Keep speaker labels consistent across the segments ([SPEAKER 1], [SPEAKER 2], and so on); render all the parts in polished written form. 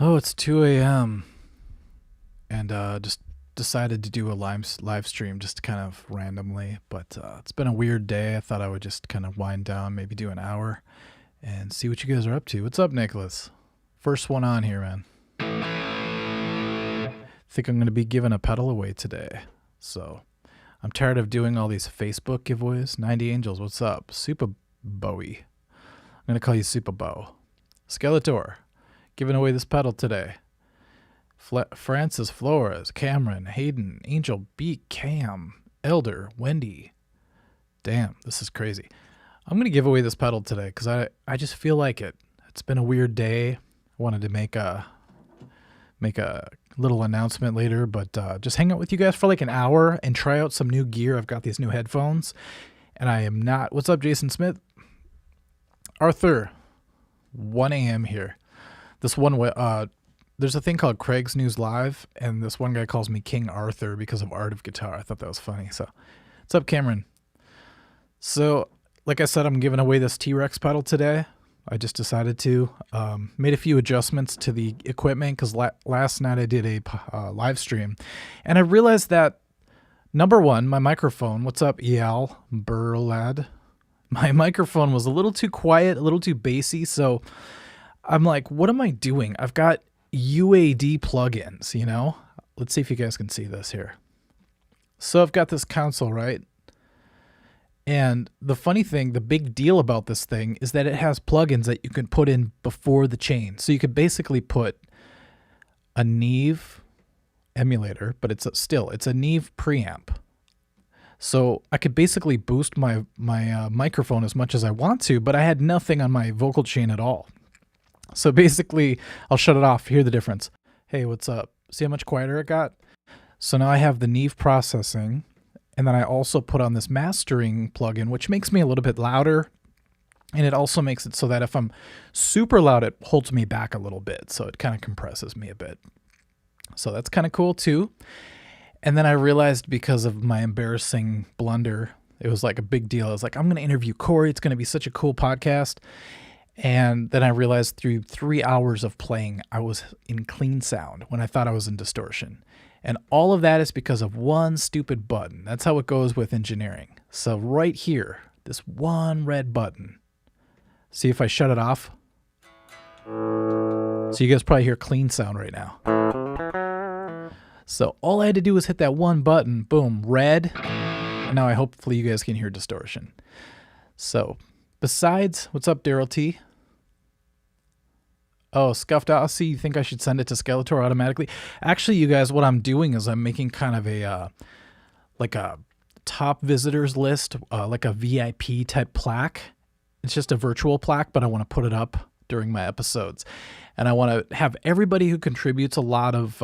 [SPEAKER 1] Oh, it's 2 a.m. and just decided to do a live stream just kind of randomly. But it's been a weird day. I thought I would just kind of wind down, maybe do an hour and see what you guys are up to. What's up, Nicholas? First one on here, man. Think I'm going to be giving a pedal away today. So I'm tired of doing all these Facebook giveaways. 90 Angels, what's up? Super Bowie. I'm going to call you Super Bow. Skeletor, giving away this pedal today. Francis Flores, Cameron, Hayden, Angel, B, Cam, Elder, Wendy. Damn, this is crazy. I'm going to give away this pedal today because I just feel like it. It's been a weird day. I wanted to make a little announcement later, but just hang out with you guys for like an hour and try out some new gear. I've got these new headphones, and I am not... What's up, Jason Smith? Arthur, 1 a.m. here. This one... There's a thing called Craig's News Live, and this one guy calls me King Arthur because of Art of Guitar. I thought that was funny. So, what's up, Cameron? So, like I said, I'm giving away this T-Rex pedal today. I just decided to. Made a few adjustments to the equipment because last night I did a live stream, and I realized that, number one, my microphone, what's up, EL Burlad? My microphone was a little too quiet, a little too bassy, so I'm like, what am I doing? I've got UAD plugins, you know? Let's see if you guys can see this here. So I've got this console, right? And the funny thing, the big deal about this thing is that it has plugins that you can put in before the chain. So you could basically put a Neve emulator, but it's a Neve preamp. So I could basically boost my microphone as much as I want to, but I had nothing on my vocal chain at all. So basically, I'll shut it off. Hear the difference. Hey, what's up? See how much quieter it got? So now I have the Neve processing, and then I also put on this mastering plugin, which makes me a little bit louder, and it also makes it so that if I'm super loud, it holds me back a little bit, so it kind of compresses me a bit. So that's kind of cool too. And then I realized because of my embarrassing blunder, it was like a big deal. I was like, I'm going to interview Corey. It's going to be such a cool podcast. And then I realized through 3 hours of playing, I was in clean sound when I thought I was in distortion. And all of that is because of one stupid button. That's how it goes with engineering. So right here, this one red button. See if I shut it off. So you guys probably hear clean sound right now. So all I had to do was hit that one button, boom, red. And now hopefully you guys can hear distortion. So besides, what's up, Daryl T? Oh, Scuffed Aussie, you think I should send it to Skeletor automatically? Actually, you guys, what I'm doing is I'm making kind of a top visitors list, like a VIP type plaque. It's just a virtual plaque, but I want to put it up during my episodes. And I want to have everybody who contributes a lot of,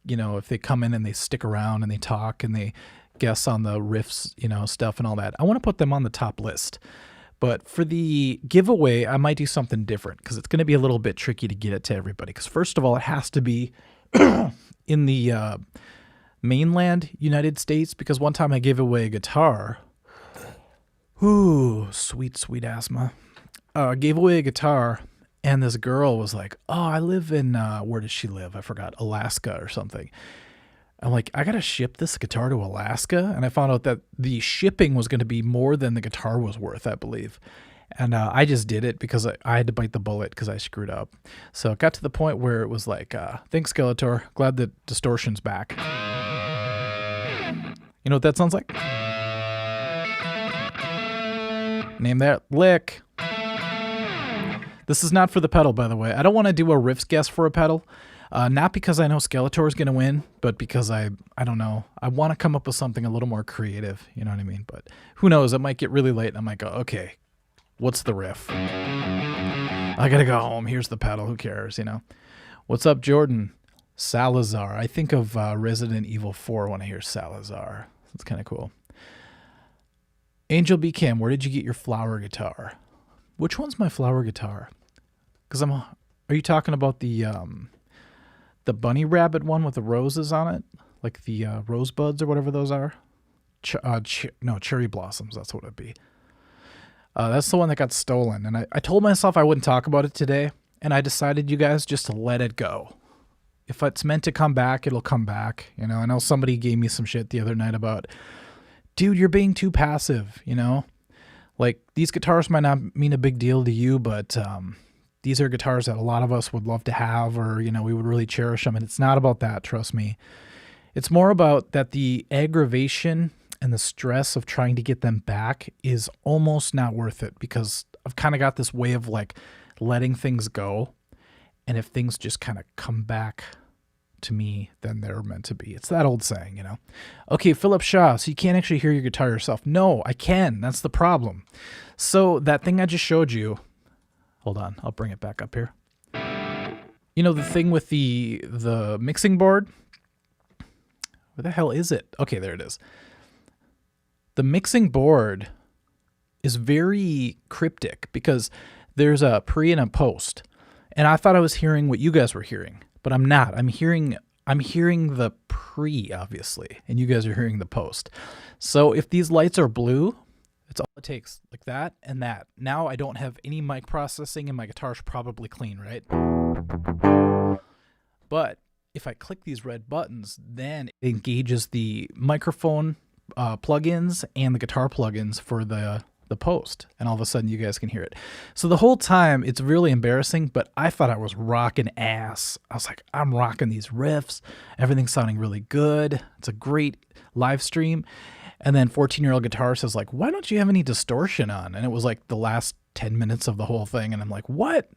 [SPEAKER 1] if they come in and they stick around and they talk and they guess on the riffs, stuff and all that. I want to put them on the top list. But for the giveaway, I might do something different because it's going to be a little bit tricky to get it to everybody. Because first of all, it has to be in the mainland United States. Because one time I gave away a guitar. Ooh, sweet, sweet asthma. I gave away a guitar, and this girl was like, oh, I live in, where does she live? I forgot, Alaska or something. I'm like, I got to ship this guitar to Alaska? And I found out that the shipping was going to be more than the guitar was worth, I believe. And I just did it because I had to bite the bullet because I screwed up. So it got to the point where it was like, thanks, Skeletor. Glad that distortion's back. You know what that sounds like? Name that lick. This is not for the pedal, by the way. I don't want to do a riffs guess for a pedal. Not because I know Skeletor is going to win, but because I don't know. I want to come up with something a little more creative. You know what I mean? But who knows? It might get really late and I might go, okay, what's the riff? I got to go home. Here's the pedal. Who cares? What's up, Jordan? Salazar. I think of Resident Evil 4 when I hear Salazar. That's kind of cool. Angel B. Cam, where did you get your flower guitar? Which one's my flower guitar? Because are you talking about the bunny rabbit one with the roses on it? Like the rosebuds or whatever those are? Cherry blossoms, that's what it'd be. That's the one that got stolen. And I told myself I wouldn't talk about it today. and I decided, you guys, just to let it go. If it's meant to come back, it'll come back. You know, I know somebody gave me some shit the other night about, dude, you're being too passive, you know? Like, these guitars might not mean a big deal to you, but these are guitars that a lot of us would love to have, or, you know, we would really cherish them. And it's not about that, trust me. It's more about that the aggravation and the stress of trying to get them back is almost not worth it, because I've kind of got this way of like letting things go. And if things just kind of come back to me, then they're meant to be. It's that old saying, you know. Okay, Philip Shaw, so you can't actually hear your guitar yourself. No, I can. That's the problem. So that thing I just showed you, hold on, I'll bring it back up here. You know, the thing with the mixing board? Where the hell is it? Okay, there it is. The mixing board is very cryptic because there's a pre and a post. And I thought I was hearing what you guys were hearing, but I'm not. I'm hearing the pre, obviously, and you guys are hearing the post. So if these lights are blue, it's all it takes, like that and that. Now I don't have any mic processing and my guitar's probably clean, right? But if I click these red buttons, then it engages the microphone plugins and the guitar plugins for the post, and all of a sudden you guys can hear it. So the whole time it's really embarrassing, but I thought I was rocking ass. I was like, I'm rocking these riffs, everything's sounding really good, it's a great live stream. And then 14-year-old guitar says like, why don't you have any distortion on? And it was like the last 10 minutes of the whole thing, and I'm like, what?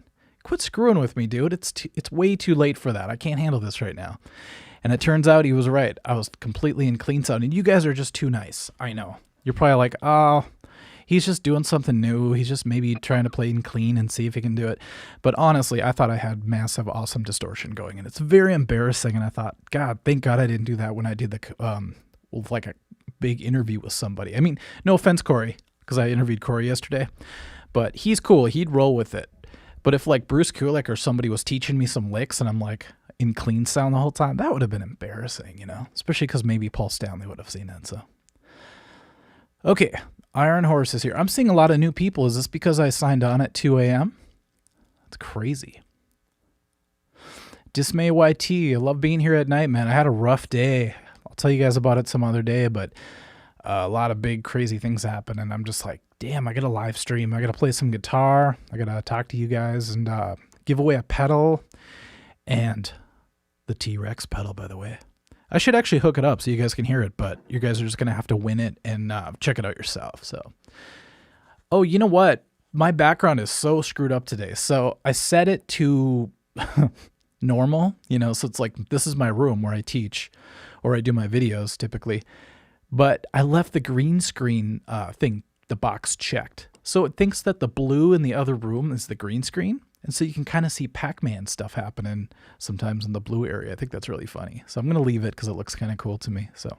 [SPEAKER 1] Quit screwing with me, dude. It's way too late for that. I can't handle this right now. And it turns out he was right. I was completely in clean sound, and you guys are just too nice. I know. You're probably like, oh, he's just doing something new. He's just maybe trying to play in clean and see if he can do it. But honestly, I thought I had massive, awesome distortion going, and it's very embarrassing. And I thought, God, thank God I didn't do that when I did like a big interview with somebody. I mean, no offense, Corey, because I interviewed Corey yesterday, but he's cool. He'd roll with it. But if like Bruce Kulick or somebody was teaching me some licks and I'm like in clean sound the whole time, that would have been embarrassing, you know, especially because maybe Paul Stanley would have seen it. So, okay. Iron Horse is here. I'm seeing a lot of new people. Is this because I signed on at 2 a.m.? That's crazy. Dismay YT. I love being here at night, man. I had a rough day. I'll tell you guys about it some other day, but a lot of big, crazy things happen, and I'm just like, damn, I got to live stream. I got to play some guitar. I got to talk to you guys and give away a pedal and the T-Rex pedal, by the way. I should actually hook it up so you guys can hear it, but you guys are just going to have to win it and check it out yourself. So, oh, you know what? My background is so screwed up today. So I set it to normal, you know, so it's like, this is my room where I teach or I do my videos typically, but I left the green screen thing, the box checked. So it thinks that the blue in the other room is the green screen. And so you can kind of see Pac-Man stuff happening sometimes in the blue area. I think that's really funny. So I'm going to leave it because it looks kind of cool to me. So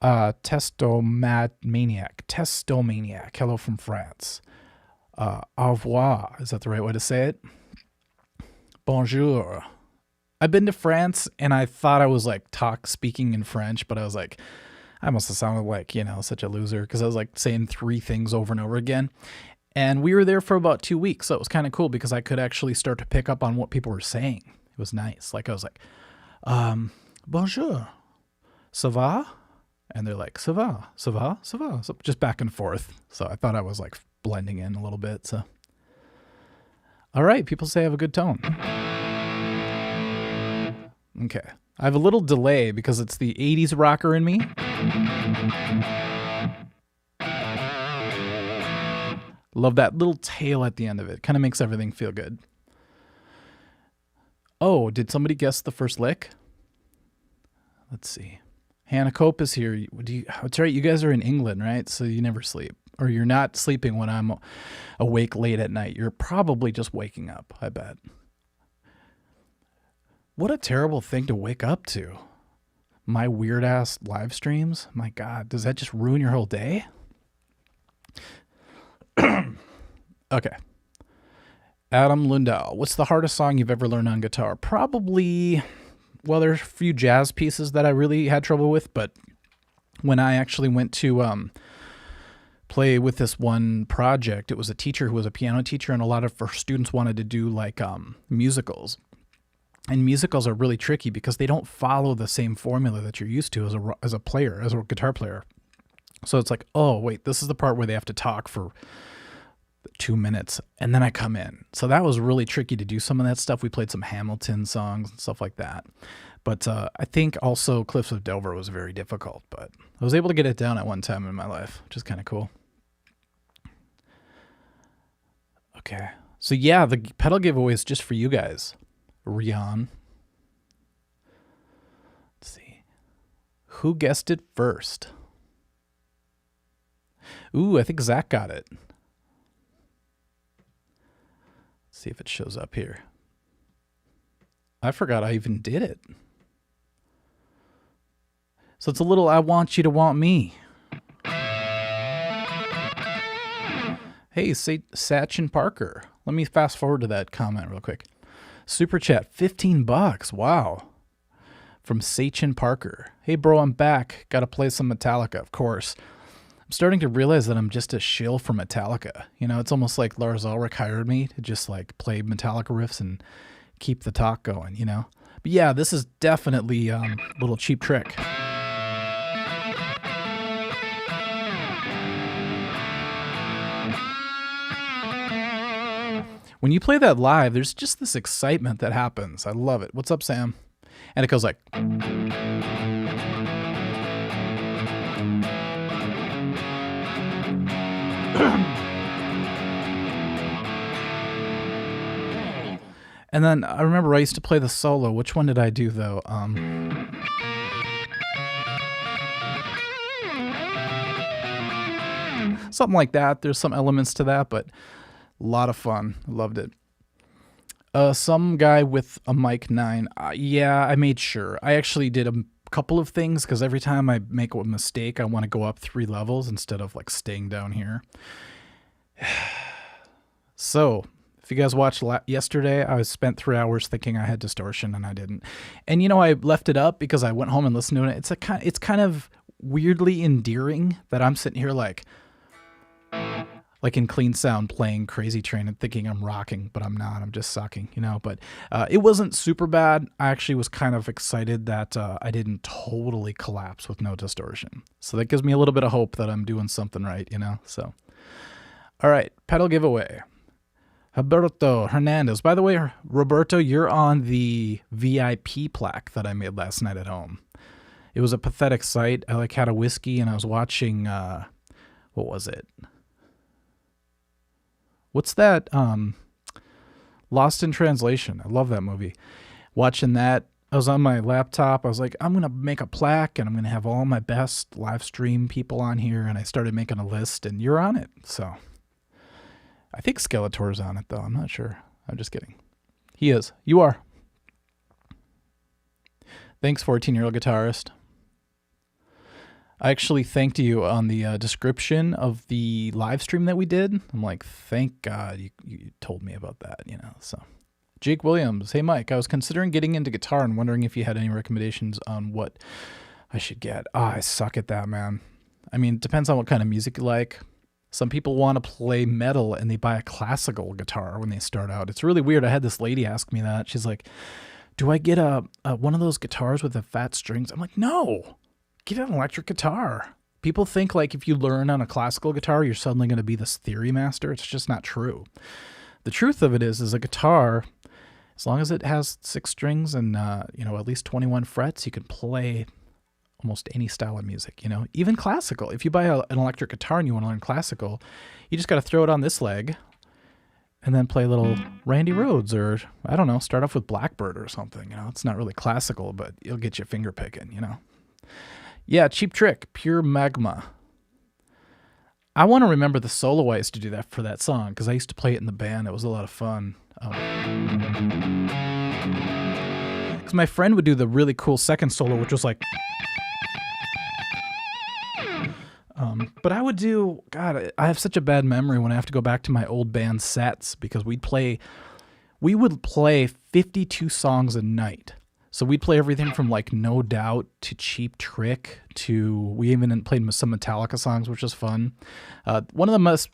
[SPEAKER 1] Testomaniac. Hello from France. Au revoir. Is that the right way to say it? Bonjour. I've been to France and I thought I was like speaking in French, but I was like, I must have sounded like, you know, such a loser because I was like saying 3 things over and over again. And we were there for about 2 weeks, so it was kind of cool because I could actually start to pick up on what people were saying. It was nice. Like I was like, bonjour, ça va? And they're like, ça va, ça va, ça va. So just back and forth. So I thought I was like blending in a little bit. So, all right, people say I have a good tone. Okay, I have a little delay because it's the 80s rocker in me. Love that little tail at the end of it. Kind of makes everything feel good. Oh, did somebody guess the first lick? Let's see. Hannah Cope is here. That's right. You guys are in England, right? So you never sleep. Or you're not sleeping when I'm awake late at night. You're probably just waking up, I bet. What a terrible thing to wake up to. My weird-ass live streams. My God, does that just ruin your whole day? Okay. Adam Lundell. What's the hardest song you've ever learned on guitar? Probably, well, there's a few jazz pieces that I really had trouble with, but when I actually went to play with this one project. It was a teacher who was a piano teacher, and a lot of her students wanted to do like musicals. And musicals are really tricky because they don't follow the same formula that you're used to as a player, as a guitar player. So it's like, oh, wait, this is the part where they have to talk for 2 minutes, and then I come in. So that was really tricky to do some of that stuff. We played some Hamilton songs and stuff like that. But I think also Cliffs of Dover was very difficult, but I was able to get it down at one time in my life, which is kind of cool. Okay. So yeah, the pedal giveaway is just for you guys. Rian. Let's see. Who guessed it first? Ooh, I think Zach got it. Let's see if it shows up here. I forgot I even did it. So it's a little I Want You to Want Me. Hey, Sachin Parker. Let me fast forward to that comment real quick. Super chat, $15. Wow. From Sachin Parker. Hey, bro, I'm back. Got to play some Metallica, of course. I'm starting to realize that I'm just a shill for Metallica. You know, it's almost like Lars Ulrich hired me to just like play Metallica riffs and keep the talk going, you know? But yeah, this is definitely a little Cheap Trick. When you play that live, there's just this excitement that happens. I love it. What's up, Sam? And it goes like... And then I remember I used to play the solo. Which one did I do, though? Something like that. There's some elements to that, but... a lot of fun. Loved it. Some guy with a mic 9. Yeah, I made sure. I actually did a couple of things because every time I make a mistake, I want to go up 3 levels instead of like staying down here. So, if you guys watched yesterday, I spent 3 hours thinking I had distortion and I didn't. And you know, I left it up because I went home and listened to it. It's kind of weirdly endearing that I'm sitting here like in clean sound playing Crazy Train and thinking I'm rocking, but I'm not. I'm just sucking, you know. But it wasn't super bad. I actually was kind of excited that I didn't totally collapse with no distortion. So that gives me a little bit of hope that I'm doing something right, you know. So, all right, pedal giveaway. Roberto Hernandez. By the way, Roberto, you're on the VIP plaque that I made last night at home. It was a pathetic sight. I had a whiskey and I was watching, what was it? What's that? Lost in Translation. I love that movie. Watching that, I was on my laptop. I was like, I'm going to make a plaque and I'm going to have all my best live stream people on here. And I started making a list and you're on it. So I think Skeletor's on it though. I'm not sure. I'm just kidding. He is. You are. Thanks, 14-year-old guitarist. I actually thanked you on the description of the live stream that we did. I'm like, thank God you told me about that, you know. So, Jake Williams. Hey, Mike, I was considering getting into guitar and wondering if you had any recommendations on what I should get. I suck at that, man. I mean, it depends on what kind of music you like. Some people want to play metal and they buy a classical guitar when they start out. It's really weird. I had this lady ask me that. She's like, do I get a one of those guitars with the fat strings? I'm like, no. Get an electric guitar. People think like if you learn on a classical guitar, you're suddenly going to be this theory master. It's just not true. The truth of it is a guitar, as long as it has 6 strings and, at least 21 frets, you can play almost any style of music, you know, even classical. If you buy an electric guitar and you want to learn classical, you just got to throw it on this leg and then play a little Randy Rhoads or, I don't know, start off with Blackbird or something. You know, it's not really classical, but it'll get you finger picking, you know. Yeah, Cheap Trick, Pure Magma. I want to remember the solo I used to do that for that song because I used to play it in the band. It was a lot of fun. Because my friend would do the really cool second solo, which was like... but I would do... God, I have such a bad memory when I have to go back to my old band sets because we would play 52 songs a night. So we'd play everything from like No Doubt to Cheap Trick to, we even played some Metallica songs, which was fun. One of the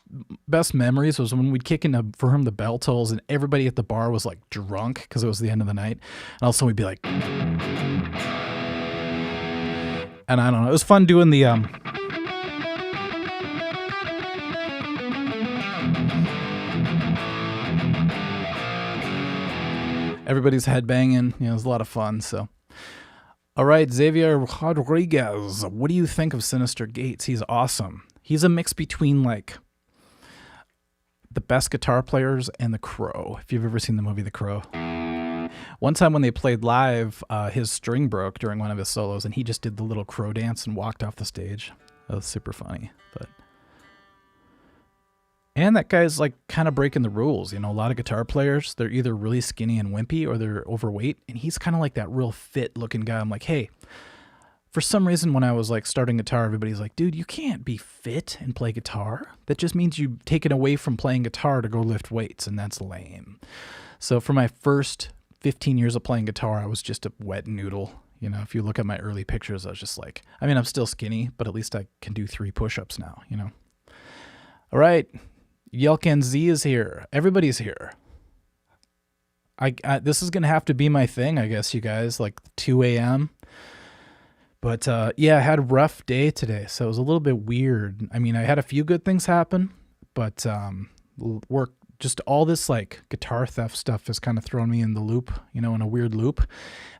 [SPEAKER 1] best memories was when we'd kick into For Whom the Bell Tolls and everybody at the bar was like drunk because it was the end of the night. And also we'd be like, and I don't know, it was fun doing the, everybody's headbanging. You know, it was a lot of fun. So, all right, Xavier Rodriguez, what do you think of Sinister Gates? He's awesome. He's a mix between like the best guitar players and The Crow. If you've ever seen the movie The Crow. One time when they played live, his string broke during one of his solos, and he just did the little crow dance and walked off the stage. That was super funny. And that guy's like kind of breaking the rules. You know, a lot of guitar players, they're either really skinny and wimpy or they're overweight. And he's kind of like that real fit looking guy. I'm like, hey, for some reason when I was like starting guitar, everybody's like, dude, you can't be fit and play guitar. That just means you take it away from playing guitar to go lift weights. And that's lame. So for my first 15 years of playing guitar, I was just a wet noodle. You know, if you look at my early pictures, I was just like, I mean, I'm still skinny, but at least I can do 3 push-ups now, you know. All right. Yelkan Z is here. Everybody's here. This is going to have to be my thing, I guess, you guys, like 2 a.m. But, yeah, I had a rough day today, so it was a little bit weird. I mean, I had a few good things happen, but work, just all this, like, guitar theft stuff has kind of thrown me in the loop, you know, in a weird loop.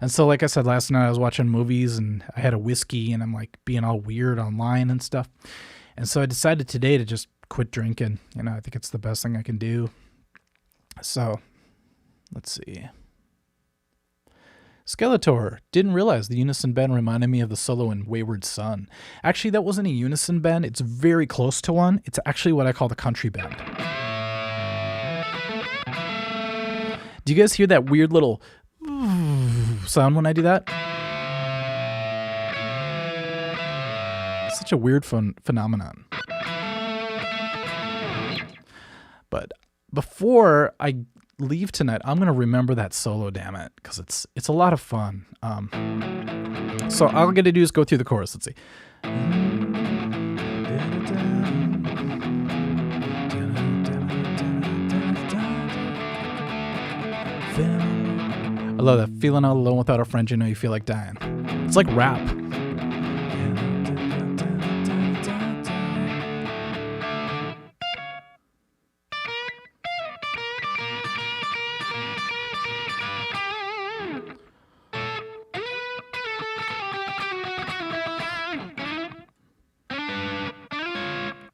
[SPEAKER 1] And so, like I said, last night I was watching movies, and I had a whiskey, and I'm, like, being all weird online and stuff. And so I decided today to just quit drinking. You know, I think it's the best thing I can do. So, let's see. Skeletor, didn't realize the unison bend reminded me of the solo in Wayward Son. Actually, that wasn't a unison bend. It's very close to one. It's actually what I call the country bend. Do you guys hear that weird little sound when I do that? It's such a weird phenomenon. But before I leave tonight, I'm going to remember that solo, damn it, because it's a lot of fun. So all I'm going to do is go through the chorus. Let's see. I love that. Feeling all alone without a friend, you know you feel like dying. It's like rap.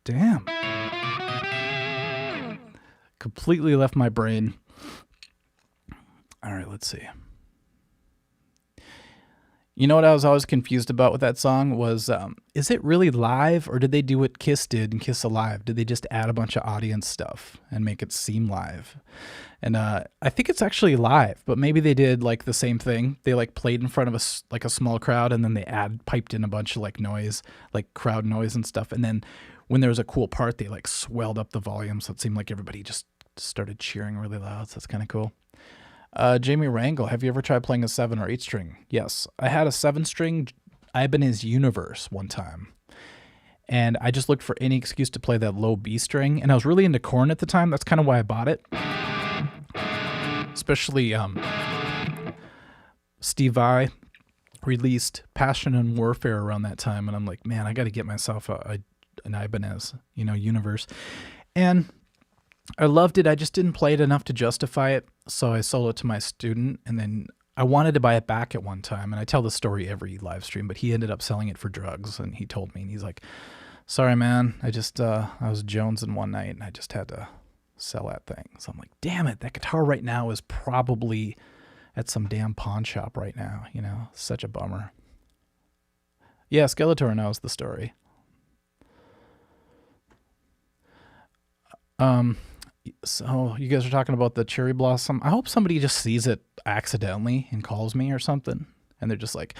[SPEAKER 1] Damn. Completely left my brain. All right, let's see. You know what I was always confused about with that song was, is it really live, or did they do what Kiss did in Kiss Alive? Did they just add a bunch of audience stuff and make it seem live? And I think it's actually live, but maybe they did like the same thing. They like played in front of a small crowd, and then they piped in a bunch of like noise, like crowd noise and stuff. And then when there was a cool part, they like swelled up the volume, so it seemed like everybody just started cheering really loud. So that's kind of cool. Jamie Rangel, have you ever tried playing a 7 or 8 string? Yes. I had a 7-string Ibanez Universe one time. And I just looked for any excuse to play that low B string. And I was really into Korn at the time. That's kind of why I bought it. Especially Steve Vai released Passion and Warfare around that time. And I'm like, man, I got to get myself an Ibanez, Universe. And I loved it. I just didn't play it enough to justify it. So I sold it to my student, and then I wanted to buy it back at one time. And I tell the story every live stream, but he ended up selling it for drugs. And he told me, and he's like, sorry, man. I was jonesing one night and I just had to sell that thing. So I'm like, damn it. That guitar right now is probably at some damn pawn shop right now. Such a bummer. Yeah, Skeletor knows the story. So you guys are talking about the cherry blossom. I hope somebody just sees it accidentally and calls me or something. And they're just like,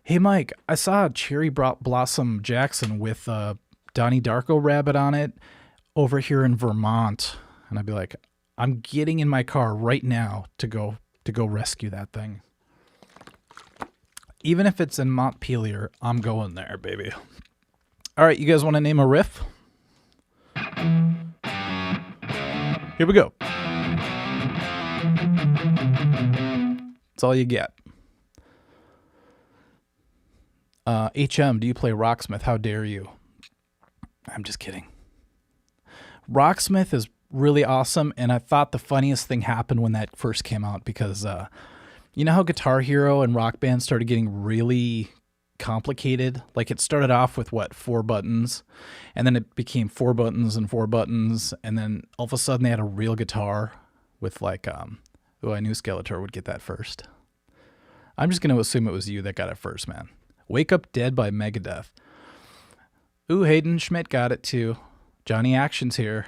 [SPEAKER 1] hey, Mike, I saw a cherry blossom Jackson with a Donnie Darko rabbit on it over here in Vermont. And I'd be like, I'm getting in my car right now to go rescue that thing. Even if it's in Montpelier, I'm going there, baby. All right, you guys want to name a riff? Here we go. That's all you get. HM, do you play Rocksmith? How dare you? I'm just kidding. Rocksmith is really awesome, and I thought the funniest thing happened when that first came out because you know how Guitar Hero and Rock Band started getting really complicated? Like it started off with 4 buttons, and then it became 4 buttons and 4 buttons, and then all of a sudden they had a real guitar with I knew Skeletor would get that first. I'm just going to assume it was you that got it first, man. Wake Up Dead by Megadeth. Ooh, Hayden Schmidt got it too. Johnny Action's here.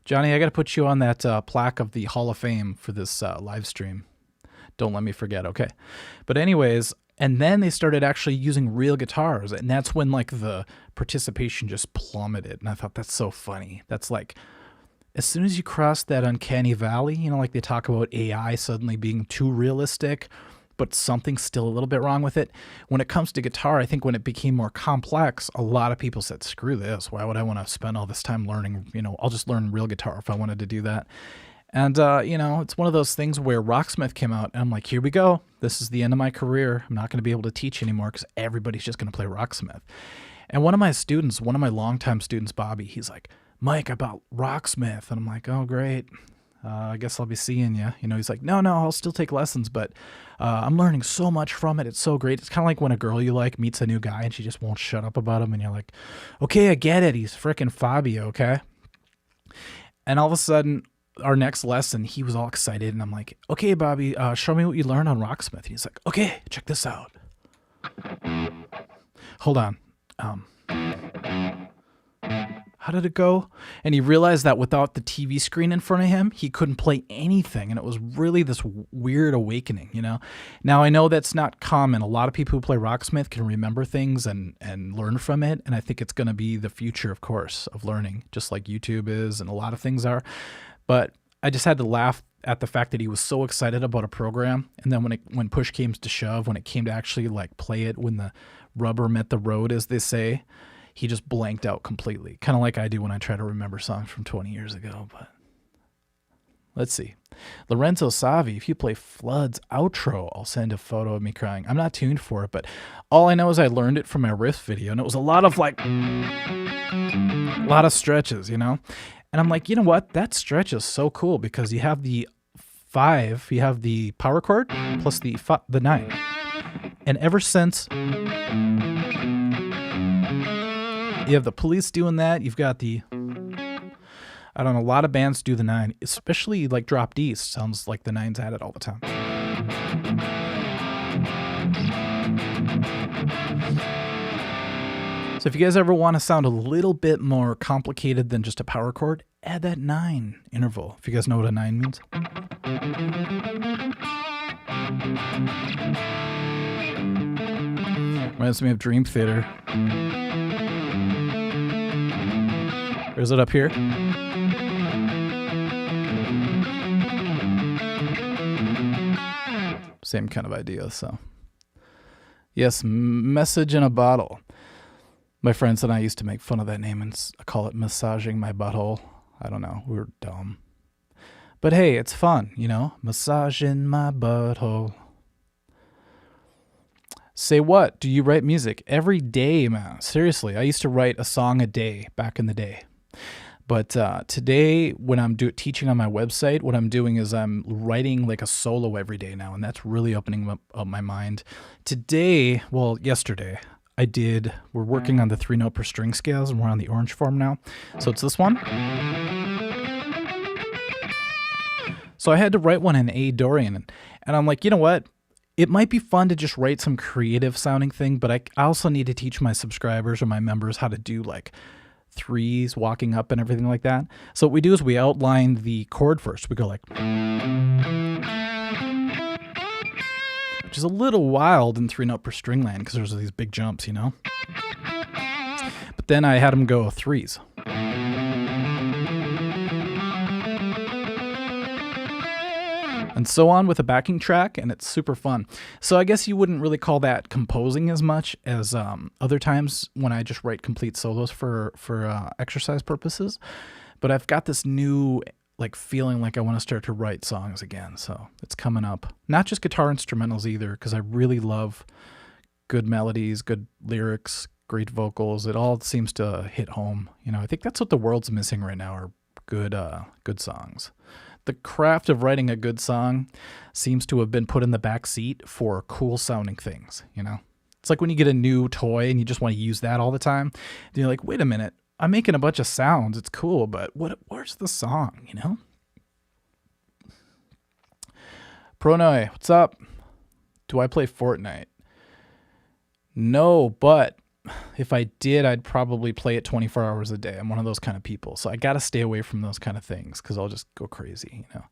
[SPEAKER 1] Johnny, I got to put you on that plaque of the Hall of Fame for this live stream. Don't let me forget, okay? But anyways, and then they started actually using real guitars, and that's when the participation just plummeted. And I thought that's so funny. That's as soon as you cross that uncanny valley, they talk about AI suddenly being too realistic, but something's still a little bit wrong with it. When it comes to guitar, I think when it became more complex, a lot of people said, screw this. Why would I want to spend all this time learning? I'll just learn real guitar if I wanted to do that. And, it's one of those things where Rocksmith came out, and I'm like, here we go. This is the end of my career. I'm not going to be able to teach anymore because everybody's just going to play Rocksmith. And one of my longtime students, Bobby, he's like, Mike, I bought Rocksmith. And I'm like, oh, great. I guess I'll be seeing you. He's like, no, I'll still take lessons, but I'm learning so much from it. It's so great. It's kind of like when a girl you like meets a new guy and she just won't shut up about him. And you're like, okay, I get it. He's frickin' Fabio, okay? And all of a sudden, our next lesson, he was all excited. And I'm like, okay, Bobby, show me what you learned on Rocksmith. And he's like, okay, check this out. Hold on. How did it go? And he realized that without the TV screen in front of him, he couldn't play anything. And it was really this weird awakening, Now, I know that's not common. A lot of people who play Rocksmith can remember things and learn from it. And I think it's going to be the future, of course, of learning, just like YouTube is and a lot of things are. But I just had to laugh at the fact that he was so excited about a program. And then when push came to shove, when it came to actually play it, when the rubber met the road, as they say, he just blanked out completely, kind of like I do when I try to remember songs from 20 years ago. But let's see. Lorenzo Savi, if you play Flood's outro, I'll send a photo of me crying. I'm not tuned for it, but all I know is I learned it from my riff video, and it was a lot of stretches, And I'm like, you know what? That stretch is so cool because you have the 5, you have the power chord plus the 9. And ever since you have the Police doing that. You've got a lot of bands do the 9, especially Drop D sounds like the 9's at it all the time. So if you guys ever want to sound a little bit more complicated than just a power chord, add that 9 interval, if you guys know what a 9 means. Reminds me of Dream Theater. Or is it up here? Same kind of idea, so. Yes, Message in a Bottle. My friends and I used to make fun of that name and call it Massaging My Butthole. I don't know, we were dumb. But hey, it's fun, Massaging my butthole. Say what? Do you write music? Every day, man. Seriously, I used to write a song a day back in the day. But today, when I'm teaching on my website, what I'm doing is I'm writing a solo every day now, and that's really opening up my mind. Yesterday, we're working on the 3-note per string scales, and we're on the orange form now. So it's this one. So I had to write one in A Dorian, and I'm like, you know what? It might be fun to just write some creative sounding thing, but I also need to teach my subscribers or my members how to do 3s walking up and everything like that. So what we do is we outline the chord first. We go which is a little wild in 3-note per string land because there's these big jumps, But then I had them go 3s. and so on with a backing track, and it's super fun. So I guess you wouldn't really call that composing as much as other times when I just write complete solos for exercise purposes. But I've got this new like feeling like I want to start to write songs again, so it's coming up. Not just guitar instrumentals either, because I really love good melodies, good lyrics, great vocals. It all seems to hit home. You know, I think that's what the world's missing right now are good songs. The craft of writing a good song seems to have been put in the back seat for cool sounding things, you know? It's like when you get a new toy and you just want to use that all the time. And you're like, wait a minute, I'm making a bunch of sounds. It's cool, but where's the song, you know? Pronoi, what's up? Do I play Fortnite? No, but if I did, I'd probably play it 24 hours a day. I'm one of those kind of people. So I got to stay away from those kind of things because I'll just go crazy, you know.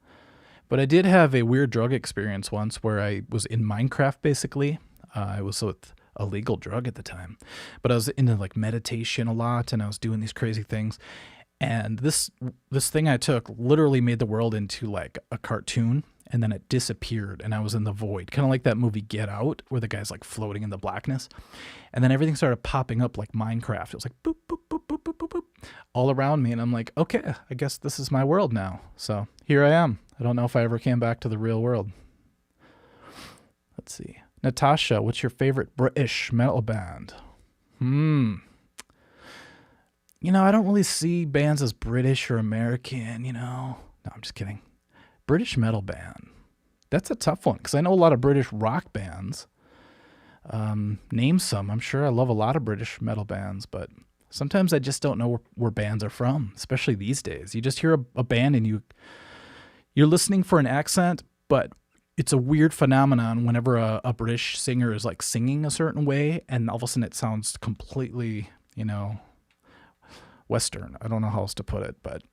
[SPEAKER 1] But I did have a weird drug experience once where I was in Minecraft, basically. I was with a legal drug at the time. But I was into like meditation a lot, and I was doing these crazy things. And this thing I took literally made the world into like a cartoon. And then it disappeared, and I was in the void, kind of like that movie Get Out, where the guy's like floating in the blackness. And then everything started popping up like Minecraft. It was like boop, boop, boop, boop, boop, boop, boop, all around me. And I'm like, okay, I guess this is my world now. So here I am. I don't know if I ever came back to the real world. Let's see. Natasha, what's your favorite British metal band? You know, I don't really see bands as British or American, you know. No, I'm just kidding. British metal band. That's a tough one because I know a lot of British rock bands. Name some. I'm sure I love a lot of British metal bands, but sometimes I just don't know where bands are from, especially these days. You just hear a band and you're listening for an accent, but it's a weird phenomenon whenever a British singer is like singing a certain way and all of a sudden it sounds completely, you know, Western. I don't know how else to put it, but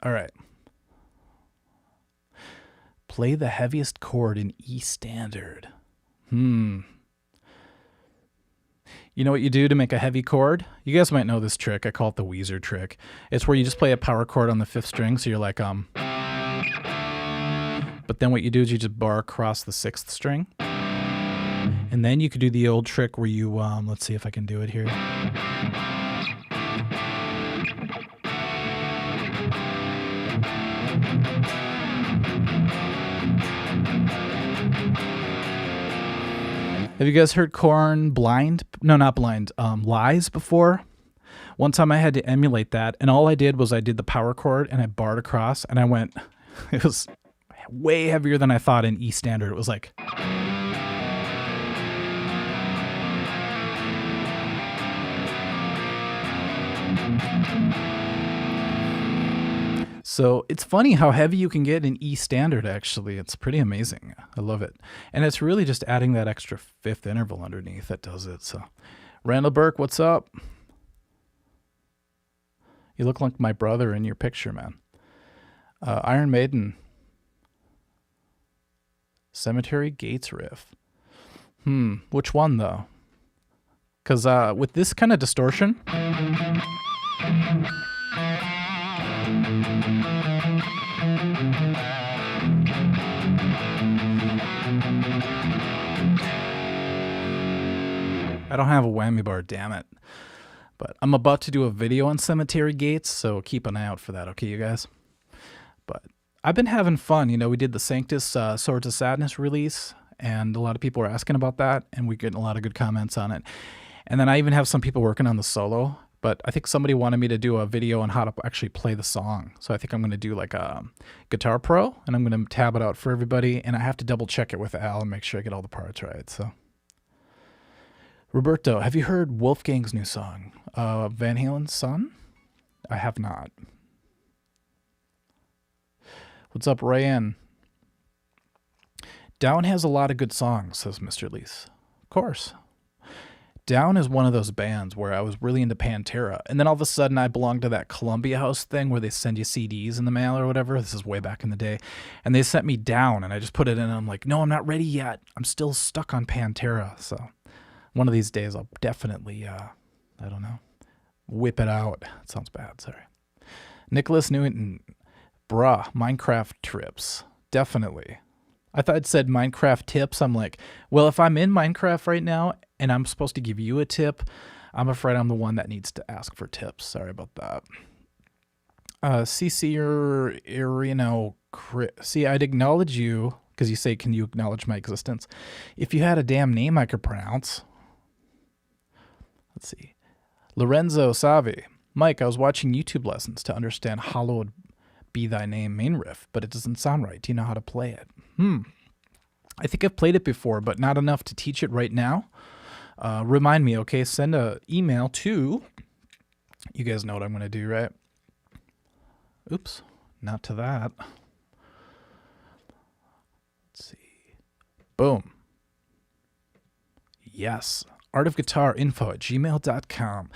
[SPEAKER 1] all right. Play the heaviest chord in E standard. You know what you do to make a heavy chord? You guys might know this trick. I call it the Weezer trick. It's where you just play a power chord on the 5th string, so you're like, but then what you do is you just bar across the 6th string. And then you could do the old trick where you, let's see if I can do it here. Have you guys heard Korn Lies before? One time I had to emulate that, and all I did was I did the power chord and I barred across, and I went, it was way heavier than I thought in E standard. It was like, so it's funny how heavy you can get in E standard, actually. It's pretty amazing. I love it. And it's really just adding that extra 5th interval underneath that does it. So, Randall Burke, what's up? You look like my brother in your picture, man. Iron Maiden. Cemetery Gates riff. Which one, though? Because with this kind of distortion... I don't have a whammy bar, damn it. But I'm about to do a video on Cemetery Gates, so keep an eye out for that, okay, you guys? But I've been having fun. You know, we did the Sanctus Swords of Sadness release, and a lot of people were asking about that, and we're getting a lot of good comments on it. And then I even have some people working on the solo, but I think somebody wanted me to do a video on how to actually play the song. So I think I'm going to do like a Guitar Pro, and I'm going to tab it out for everybody, and I have to double check it with Al and make sure I get all the parts right, so... Roberto, have you heard Wolfgang's new song, Van Halen's Son? I have not. What's up, Ryan? Down has a lot of good songs, says Mr. Lease. Of course. Down is one of those bands where I was really into Pantera, and then all of a sudden I belonged to that Columbia House thing where they send you CDs in the mail or whatever. This is way back in the day. And they sent me Down, and I just put it in, and I'm like, no, I'm not ready yet. I'm still stuck on Pantera, so... One of these days, I'll definitely, I don't know, whip it out. It sounds bad, sorry. Nicholas Newton, bruh, Minecraft trips. definitely. I thought it said Minecraft tips. I'm like, well, if I'm in Minecraft right now and I'm supposed to give you a tip, I'm afraid I'm the one that needs to ask for tips. Sorry about that. CC or Irino, see, I'd acknowledge you because you say, can you acknowledge my existence? If you had a damn name I could pronounce. Let's see. Lorenzo Savi. Mike, I was watching YouTube lessons to understand Hallowed Be Thy Name main riff, but it doesn't sound right. Do you know how to play it? I think I've played it before, but not enough to teach it right now. Remind me, okay? Send an email to... You guys know what I'm going to do, right? Oops, not to that. Let's see. Boom. Yes. artofguitarinfo@gmail.com.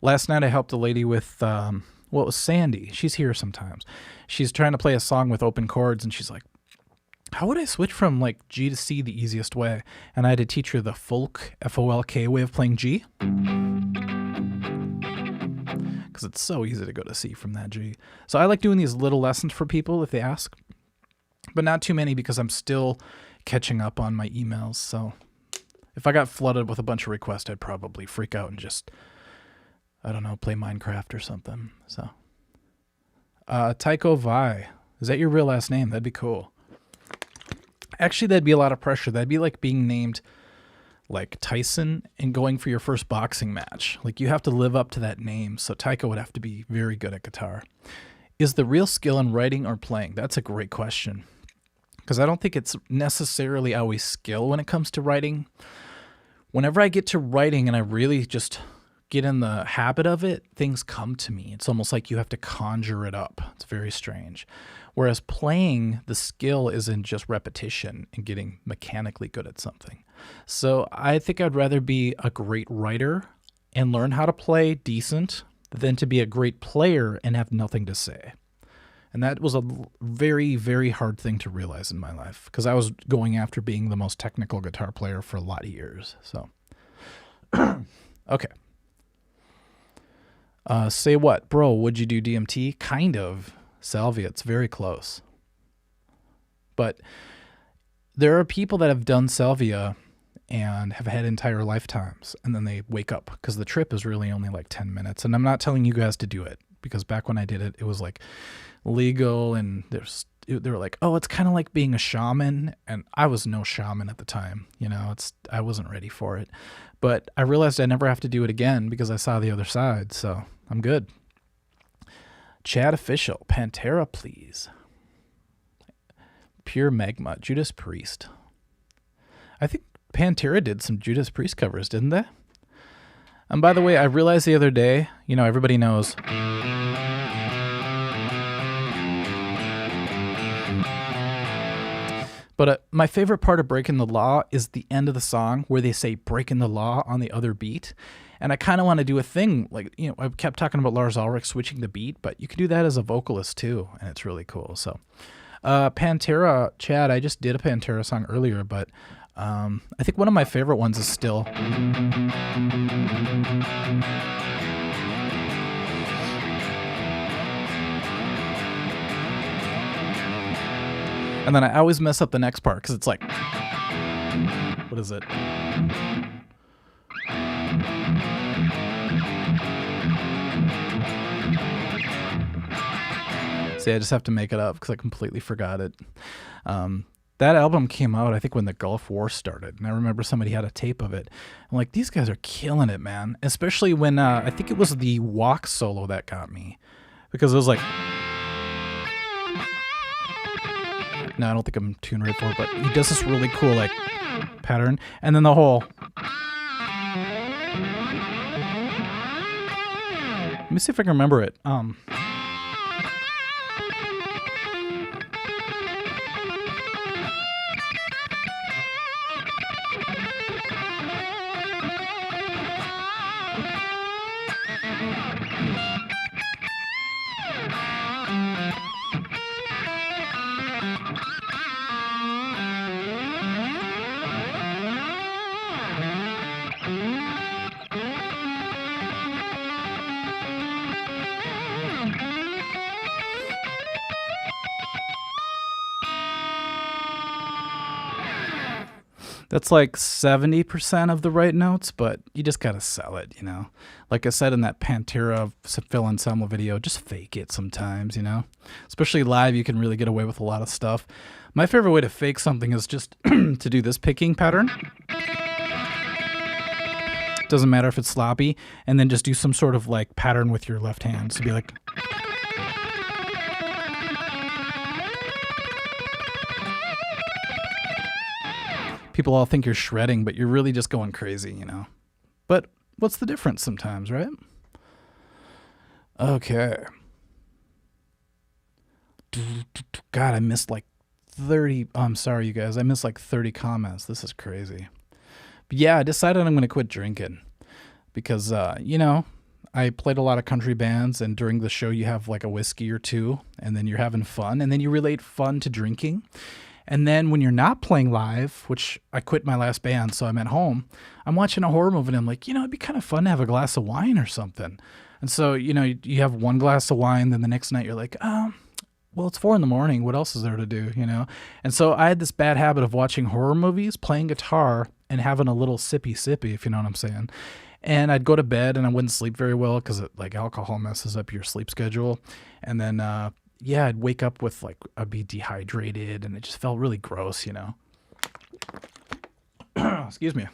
[SPEAKER 1] Last night I helped a lady with, it was Sandy. She's here sometimes. She's trying to play a song with open chords, and she's like, how would I switch from like G to C the easiest way? And I had to teach her the folk, F-O-L-K way of playing G. Because it's so easy to go to C from that G. So I like doing these little lessons for people if they ask. But not too many because I'm still catching up on my emails. So if I got flooded with a bunch of requests, I'd probably freak out and just, I don't know, play Minecraft or something. So, Tycho Vi. Is that your real last name? That'd be cool. Actually, that'd be a lot of pressure. That'd be like being named like Tyson and going for your first boxing match. Like you have to live up to that name. So Tycho would have to be very good at guitar. Is the real skill in writing or playing? That's a great question. Because I don't think it's necessarily always skill when it comes to writing. Whenever I get to writing and I really just get in the habit of it, things come to me. It's almost like you have to conjure it up. It's very strange. Whereas playing, the skill is in just repetition and getting mechanically good at something. So I think I'd rather be a great writer and learn how to play decent than to be a great player and have nothing to say. And that was a very, very hard thing to realize in my life because I was going after being the most technical guitar player for a lot of years. So, okay. Say what? Bro, would you do DMT? Kind of. Salvia, it's very close. But there are people that have done salvia and have had entire lifetimes, and then they wake up because the trip is really only like 10 minutes. And I'm not telling you guys to do it because back when I did it, it was like legal, and they were like, oh, it's kind of like being a shaman, and I was no shaman at the time. You know, I wasn't ready for it. But I realized I never have to do it again because I saw the other side, so I'm good. Chad Official, Pantera, please. Pure Magma, Judas Priest. I think Pantera did some Judas Priest covers, didn't they? And by the way, I realized the other day, you know, everybody knows. But my favorite part of Breaking the Law is the end of the song where they say breaking the law on the other beat. And I kind of want to do a thing like, you know, I kept talking about Lars Ulrich switching the beat, but you can do that as a vocalist too. And it's really cool. So Pantera, Chad, I just did a Pantera song earlier, but I think one of my favorite ones is still. And then I always mess up the next part because it's like, what is it? See, I just have to make it up because I completely forgot it. That album came out, I think, when the Gulf War started. And I remember somebody had a tape of it. I'm like, these guys are killing it, man. Especially when I think it was the walk solo that got me. Because it was like... No, I don't think I'm tuned right for it, but he does this really cool, like, pattern. And then the whole... Let me see if I can remember it. That's like 70% of the right notes, but you just got to sell it, you know? Like I said in that Pantera Phil Anselmo video, just fake it sometimes, you know? Especially live, you can really get away with a lot of stuff. My favorite way to fake something is just to do this picking pattern. Doesn't matter if it's sloppy. And then just do some sort of like pattern with your left hand. So be like... People all think you're shredding, but you're really just going crazy, you know? But what's the difference sometimes, right? Okay. God, I missed like 30. Oh, I'm sorry, you guys. I missed like 30 comments. This is crazy. But yeah, I decided I'm going to quit drinking because, you know, I played a lot of country bands, and during the show you have like a whiskey or two, and then you're having fun, and then you relate fun to drinking. And then when you're not playing live, which I quit my last band, so I'm at home, I'm watching a horror movie and I'm like, you know, it'd be kind of fun to have a glass of wine or something. And so, you know, you have one glass of wine, then the next night you're like, oh, well, it's 4 a.m. What else is there to do, you know? And so I had this bad habit of watching horror movies, playing guitar, and having a little sippy, if you know what I'm saying. And I'd go to bed and I wouldn't sleep very well because like alcohol messes up your sleep schedule. And then, yeah, I'd wake up with like, I'd be dehydrated and it just felt really gross, you know? Excuse me.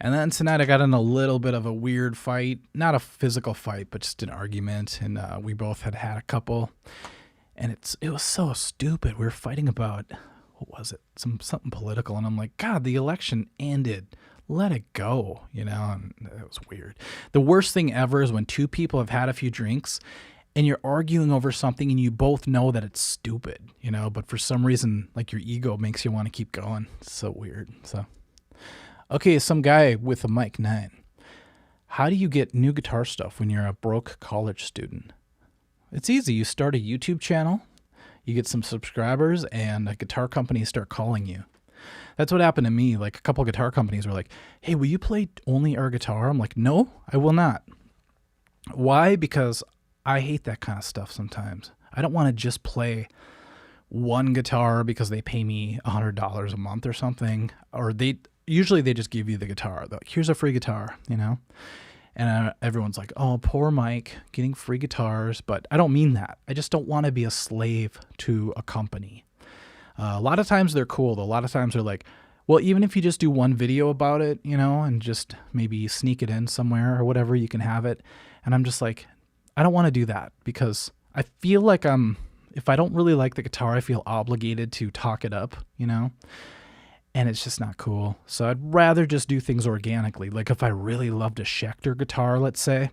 [SPEAKER 1] And then tonight I got in a little bit of a weird fight, not a physical fight, but just an argument. And we both had a couple, and it was so stupid. We were fighting about, what was it? Something political. And I'm like, God, the election ended. Let it go, you know? And it was weird. The worst thing ever is when two people have had a few drinks and you're arguing over something and you both know that it's stupid, you know, but for some reason, like your ego makes you want to keep going. It's so weird. So, okay, some guy with a mic 9. How do you get new guitar stuff when you're a broke college student? It's easy. You start a YouTube channel, you get some subscribers, and a guitar company start calling you. That's what happened to me. Like a couple guitar companies were like, hey, will you play only our guitar? I'm like, no, I will not. Why? Because I hate that kind of stuff sometimes. I don't want to just play one guitar because they pay me $100 a month or something. Or usually they just give you the guitar. They're like, here's a free guitar, you know? And everyone's like, oh, poor Mike getting free guitars. But I don't mean that. I just don't want to be a slave to a company. A lot of times they're cool, though. A lot of times they're like, well, even if you just do one video about it, you know, and just maybe sneak it in somewhere or whatever, you can have it. And I'm just like, I don't want to do that because I feel like if I don't really like the guitar, I feel obligated to talk it up, you know, and it's just not cool. So I'd rather just do things organically. Like if I really loved a Schecter guitar, let's say,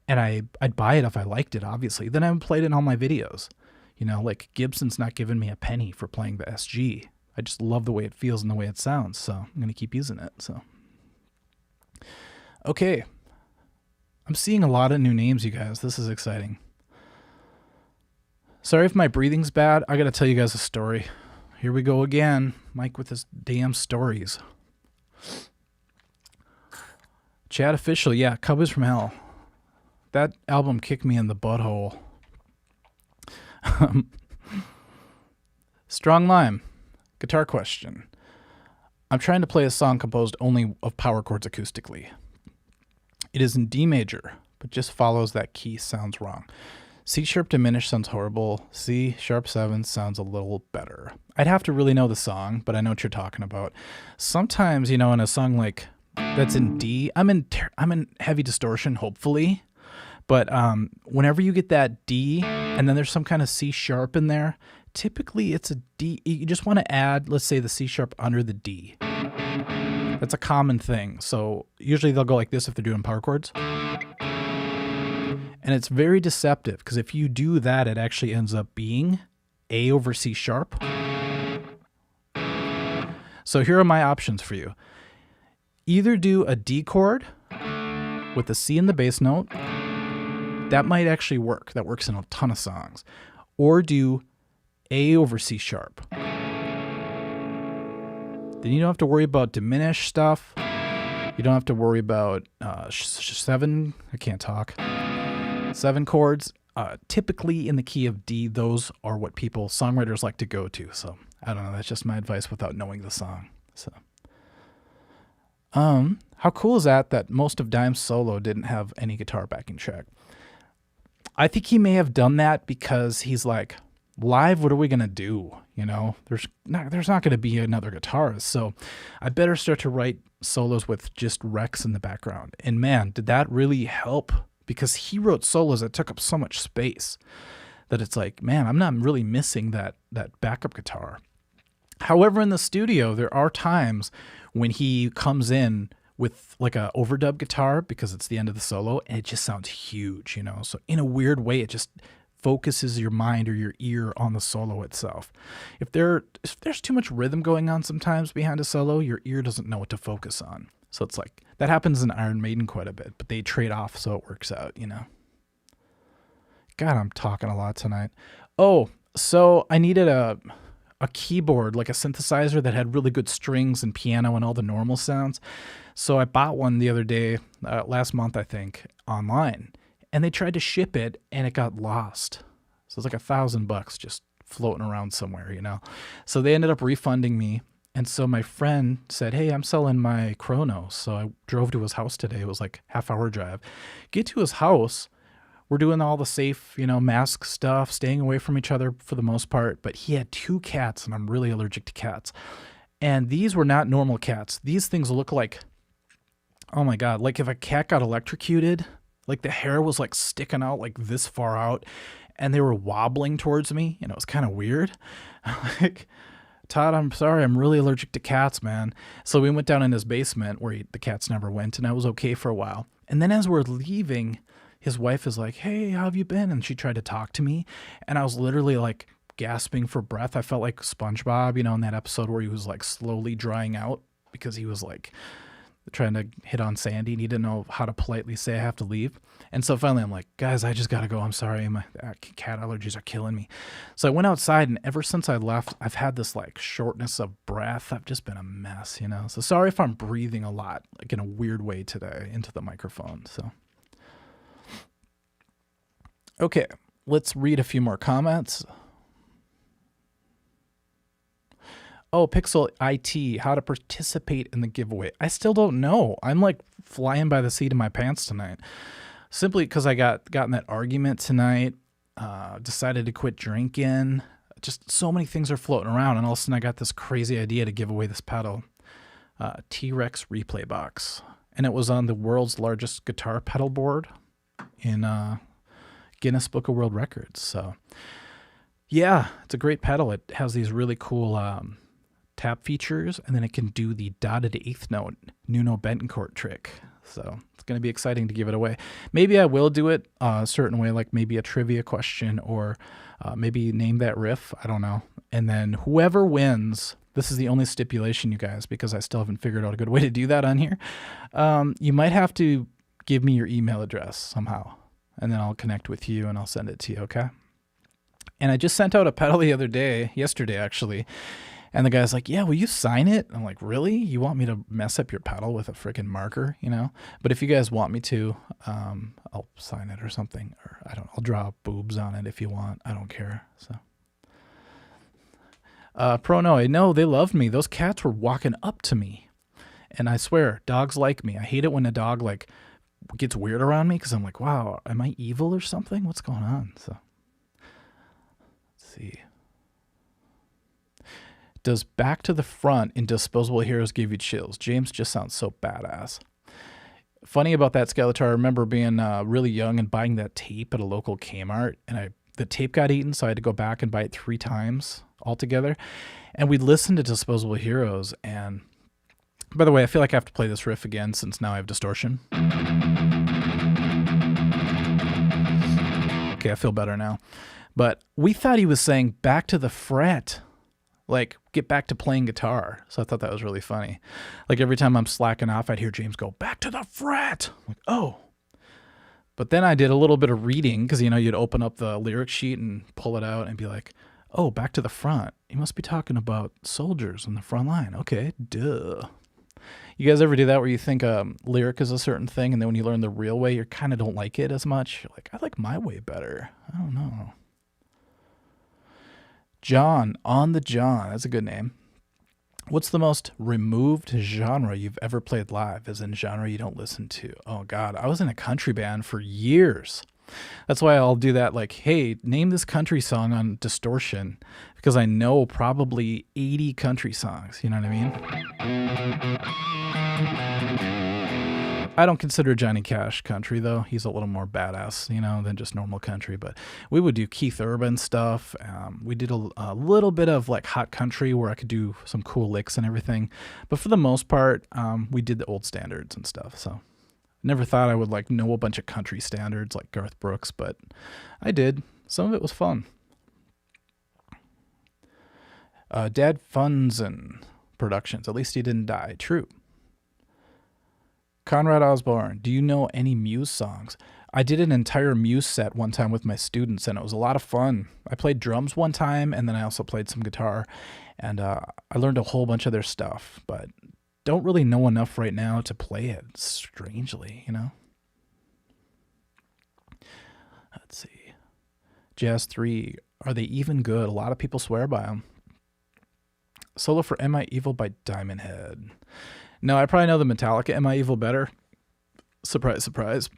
[SPEAKER 1] and I'd buy it if I liked it, obviously, then I would play it in all my videos. You know, like Gibson's not giving me a penny for playing the SG. I just love the way it feels and the way it sounds. So I'm going to keep using it. So, okay. I'm seeing a lot of new names, you guys. This is exciting. Sorry if my breathing's bad. I got to tell you guys a story. Here we go again. Mike with his damn stories. Chad Official. Yeah, Cowboys from Hell. That album kicked me in the butthole. Strong Lime. Guitar question. I'm trying to play a song composed only of power chords acoustically. It is in D major, but just follows that key sounds wrong. C sharp diminished sounds horrible. C sharp 7 sounds a little better. I'd have to really know the song, but I know what you're talking about. Sometimes, you know, in a song like that's in D, I'm in heavy distortion, hopefully. But whenever you get that D and then there's some kind of C sharp in there, typically it's a D. You just want to add, let's say, the C sharp under the D. That's a common thing. So usually they'll go like this if they're doing power chords. And it's very deceptive because if you do that, it actually ends up being A over C sharp. So here are my options for you. Either do a D chord with a C in the bass note. That might actually work. That works in a ton of songs. Or do A over C sharp. Then you don't have to worry about diminished stuff. You don't have to worry about 7. I can't talk. 7 chords. Typically in the key of D, those are what songwriters like to go to. So I don't know. That's just my advice without knowing the song. So, how cool is that most of Dime's solo didn't have any guitar backing track? I think he may have done that because he's like, live, what are we gonna do? You know, there's not gonna be another guitarist, so I better start to write solos with just Rex in the background. And man, did that really help? Because he wrote solos that took up so much space that it's like, man, I'm not really missing that backup guitar. However, in the studio, there are times when he comes in with like a overdub guitar because it's the end of the solo and it just sounds huge, you know? So in a weird way, it just focuses your mind or your ear on the solo itself. If there's too much rhythm going on sometimes behind a solo, your ear doesn't know what to focus on. So it's like, that happens in Iron Maiden quite a bit, but they trade off so it works out, you know? God, I'm talking a lot tonight. Oh, so I needed a keyboard, like a synthesizer that had really good strings and piano and all the normal sounds. So I bought one the other day, last month, I think, online. And they tried to ship it and it got lost. So it's like $1,000 just floating around somewhere, you know? So they ended up refunding me. And so my friend said, hey, I'm selling my Chronos. So I drove to his house today. It was like half-hour drive. Get to his house. We're doing all the safe, you know, mask stuff, staying away from each other for the most part. But he had 2 cats, and I'm really allergic to cats. And these were not normal cats. These things look like, oh my God, like if a cat got electrocuted, like the hair was like sticking out like this far out, and they were wobbling towards me. You know, it was kind of weird. Like, Todd, I'm sorry, I'm really allergic to cats, man. So we went down in his basement where the cats never went, and I was okay for a while. And then as we're leaving, his wife is like, hey, how have you been? And she tried to talk to me. And I was literally like gasping for breath. I felt like SpongeBob, you know, in that episode where he was like slowly drying out because he was like trying to hit on Sandy and he didn't know how to politely say I have to leave. And so finally I'm like, guys, I just got to go. I'm sorry. My cat allergies are killing me. So I went outside, and ever since I left, I've had this like shortness of breath. I've just been a mess, you know? So sorry if I'm breathing a lot, like in a weird way today into the microphone. So. Okay, let's read a few more comments. Oh, Pixel IT, how to participate in the giveaway. I still don't know. I'm like flying by the seat of my pants tonight. Simply because I got in that argument tonight, decided to quit drinking. Just so many things are floating around, and all of a sudden I got this crazy idea to give away this pedal. T-Rex replay box. And it was on the world's largest guitar pedal board in Guinness Book of World Records. So yeah, it's a great pedal. It has these really cool tap features, and then it can do the dotted eighth note Nuno Betancourt trick. So it's going to be exciting to give it away. Maybe I will do it a certain way, like maybe a trivia question, or maybe name that riff. I don't know. And then whoever wins, this is the only stipulation, you guys, because I still haven't figured out a good way to do that on here. You might have to give me your email address somehow, and then I'll connect with you and I'll send it to you, okay? And I just sent out a pedal the other day, yesterday actually, and the guy's like, yeah, will you sign it? I'm like, really? You want me to mess up your pedal with a freaking marker, you know? But if you guys want me to, I'll sign it or something, or I'll draw boobs on it if you want. I don't care, so. Pronoe, no, they loved me. Those cats were walking up to me. And I swear, dogs like me. I hate it when a dog like gets weird around me because I'm like, wow, am I evil or something? What's going on? So let's see. Does Back to the Front in Disposable Heroes give you chills? James just sounds so badass. Funny about that, Skeletor, I remember being really young and buying that tape at a local Kmart, and the tape got eaten, so I had to go back and buy it 3 times altogether. And we listened to Disposable Heroes, and by the way, I feel like I have to play this riff again since now I have distortion. Okay, I feel better now. But we thought he was saying back to the fret, like get back to playing guitar. So I thought that was really funny. Like every time I'm slacking off, I'd hear James go, back to the fret. I'm like, oh. But then I did a little bit of reading because, you know, you'd open up the lyric sheet and pull it out and be like, oh, back to the front. You must be talking about soldiers on the front line. Okay, duh. You guys ever do that where you think a lyric is a certain thing, and then when you learn the real way, you kind of don't like it as much? You're like, I like my way better. I don't know. John, on the John. That's a good name. What's the most removed genre you've ever played live, as in genre you don't listen to? Oh, God. I was in a country band for years. That's why I'll do that, like, hey, name this country song on Distortion, because I know probably 80 country songs. You know what I mean? I don't consider Johnny Cash country, though. He's a little more badass, than just normal country. But we would do Keith Urban stuff. We did a little bit of like hot country where I could do some cool licks and everything. But for the most part, we did the old standards and stuff. So never thought I would like know a bunch of country standards like Garth Brooks, but I did. Some of it was fun. Dad funds and productions. At least he didn't die. True. Conrad Osborne, do you know any Muse songs? I did an entire Muse set one time with my students, and it was a lot of fun. I played drums one time, and then I also played some guitar, and I learned a whole bunch of their stuff, but don't really know enough right now to play it, strangely, Let's see. Jazz 3, are they even good? A lot of people swear by them. Solo for Am I Evil by Diamond Head. No, I probably know the Metallica Am I Evil better. Surprise, surprise.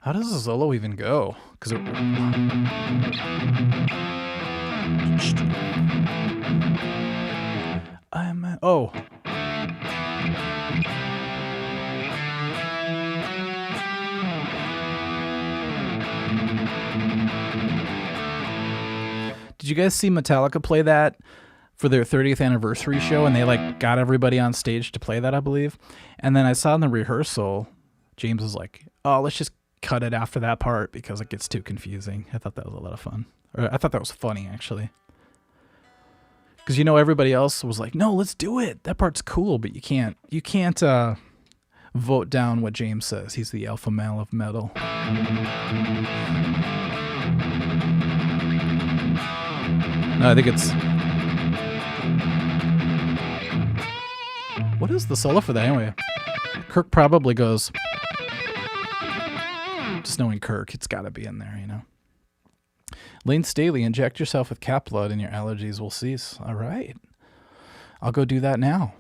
[SPEAKER 1] How does a solo even go? Because oh. Did you guys see Metallica play that for their 30th anniversary show? And they like got everybody on stage to play that, I believe. And then I saw in the rehearsal, James was like, oh, let's just cut it after that part because it gets too confusing. I thought that was a lot of fun. Or I thought that was funny, actually. Because, everybody else was like, no, let's do it. That part's cool, but you can't vote down what James says. He's the alpha male of metal. No, I think it's... What is the solo for that anyway? Kirk probably goes... Just knowing Kirk, it's got to be in there, Lane Staley, inject yourself with cat blood and your allergies will cease. All right. I'll go do that now.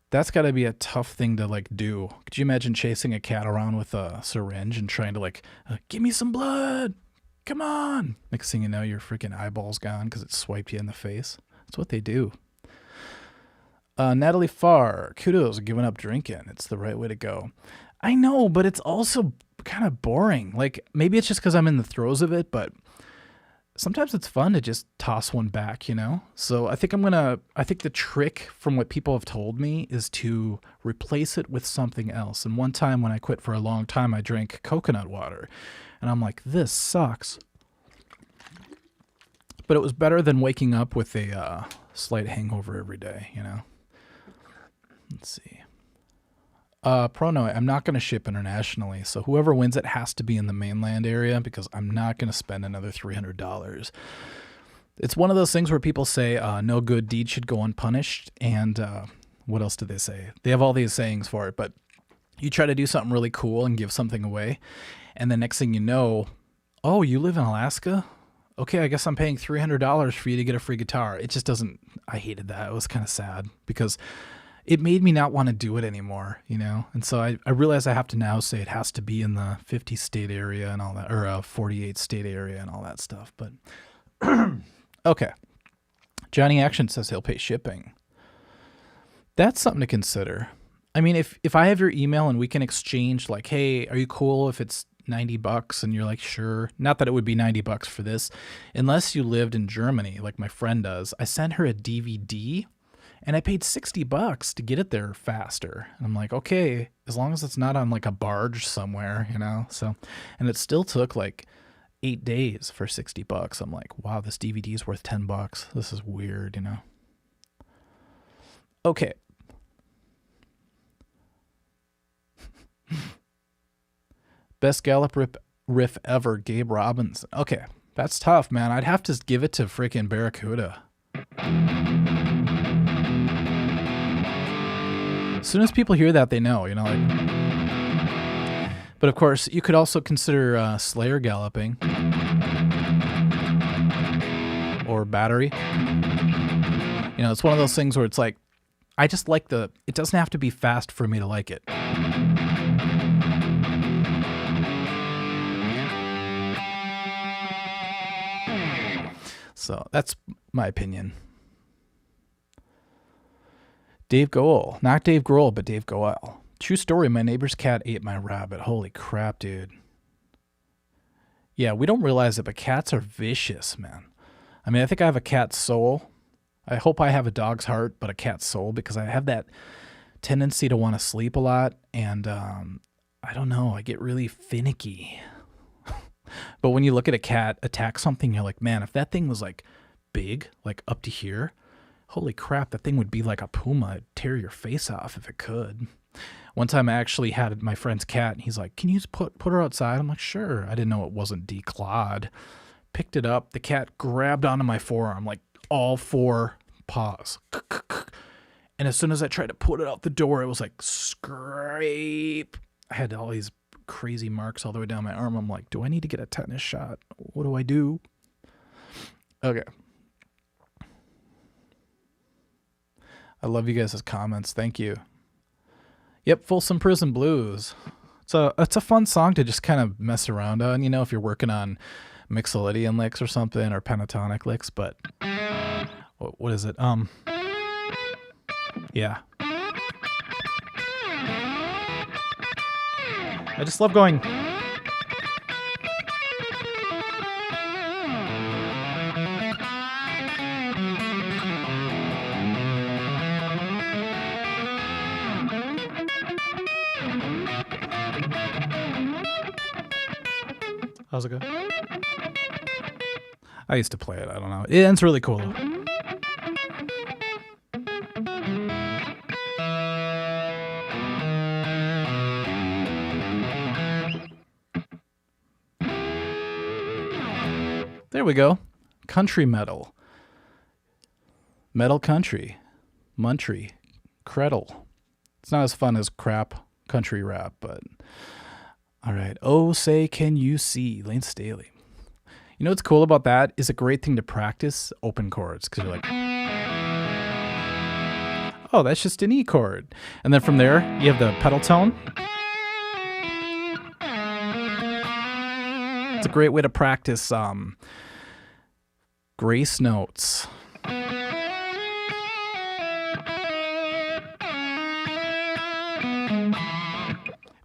[SPEAKER 1] That's got to be a tough thing to, do. Could you imagine chasing a cat around with a syringe and trying to, give me some blood? Come on. Next thing you know, your freaking eyeball's gone because it swiped you in the face. That's what they do. Natalie Farr, kudos, giving up drinking. It's the right way to go. I know, but it's also kind of boring. Maybe it's just because I'm in the throes of it, but sometimes it's fun to just toss one back, So I think the trick from what people have told me is to replace it with something else. And one time when I quit for a long time, I drank coconut water. And I'm like, this sucks. But it was better than waking up with a slight hangover every day, Let's see. Pronoy, I'm not going to ship internationally, so whoever wins it has to be in the mainland area because I'm not going to spend another $300. It's one of those things where people say no good deed should go unpunished, and what else do they say? They have all these sayings for it, but you try to do something really cool and give something away, and the next thing you know, oh, you live in Alaska? Okay, I guess I'm paying $300 for you to get a free guitar. It just doesn't, I hated that. It was kind of sad because it made me not want to do it anymore, And so I realize I have to now say it has to be in the 50 state area and all that, or 48 state area and all that stuff. But okay. Johnny Action says he'll pay shipping. That's something to consider. I mean, if I have your email and we can exchange hey, are you cool if it's $90? And you're like, sure. Not that it would be $90 for this, unless you lived in Germany, like my friend does. I sent her a DVD. And I paid $60 to get it there faster. And I'm like, okay, as long as it's not on a barge somewhere, So, and it still took 8 days for $60. I'm like, wow, this DVD is worth $10. This is weird, Okay. Best Gallup riff ever, Gabe Robinson. Okay, that's tough, man. I'd have to give it to freaking Barracuda. As soon as people hear that, they know, But But of course, you could also consider Slayer galloping or Battery. You know, it's one of those things where it's like, I just like it doesn't have to be fast for me to like it. So that's my opinion. Dave Grohl. Not Dave Grohl, but Dave Grohl. True story, my neighbor's cat ate my rabbit. Holy crap, dude. Yeah, we don't realize it, but cats are vicious, man. I mean, I think I have a cat's soul. I hope I have a dog's heart, but a cat's soul, because I have that tendency to want to sleep a lot, and I don't know, I get really finicky. But when you look at a cat attack something, you're like, man, if that thing was like big, like up to here, holy crap, that thing would be like a puma. It'd tear your face off if it could. One time I actually had my friend's cat, and he's like, can you just put her outside? I'm like, sure. I didn't know it wasn't declawed. Picked it up. The cat grabbed onto my forearm, like all four paws. And as soon as I tried to put it out the door, it was like, scrape. I had all these crazy marks all the way down my arm. I'm like, do I need to get a tetanus shot? What do I do? Okay. I love you guys' comments. Thank you. Yep, Folsom Prison Blues. It's a fun song to just kind of mess around on, you know, if you're working on Mixolydian licks or something, or pentatonic licks, but what is it? Yeah. I just love going. How's it go? I used to play it. I don't know. It's really cool though. There we go. Country metal. Metal country. Muntry. Credle. It's not as fun as crap country rap, but all right. Oh, say can you see? Lane Staley. You know what's cool about that is a great thing to practice open chords, because you're like, oh, that's just an E chord. And then from there, you have the pedal tone. It's a great way to practice grace notes.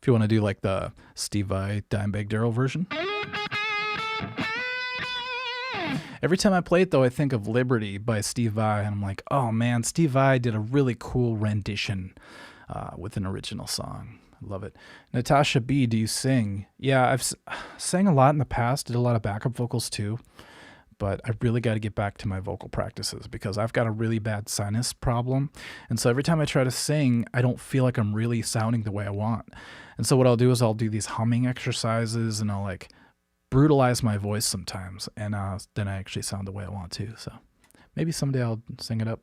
[SPEAKER 1] If you want to do like the Steve Vai Dimebag Darrell version. Every time I play it, though, I think of Liberty by Steve Vai, and I'm like, oh man, Steve Vai did a really cool rendition with an original song. I love it. Natasha B, do you sing? Yeah, I've sang a lot in the past, did a lot of backup vocals too, but I really got to get back to my vocal practices because I've got a really bad sinus problem, and so every time I try to sing, I don't feel like I'm really sounding the way I want. And so what I'll do is I'll do these humming exercises, and I'll like brutalize my voice sometimes, and then I actually sound the way I want to. So maybe someday I'll sing it up.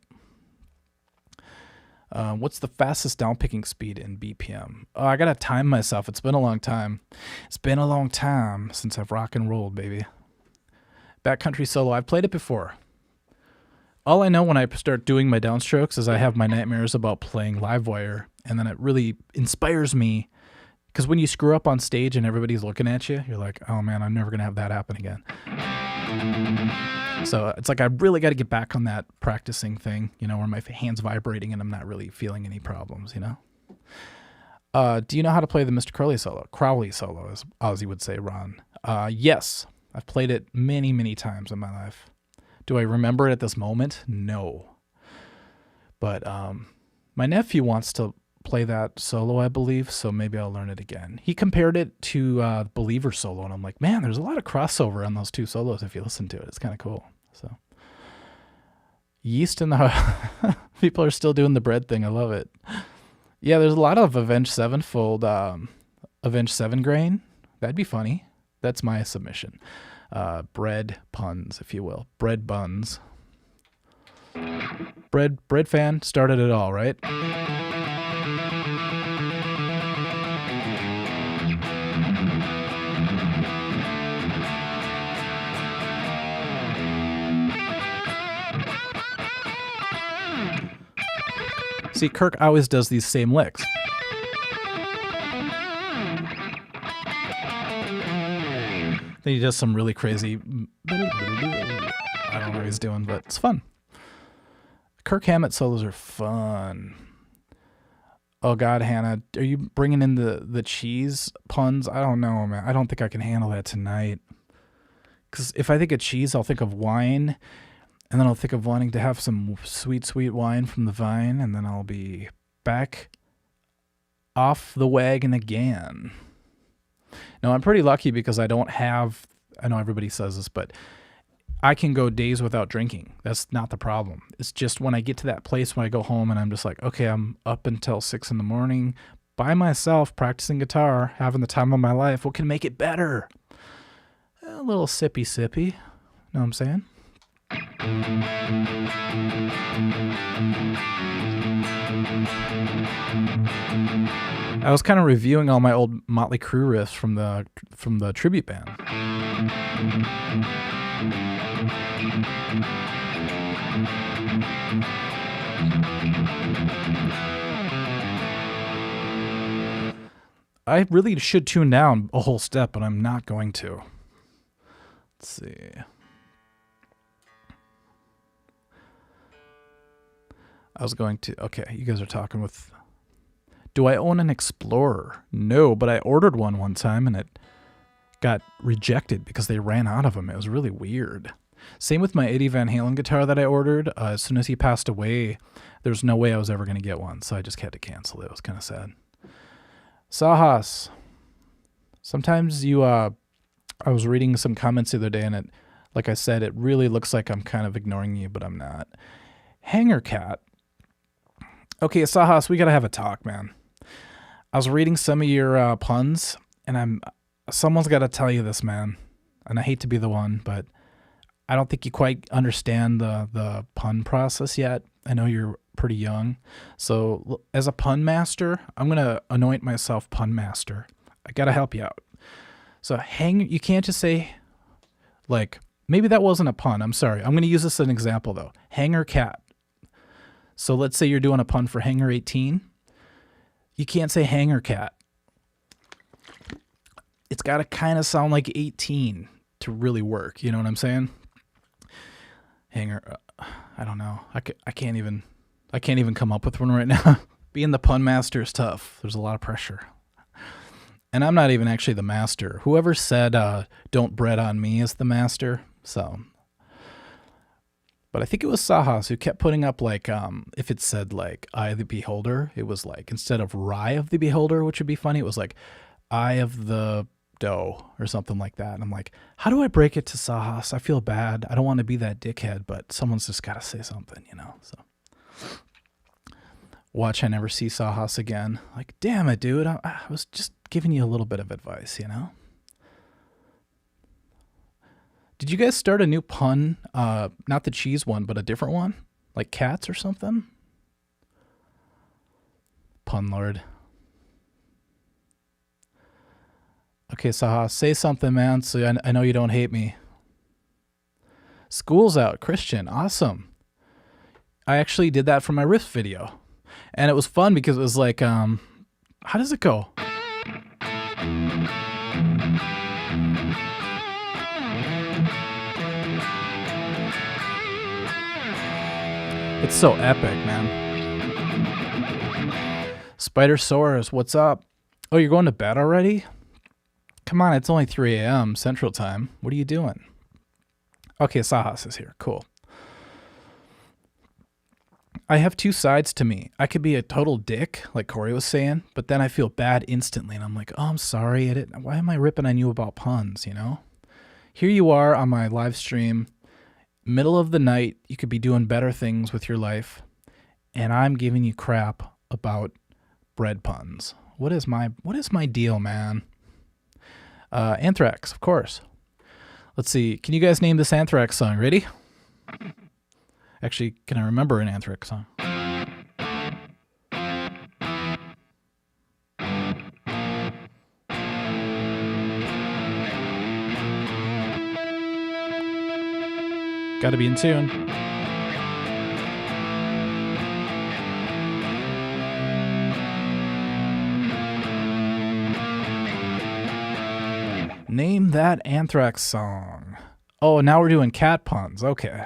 [SPEAKER 1] What's the fastest downpicking speed in BPM? Oh, I gotta time myself. It's been a long time. It's been a long time since I've rock and rolled, baby. Backcountry solo. I've played it before. All I know when I start doing my downstrokes is I have my nightmares about playing Livewire, and then it really inspires me. Because when you screw up on stage and everybody's looking at you, you're like, oh man, I'm never going to have that happen again. So it's like I really got to get back on that practicing thing, you know, where my hand's vibrating and I'm not really feeling any problems, you know? Do you know how to play the Mr. Crowley solo, as Ozzy would say, Ron? Yes. I've played it many, many times in my life. Do I remember it at this moment? No. But my nephew wants to play that solo, I believe, so maybe I'll learn it again. He compared it to Believer solo, and I'm like, man, there's a lot of crossover on those two solos if you listen to it. It's kind of cool. So yeast in the people are still doing the bread thing. I love it. Yeah, there's a lot of Avenged Sevenfold, Avenged Seven grain. That'd be funny. That's my submission. Bread puns, if you will. Bread buns. Bread fan started it all, right? See, Kirk always does these same licks. Then he does some really crazy... I don't know what he's doing, but it's fun. Kirk Hammett solos are fun. Oh, God, Hannah, are you bringing in the cheese puns? I don't know, man. I don't think I can handle that tonight. Because if I think of cheese, I'll think of wine, and then I'll think of wanting to have some sweet, sweet wine from the vine, and then I'll be back off the wagon again. No, I'm pretty lucky because I don't have, I know everybody says this, but I can go days without drinking. That's not the problem. It's just when I get to that place when I go home and I'm just like, okay, I'm up until 6 a.m. by myself, practicing guitar, having the time of my life. What can make it better? A little sippy. Know what I'm saying? I was kind of reviewing all my old Motley Crue riffs from the tribute band. I really should tune down a whole step, but I'm not going to. Let's see. I was going to... Okay, you guys are talking with... Do I own an Explorer? No, but I ordered one time and it got rejected because they ran out of them. It was really weird. Same with my Eddie Van Halen guitar that I ordered. As soon as he passed away, there's no way I was ever going to get one, so I just had to cancel it. It was kind of sad. Sahas. Sometimes you... I was reading some comments the other day, and it, like I said, it really looks like I'm kind of ignoring you, but I'm not. Hanger Cat. Okay, Sahas, we got to have a talk, man. I was reading some of your puns, and someone's got to tell you this, man. And I hate to be the one, but I don't think you quite understand the pun process yet. I know you're pretty young. So as a pun master, I'm going to anoint myself pun master. I got to help you out. So you can't just say, like, maybe that wasn't a pun. I'm sorry. I'm going to use this as an example, though. Hanger Cat. So let's say you're doing a pun for Hanger 18. You can't say Hanger Cat. It's got to kind of sound like 18 to really work. You know what I'm saying? Hanger, I don't know. I can't even come up with one right now. Being the pun master is tough. There's a lot of pressure. And I'm not even actually the master. Whoever said don't bread on me is the master. So, but I think it was Sahas who kept putting up like if it said like Eye of the Beholder, it was like instead of Rye of the Beholder, which would be funny, it was like Eye of the Doe or something like that. And I'm like, how do I break it to Sahas? I feel bad. I don't want to be that dickhead, but someone's just got to say something, you know. So watch I never see Sahas again. Like, damn it, dude. I was just giving you a little bit of advice, you know? Did you guys start a new pun? Not the cheese one, but a different one? Like cats or something? Pun Lord. Okay, Sahas, say something, man, so I know you don't hate me. School's out. Christian. Awesome. I actually did that for my riff video. And it was fun because it was like, how does it go? It's so epic, man. Spider Soares, what's up? Oh, you're going to bed already? Come on, it's only 3 a.m. Central Time. What are you doing? Okay, Sahas is here. Cool. I have two sides to me. I could be a total dick, like Corey was saying, but then I feel bad instantly, and I'm like, oh, I'm sorry. Why am I ripping on you about puns, you know? Here you are on my live stream, middle of the night. You could be doing better things with your life, and I'm giving you crap about bread puns. What is my deal, man? Anthrax, of course. Let's see. Can you guys name this Anthrax song? Ready? Actually, can I remember an Anthrax song? Gotta be in tune. Name that Anthrax song. Oh, now we're doing cat puns. Okay.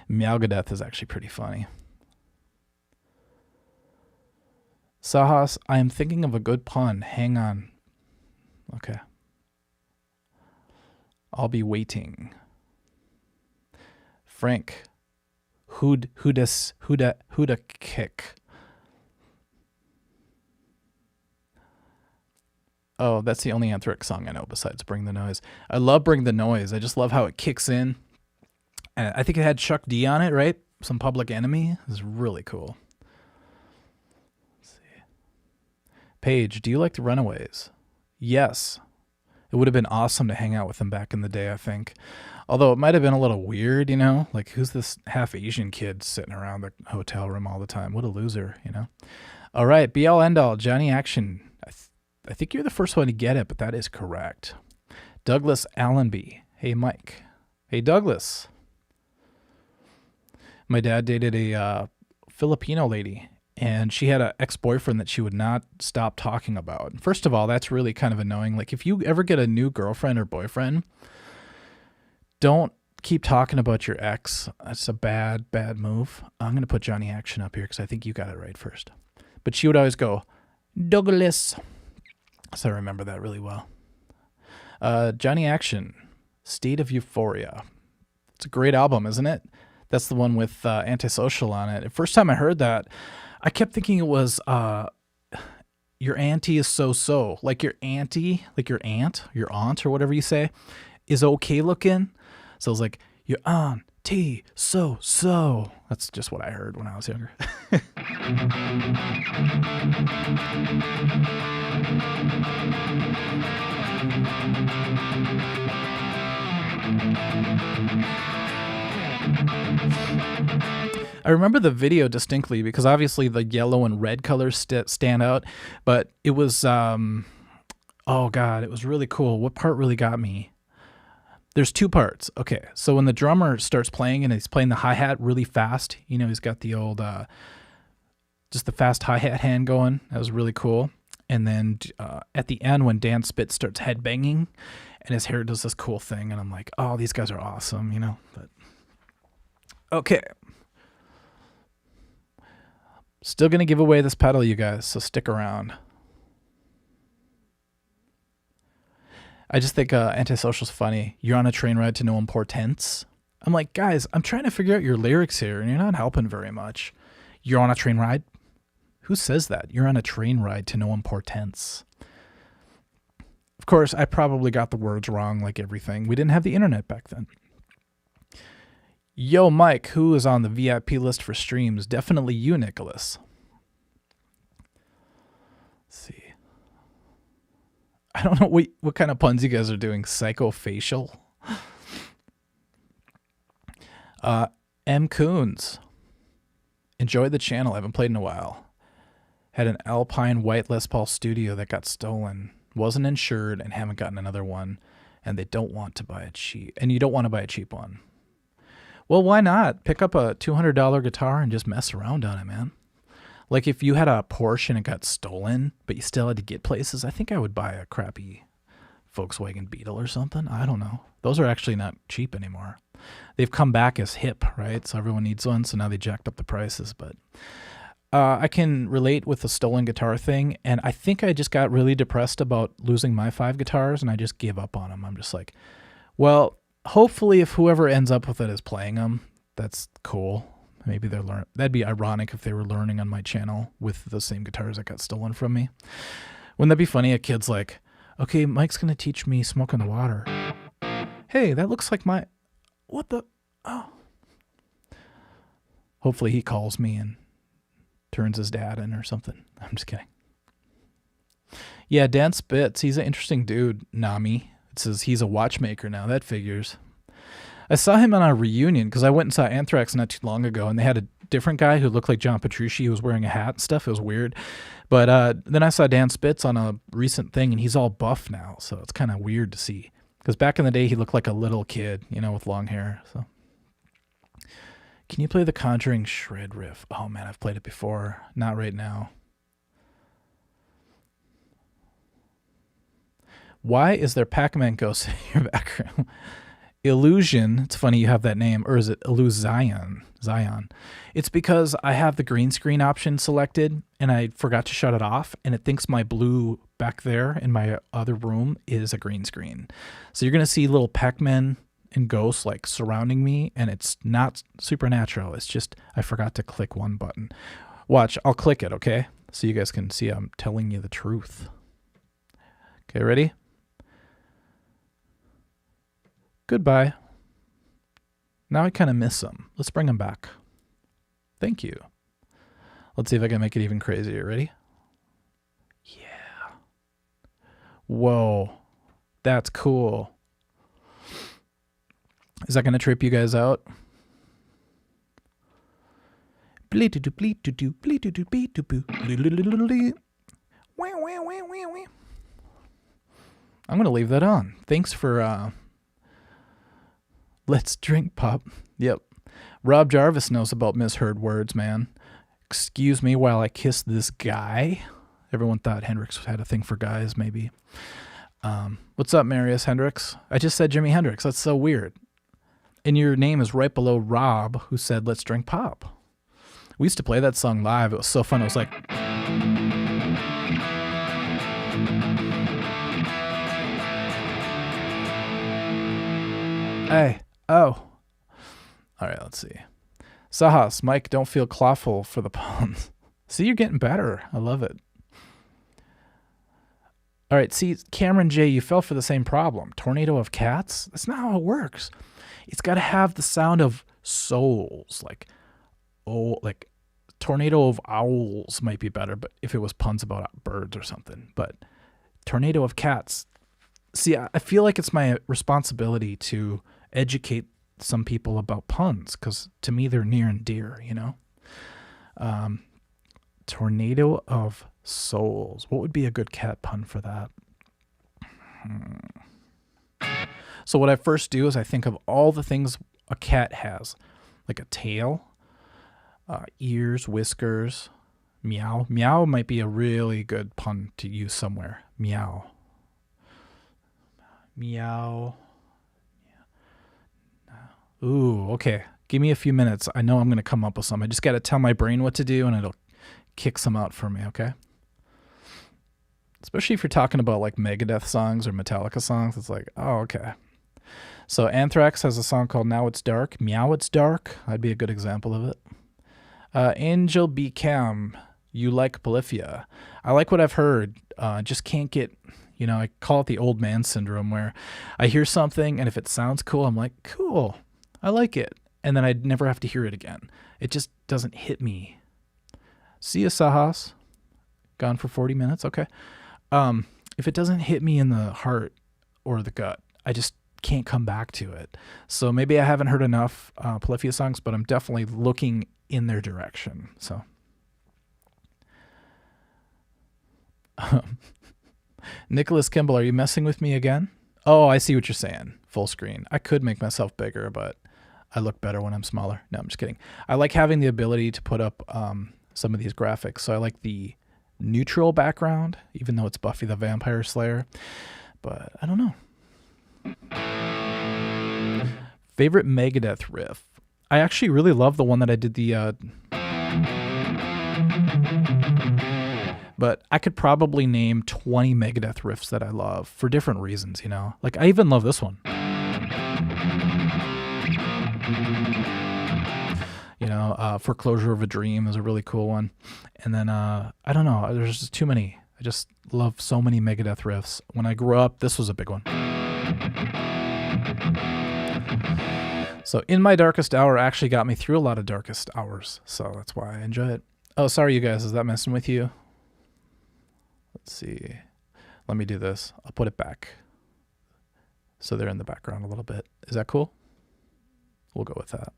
[SPEAKER 1] Meowgadeth is actually pretty funny. Sahas, I am thinking of a good pun. Hang on. Okay. I'll be waiting. Frank. Huda kick. Oh, that's the only Anthrax song I know besides Bring the Noise. I love Bring the Noise. I just love how it kicks in. And I think it had Chuck D on it, right? Some Public Enemy. It's really cool. Let's see. Paige, do you like the Runaways? Yes. It would have been awesome to hang out with them back in the day, I think. Although it might have been a little weird, you know? Like, who's this half-Asian kid sitting around the hotel room all the time? What a loser, you know? All right, Be-All End-All, Johnny Action. I think you're the first one to get it, but that is correct. Douglas Allenby. Hey, Mike. Hey, Douglas. My dad dated a Filipino lady, and she had an ex-boyfriend that she would not stop talking about. First of all, that's really kind of annoying. Like, if you ever get a new girlfriend or boyfriend, don't keep talking about your ex. That's a bad move. I'm going to put Johnny Action up here because I think you got it right first. But she would always go, Douglas. So I remember that really well. Johnny Action, State of Euphoria. It's a great album, isn't it? That's the one with Antisocial on it. The first time I heard that, I kept thinking it was Your Auntie is So. Like your auntie, like your aunt or whatever you say, is okay looking. So I was like, your auntie, so. That's just what I heard when I was younger. I remember the video distinctly because obviously the yellow and red colors stand out, but it was, oh God, it was really cool. What part really got me? There's two parts. Okay, so when the drummer starts playing and he's playing the hi-hat really fast, you know, he's got the old, just the fast hi-hat hand going. That was really cool. And then at the end when Dan Spitz starts headbanging and his hair does this cool thing, and I'm like, oh, these guys are awesome, you know. But okay. Still going to give away this pedal, you guys, so stick around. I just think Antisocial's funny. You're on a train ride to no importance. I'm like, guys, I'm trying to figure out your lyrics here, and you're not helping very much. You're on a train ride? Who says that? You're on a train ride to no importance. Of course, I probably got the words wrong like everything. We didn't have the internet back then. Yo, Mike, who is on the VIP list for streams? Definitely you, Nicholas. Let's see. I don't know what kind of puns you guys are doing. Psychofacial. M. Coons. Enjoy the channel. I haven't played in a while. Had an Alpine white Les Paul Studio that got stolen. Wasn't insured and haven't gotten another one. And they don't want to buy a cheap. And you don't want to buy a cheap one. Well, why not? Pick up a $200 guitar and just mess around on it, man. Like if you had a Porsche and it got stolen, but you still had to get places, I think I would buy a crappy Volkswagen Beetle or something. I don't know. Those are actually not cheap anymore. They've come back as hip, right? So everyone needs one, so now they jacked up the prices. But I can relate with the stolen guitar thing, and I think I just got really depressed about losing my 5 guitars, and I just gave up on them. I'm just like, well, hopefully if whoever ends up with it is playing them, that's cool. Maybe they're learning. That'd be ironic if they were learning on my channel with the same guitars that got stolen from me. Wouldn't that be funny? A kid's like, okay, Mike's going to teach me Smoke on the Water. Hey, that looks like my... What the... Oh. Hopefully he calls me and turns his dad in or something. I'm just kidding. Yeah, Dan Spitz. He's an interesting dude, Nami. It says he's a watchmaker now. That figures. I saw him on a reunion because I went and saw Anthrax not too long ago, and they had a different guy who looked like John Petrucci who was wearing a hat and stuff. It was weird. But then I saw Dan Spitz on a recent thing, and he's all buff now, so it's kind of weird to see. Because back in the day, he looked like a little kid, you know, with long hair. So, can you play the Conjuring Shred riff? Oh, man, I've played it before. Not right now. Why is there Pac-Man ghost in your background? Illusion. It's funny you have that name. Or is it Illusion? Zion. It's because I have the green screen option selected and I forgot to shut it off, and it thinks my blue back there in my other room is a green screen. So you're going to see little Pac-Man and ghosts like surrounding me, and it's not supernatural. It's just I forgot to click one button. Watch, I'll click it, okay? So you guys can see I'm telling you the truth. Okay, ready? Goodbye. Now I kind of miss them. Let's bring them back. Thank you. Let's see if I can make it even crazier. Ready? Yeah. Whoa. That's cool. Is that going to trip you guys out? I'm going to leave that on. Thanks for Let's Drink Pop. Yep. Rob Jarvis knows about misheard words, man. Excuse me while I kiss this guy. Everyone thought Hendrix had a thing for guys, maybe. What's up, Marius Hendrix? I just said Jimi Hendrix. That's so weird. And your name is right below Rob, who said Let's Drink Pop. We used to play that song live. It was so fun. It was like... Hey. Oh. All right, let's see. Sahas, Mike, don't feel clawful for the puns. See, you're getting better. I love it. All right, see, Cameron J., you fell for the same problem. Tornado of cats? That's not how it works. It's got to have the sound of souls, like tornado of owls might be better, but if it was puns about birds or something. But tornado of cats. See, I feel like it's my responsibility to educate some people about puns, because to me they're near and dear, you know? Tornado of souls. What would be a good cat pun for that? So what I first do is I think of all the things a cat has, like a tail, ears, whiskers, meow. Meow might be a really good pun to use somewhere. Meow. Meow. Ooh, okay. Give me a few minutes. I know I'm going to come up with some. I just got to tell my brain what to do, and it'll kick some out for me, okay? Especially if you're talking about like Megadeth songs or Metallica songs. It's like, oh, okay. So Anthrax has a song called Now It's Dark. Meow It's Dark. That'd be a good example of it. Angel B. Cam, you like Polyphia. I like what I've heard. Just can't get, I call it the old man syndrome, where I hear something and if it sounds cool, I'm like, cool, I like it. And then I'd never have to hear it again. It just doesn't hit me. See ya, Sahas. Gone for 40 minutes. Okay. If it doesn't hit me in the heart or the gut, I just can't come back to it. So maybe I haven't heard enough Polyphia songs, but I'm definitely looking in their direction. So Nicholas Kimball, are you messing with me again? Oh, I see what you're saying. Full screen. I could make myself bigger, but I look better when I'm smaller. No, I'm just kidding. I like having the ability to put up some of these graphics. So I like the neutral background, even though it's Buffy the Vampire Slayer. But I don't know. Favorite Megadeth riff? I actually really love the one that I did but I could probably name 20 Megadeth riffs that I love for different reasons, Like, I even love this one. Foreclosure of a Dream is a really cool one. And then, I don't know, there's just too many. I just love so many Megadeth riffs. When I grew up, this was a big one. So In My Darkest Hour actually got me through a lot of darkest hours. So that's why I enjoy it. Oh, sorry, you guys. Is that messing with you? Let's see. Let me do this. I'll put it back so they're in the background a little bit. Is that cool? We'll go with that.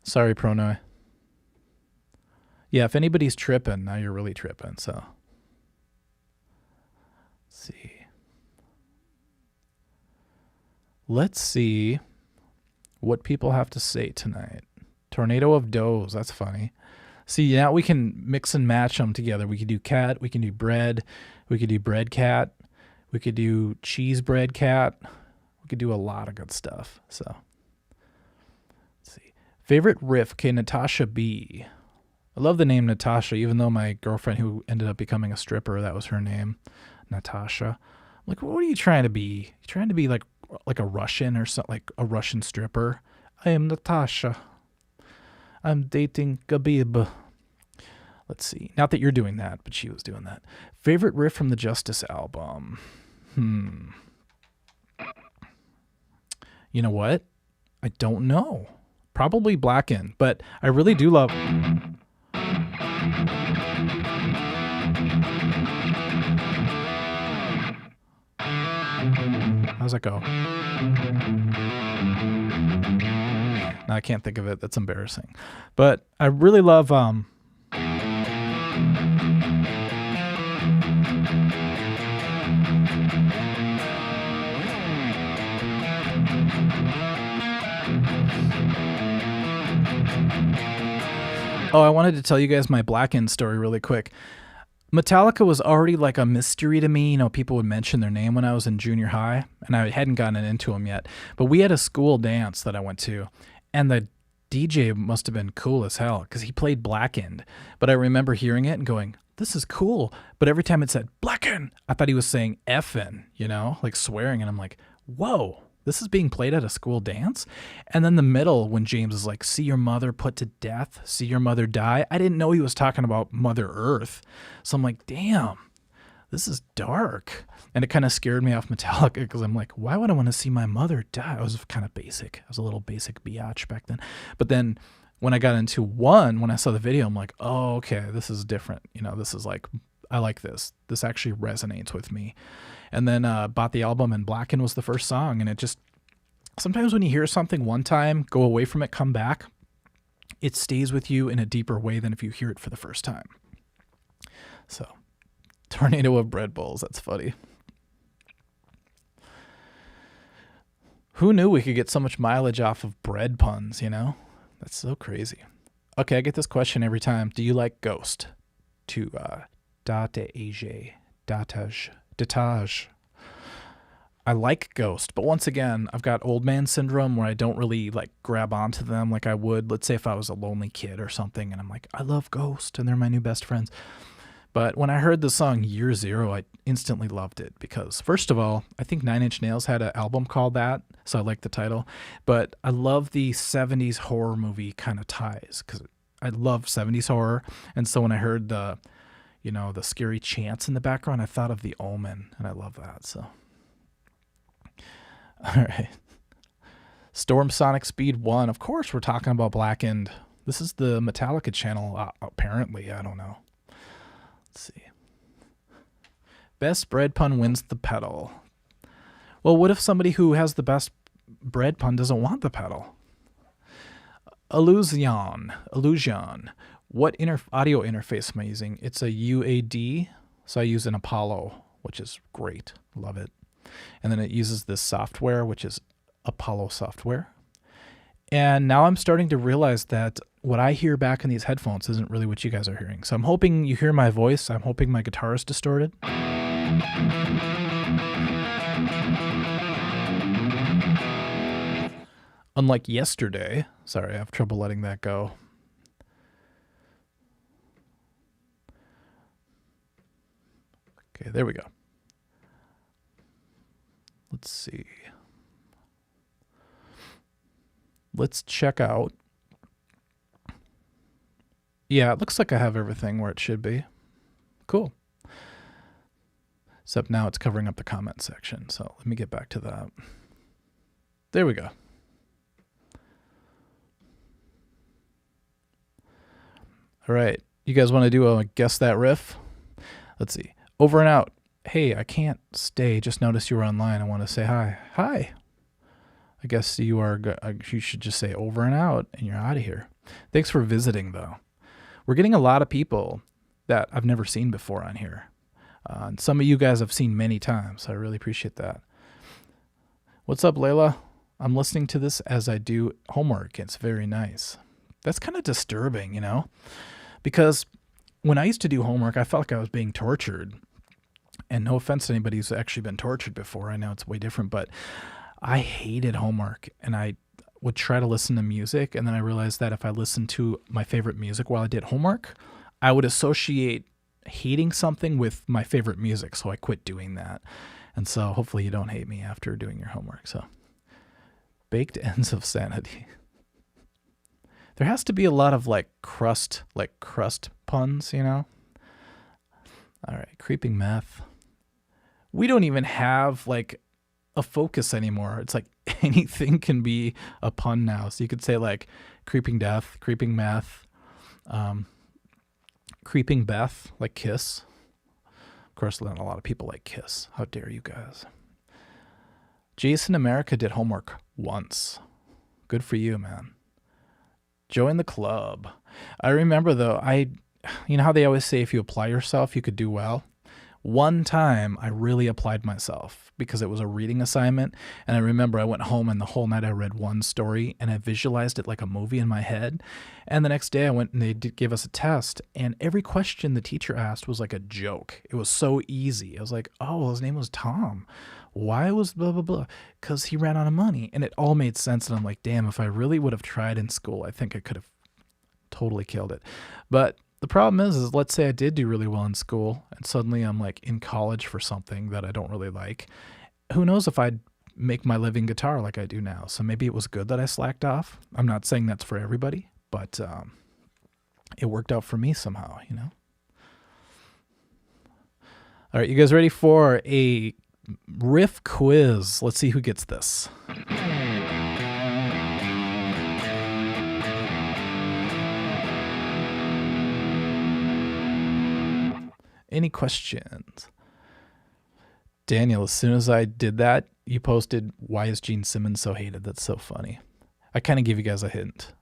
[SPEAKER 1] Sorry, Pronoi. Yeah, if anybody's tripping, now you're really tripping. So let's see what people have to say tonight. Tornado of Does. That's funny. See, now we can mix and match them together. We could do cat, we can do bread, we could do bread cat, we could do cheese bread cat. We could do a lot of good stuff. So, let's see. Favorite riff, okay, Natasha B. I love the name Natasha, even though my girlfriend who ended up becoming a stripper, that was her name, Natasha. I'm like, what are you trying to be? You trying to be like a Russian or something, like a Russian stripper? I am Natasha. I'm dating Gabib. Let's see. Not that you're doing that, but she was doing that. Favorite riff from the Justice album? You know what? I don't know. Probably Blackened, but I really do love... How's that go? No, I can't think of it. That's embarrassing. But I really love... Oh, I wanted to tell you guys my Blackened story really quick. Metallica was already like a mystery to me. You know, people would mention their name when I was in junior high, and I hadn't gotten into them yet. But we had a school dance that I went to, and the DJ must have been cool as hell because he played Blackened. But I remember hearing it and going, this is cool. But every time it said Blackened, I thought he was saying effing, you know, like swearing. And I'm like, whoa. This is being played at a school dance? And then the middle, when James is like, see your mother put to death, see your mother die. I didn't know he was talking about Mother Earth. So I'm like, damn, this is dark. And it kind of scared me off Metallica because I'm like, why would I want to see my mother die? I was kind of basic. I was a little basic biatch back then. But then when I got into one, when I saw the video, I'm like, oh, okay, this is different. You know, this is like, I like this. This actually resonates with me. And then bought the album, and Blackened was the first song. And it just, sometimes when you hear something one time, go away from it, come back, it stays with you in a deeper way than if you hear it for the first time. So, tornado of bread bowls. That's funny. Who knew we could get so much mileage off of bread puns, you know? That's so crazy. Okay, I get this question every time. Do you like Ghost? To Datage. I like Ghost, but once again, I've got old man syndrome where I don't really like grab onto them like I would. Let's say if I was a lonely kid or something and I'm like, I love Ghost and they're my new best friends. But when I heard the song Year Zero, I instantly loved it because, first of all, I think Nine Inch Nails had an album called that, so I like the title. But I love the 70s horror movie kind of ties because I love 70s horror. And so when I heard the, you know, the scary chants in the background, I thought of The Omen, and I love that. So, all right. Storm Sonic Speed 1. Of course, we're talking about Blackened. This is the Metallica channel, apparently. I don't know. Let's see. Best bread pun wins the pedal. Well, what if somebody who has the best bread pun doesn't want the pedal? Illusion. What audio interface am I using? It's a UAD, so I use an Apollo, which is great. Love it. And then it uses this software, which is Apollo software. And now I'm starting to realize that what I hear back in these headphones isn't really what you guys are hearing. So I'm hoping you hear my voice. I'm hoping my guitar is distorted. Unlike yesterday. Sorry, I have trouble letting that go. Okay, there we go. Let's see. Let's check out. Yeah, it looks like I have everything where it should be. Cool. Except now it's covering up the comment section. So let me get back to that. There we go. All right. You guys want to do a guess that riff? Let's see. Over and out. Hey, I can't stay. Just noticed you were online. I want to say hi. Hi. I guess you are. You should just say over and out, and you're out of here. Thanks for visiting, though. We're getting a lot of people that I've never seen before on here. And some of you guys I've seen many times. So I really appreciate that. What's up, Layla? I'm listening to this as I do homework. It's very nice. That's kind of disturbing, you know? Because when I used to do homework, I felt like I was being tortured. And no offense to anybody who's actually been tortured before. I know it's way different, but I hated homework, and I would try to listen to music, and then I realized that if I listened to my favorite music while I did homework, I would associate hating something with my favorite music, so I quit doing that. And so hopefully you don't hate me after doing your homework. So baked ends of sanity. There has to be a lot of crust puns, you know? All right, creeping meth. We don't even have a focus anymore. It's like anything can be a pun now. So you could say creeping death, creeping meth, creeping Beth, like kiss. Of course, not a lot of people like kiss. How dare you guys? Jason America did homework once. Good for you, man. Join the club. I remember though, you know how they always say if you apply yourself, you could do well? One time I really applied myself because it was a reading assignment. And I remember I went home and the whole night I read one story and I visualized it like a movie in my head. And the next day I went and they gave us a test. And every question the teacher asked was like a joke. It was so easy. I was like, oh, well, his name was Tom. Why was blah, blah, blah? Because he ran out of money. And it all made sense. And I'm like, damn, if I really would have tried in school, I think I could have totally killed it. But the problem is let's say I did do really well in school and suddenly I'm in college for something that I don't really like. Who knows if I'd make my living guitar like I do now. So maybe it was good that I slacked off. I'm not saying that's for everybody, but it worked out for me somehow, you know? All right, you guys ready for a riff quiz? Let's see who gets this. Any questions? Daniel, as soon as I did that, you posted, why is Gene Simmons so hated? That's so funny. I kind of gave you guys a hint.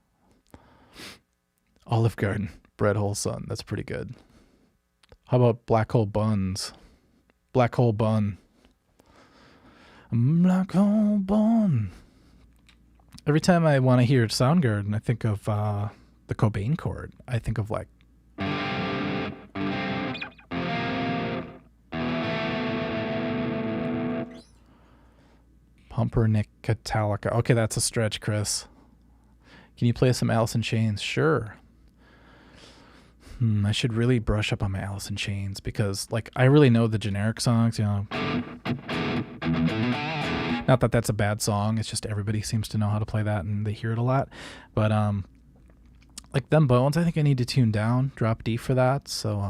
[SPEAKER 1] Olive Garden, bread hole sun. That's pretty good. How about black hole buns? Black hole bun. Black hole bun. Every time I want to hear Soundgarden, I think of the Cobain chord. I think of Pumpernickel Metallica. Okay, that's a stretch, Chris. Can you play some Alice in Chains? Sure. I should really brush up on my Alice in Chains because, I really know the generic songs, you know. Not that that's a bad song. It's just everybody seems to know how to play that and they hear it a lot. But, Them Bones, I think I need to tune down, drop D for that. So,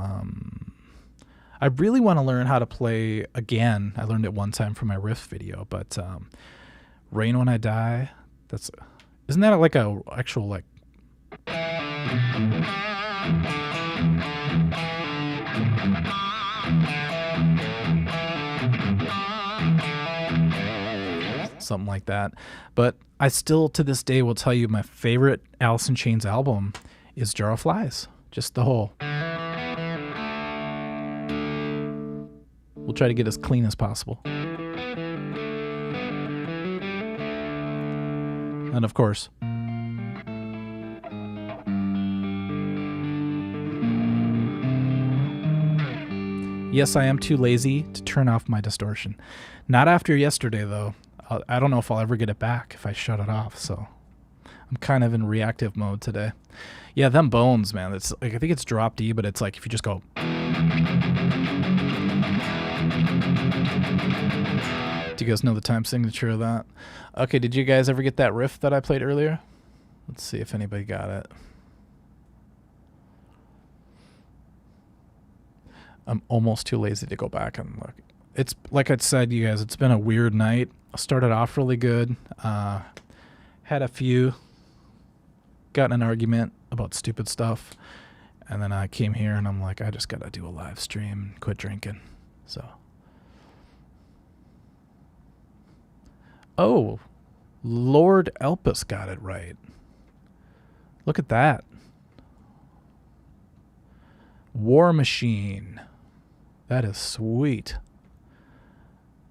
[SPEAKER 1] I really want to learn how to play again. I learned it one time from my riff video, but Rain When I Die, isn't that a actual something like that. But I still to this day will tell you my favorite Alice in Chains album is Jar of Flies. Just the whole. We'll try to get as clean as possible. And of course, yes, I am too lazy to turn off my distortion. Not after yesterday, though. I don't know if I'll ever get it back if I shut it off, so I'm kind of in reactive mode today. Yeah, Them Bones, man. It's I think it's drop D, but it's if you just go. Do you guys know the time signature of that? Okay, did you guys ever get that riff that I played earlier? Let's see if anybody got it. I'm almost too lazy to go back and look. It's like I said, you guys, it's been a weird night. I started off really good. Had a few. Got in an argument about stupid stuff. And then I came here and I'm like, I just got to do a live stream and quit drinking. So. Oh, Lord Elpis got it right. Look at that. War Machine. That is sweet.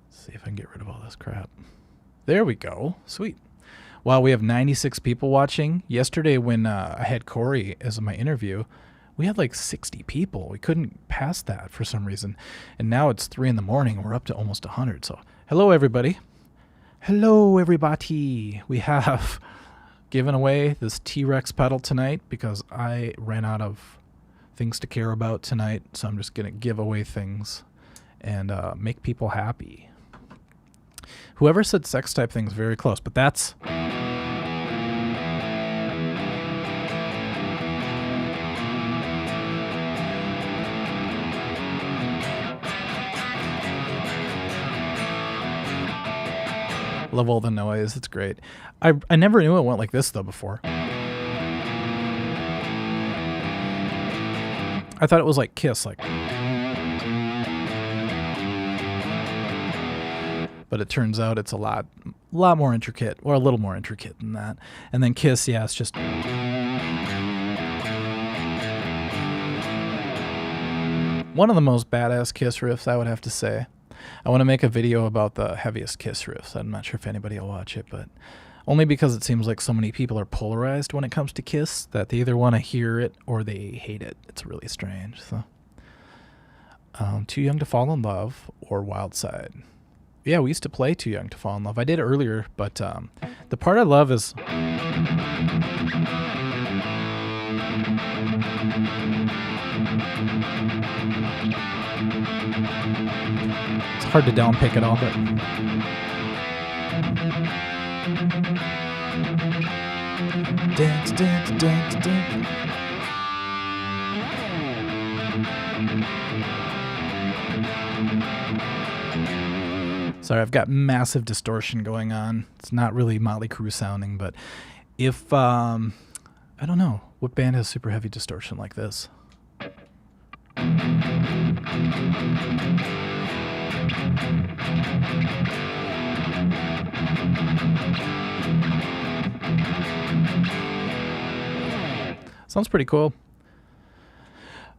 [SPEAKER 1] Let's see if I can get rid of all this crap. There we go. Sweet. Wow, we have 96 people watching. Yesterday when I had Corey as my interview, we had like 60 people. We couldn't pass that for some reason. And now it's 3 in the morning. We're up to almost 100. So hello, everybody. Hello, everybody. We have given away this T-Rex pedal tonight because I ran out of things to care about tonight. So I'm just going to give away things and make people happy. Whoever said sex type things very close, but that's... Love all the noise. It's great. I never knew it went like this, though, before. I thought it was like Kiss, like... But it turns out it's a lot more intricate, or a little more intricate than that. And then Kiss, yeah, it's just... One of the most badass Kiss riffs, I would have to say. I want to make a video about the heaviest Kiss riffs. I'm not sure if anybody will watch it, but only because it seems like so many people are polarized when it comes to Kiss that they either want to hear it or they hate it. It's really strange. So, Too Young to Fall in Love or Wild Side. Yeah, we used to play Too Young to Fall in Love. I did earlier, but the part I love is... It's hard to downpick it all, but... Dance, dance, dance, dance. Sorry, I've got massive distortion going on. It's not really Motley Crue sounding, but if, I don't know, what band has super heavy distortion like this? Sounds pretty cool.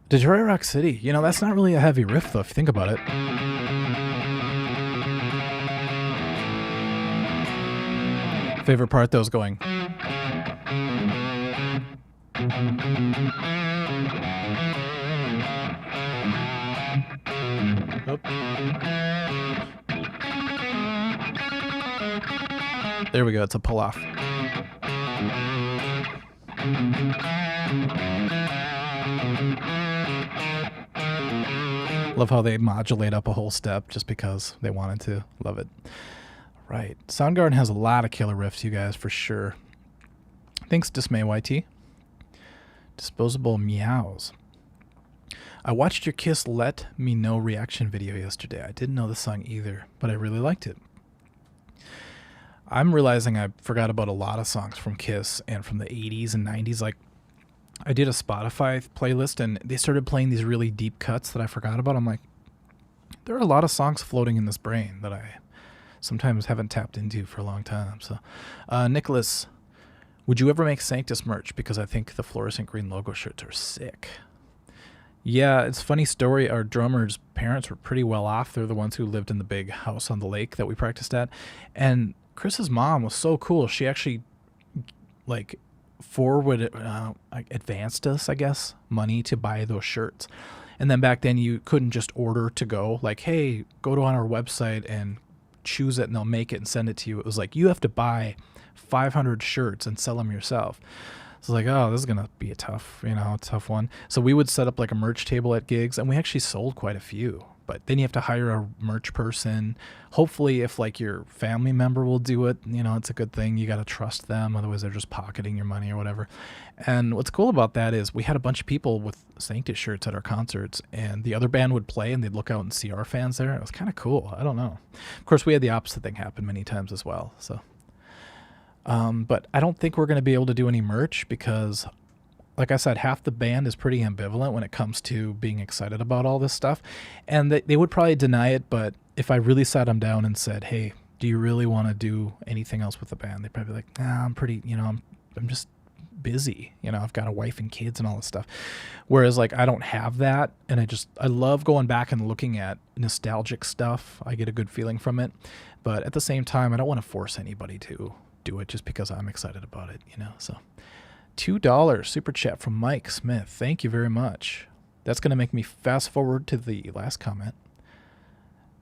[SPEAKER 1] Detroit Rock City. You know, that's not really a heavy riff, though, if you think about it. Favorite part, though, is going... Oh. There we go, it's a pull-off. Love how they modulate up a whole step just because they wanted to. Love it. Right. Soundgarden has a lot of killer riffs, you guys, for sure. Thanks, Dismay YT. Disposable Meows. I watched your Kiss Let Me Know reaction video yesterday. I didn't know the song either, but I really liked it. I'm realizing I forgot about a lot of songs from Kiss and from the 80s and 90s. Like, I did a Spotify playlist, and they started playing these really deep cuts that I forgot about. I'm like, there are a lot of songs floating in this brain that I sometimes haven't tapped into for a long time. So, Nicholas, would you ever make Sanctus merch? Because I think the fluorescent green logo shirts are sick. Yeah, it's a funny story. Our drummer's parents were pretty well off. They're the ones who lived in the big house on the lake that we practiced at. And Chris's mom was so cool. She actually, like, advanced us, I guess, money to buy those shirts. And then back then you couldn't just order to go, like, hey, go to on our website and choose it and they'll make it and send it to you. It was like, you have to buy 500 shirts and sell them yourself. So like, oh, this is going to be a tough one. So we would set up like a merch table at gigs, and we actually sold quite a few. But then you have to hire a merch person. Hopefully, if like your family member will do it, it's a good thing. You got to trust them. Otherwise, they're just pocketing your money or whatever. And what's cool about that is we had a bunch of people with Sanctus shirts at our concerts, and the other band would play and they'd look out and see our fans there. It was kind of cool. I don't know. Of course, we had the opposite thing happen many times as well. So, but I don't think we're going to be able to do any merch because, like I said, half the band is pretty ambivalent when it comes to being excited about all this stuff. And they would probably deny it, but if I really sat them down and said, hey, do you really want to do anything else with the band? They'd probably be like, nah, I'm pretty, I'm just busy. I've got a wife and kids and all this stuff. Whereas like I don't have that. And I love going back and looking at nostalgic stuff. I get a good feeling from it. But at the same time, I don't want to force anybody to do it just because I'm excited about it, So $2 super chat from Mike Smith. Thank you very much. That's going to make me fast forward to the last comment.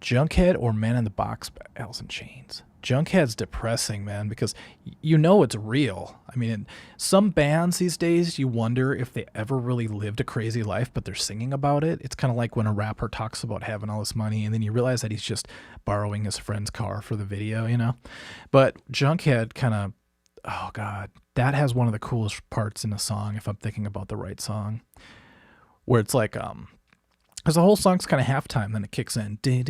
[SPEAKER 1] Junkhead or Man in the Box by Alice in Chains? Junkhead's depressing, man, because you know it's real. I mean, some bands these days, you wonder if they ever really lived a crazy life, but they're singing about it. It's kind of like when a rapper talks about having all this money, and then you realize that he's just borrowing his friend's car for the video, you know? But Junkhead kind of, oh, God, that has one of the coolest parts in a song, if I'm thinking about the right song, where it's like, because the whole song's kind of halftime, then it kicks in. Is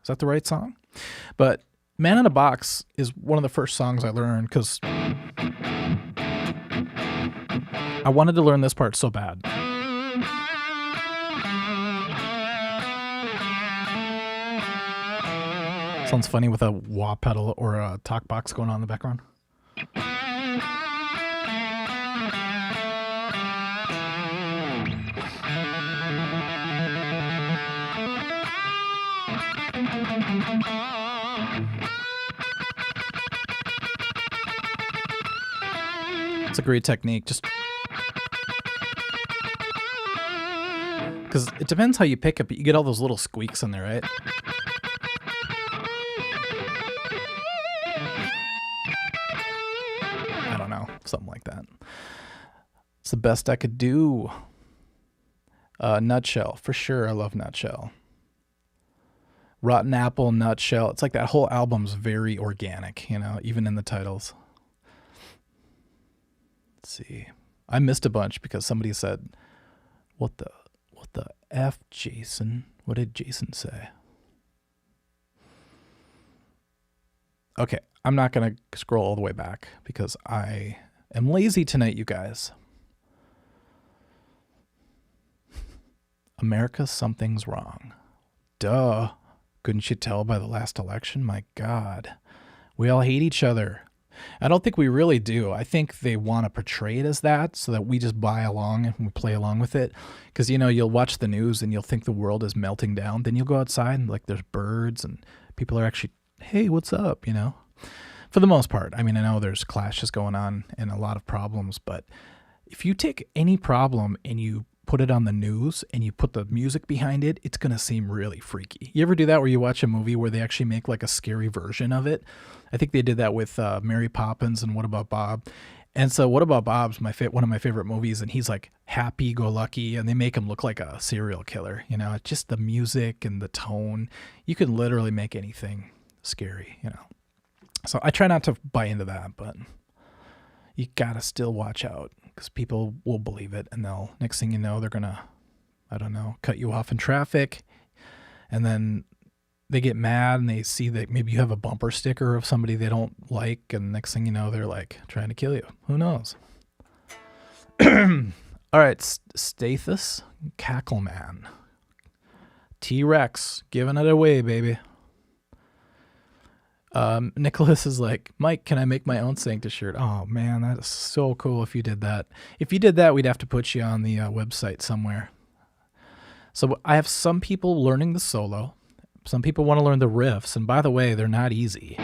[SPEAKER 1] that the right song? But Man in a Box is one of the first songs I learned because I wanted to learn this part so bad. Sounds funny with a wah pedal or a talk box going on in the background. It's a great technique, just because it depends how you pick it, but you get all those little squeaks in there, right? I don't know, something like that. It's the best I could do. Nutshell, for sure. I love Nutshell. Rotten Apple, Nutshell. It's like that whole album's very organic, you know, even in the titles. Let's see. I missed a bunch because somebody said, what the F, Jason? What did Jason say? Okay, I'm not going to scroll all the way back because I am lazy tonight, you guys. America, something's wrong. Duh. Couldn't you tell by the last election? My God. We all hate each other. I don't think we really do. I think they want to portray it as that so that we just buy along and we play along with it. Because, you know, you'll watch the news and you'll think the world is melting down. Then you'll go outside and, like, there's birds and people are actually, hey, what's up, you know? For the most part. I mean, I know there's clashes going on and a lot of problems, but if you take any problem and you put it on the news and you put the music behind it, it's going to seem really freaky. You ever do that where you watch a movie where they actually make like a scary version of it? I think they did that with Mary Poppins and What About Bob? And so What About Bob's one of my favorite movies, and he's like happy-go-lucky, and they make him look like a serial killer. You know, it's just the music and the tone. You can literally make anything scary, you know. So I try not to buy into that, but you got to still watch out. Because people will believe it, and they'll, next thing you know, they're going to, I don't know, cut you off in traffic, and then they get mad, and they see that maybe you have a bumper sticker of somebody they don't like, and next thing you know, they're, like, trying to kill you. Who knows? All right, Stathis, Cackleman. T-Rex, giving it away, baby. Nicholas is like, Mike, can I make my own Sancta shirt? Oh man, that is so cool if you did that. If you did that, we'd have to put you on the website somewhere. So I have some people learning the solo. Some people want to learn the riffs. And by the way, they're not easy.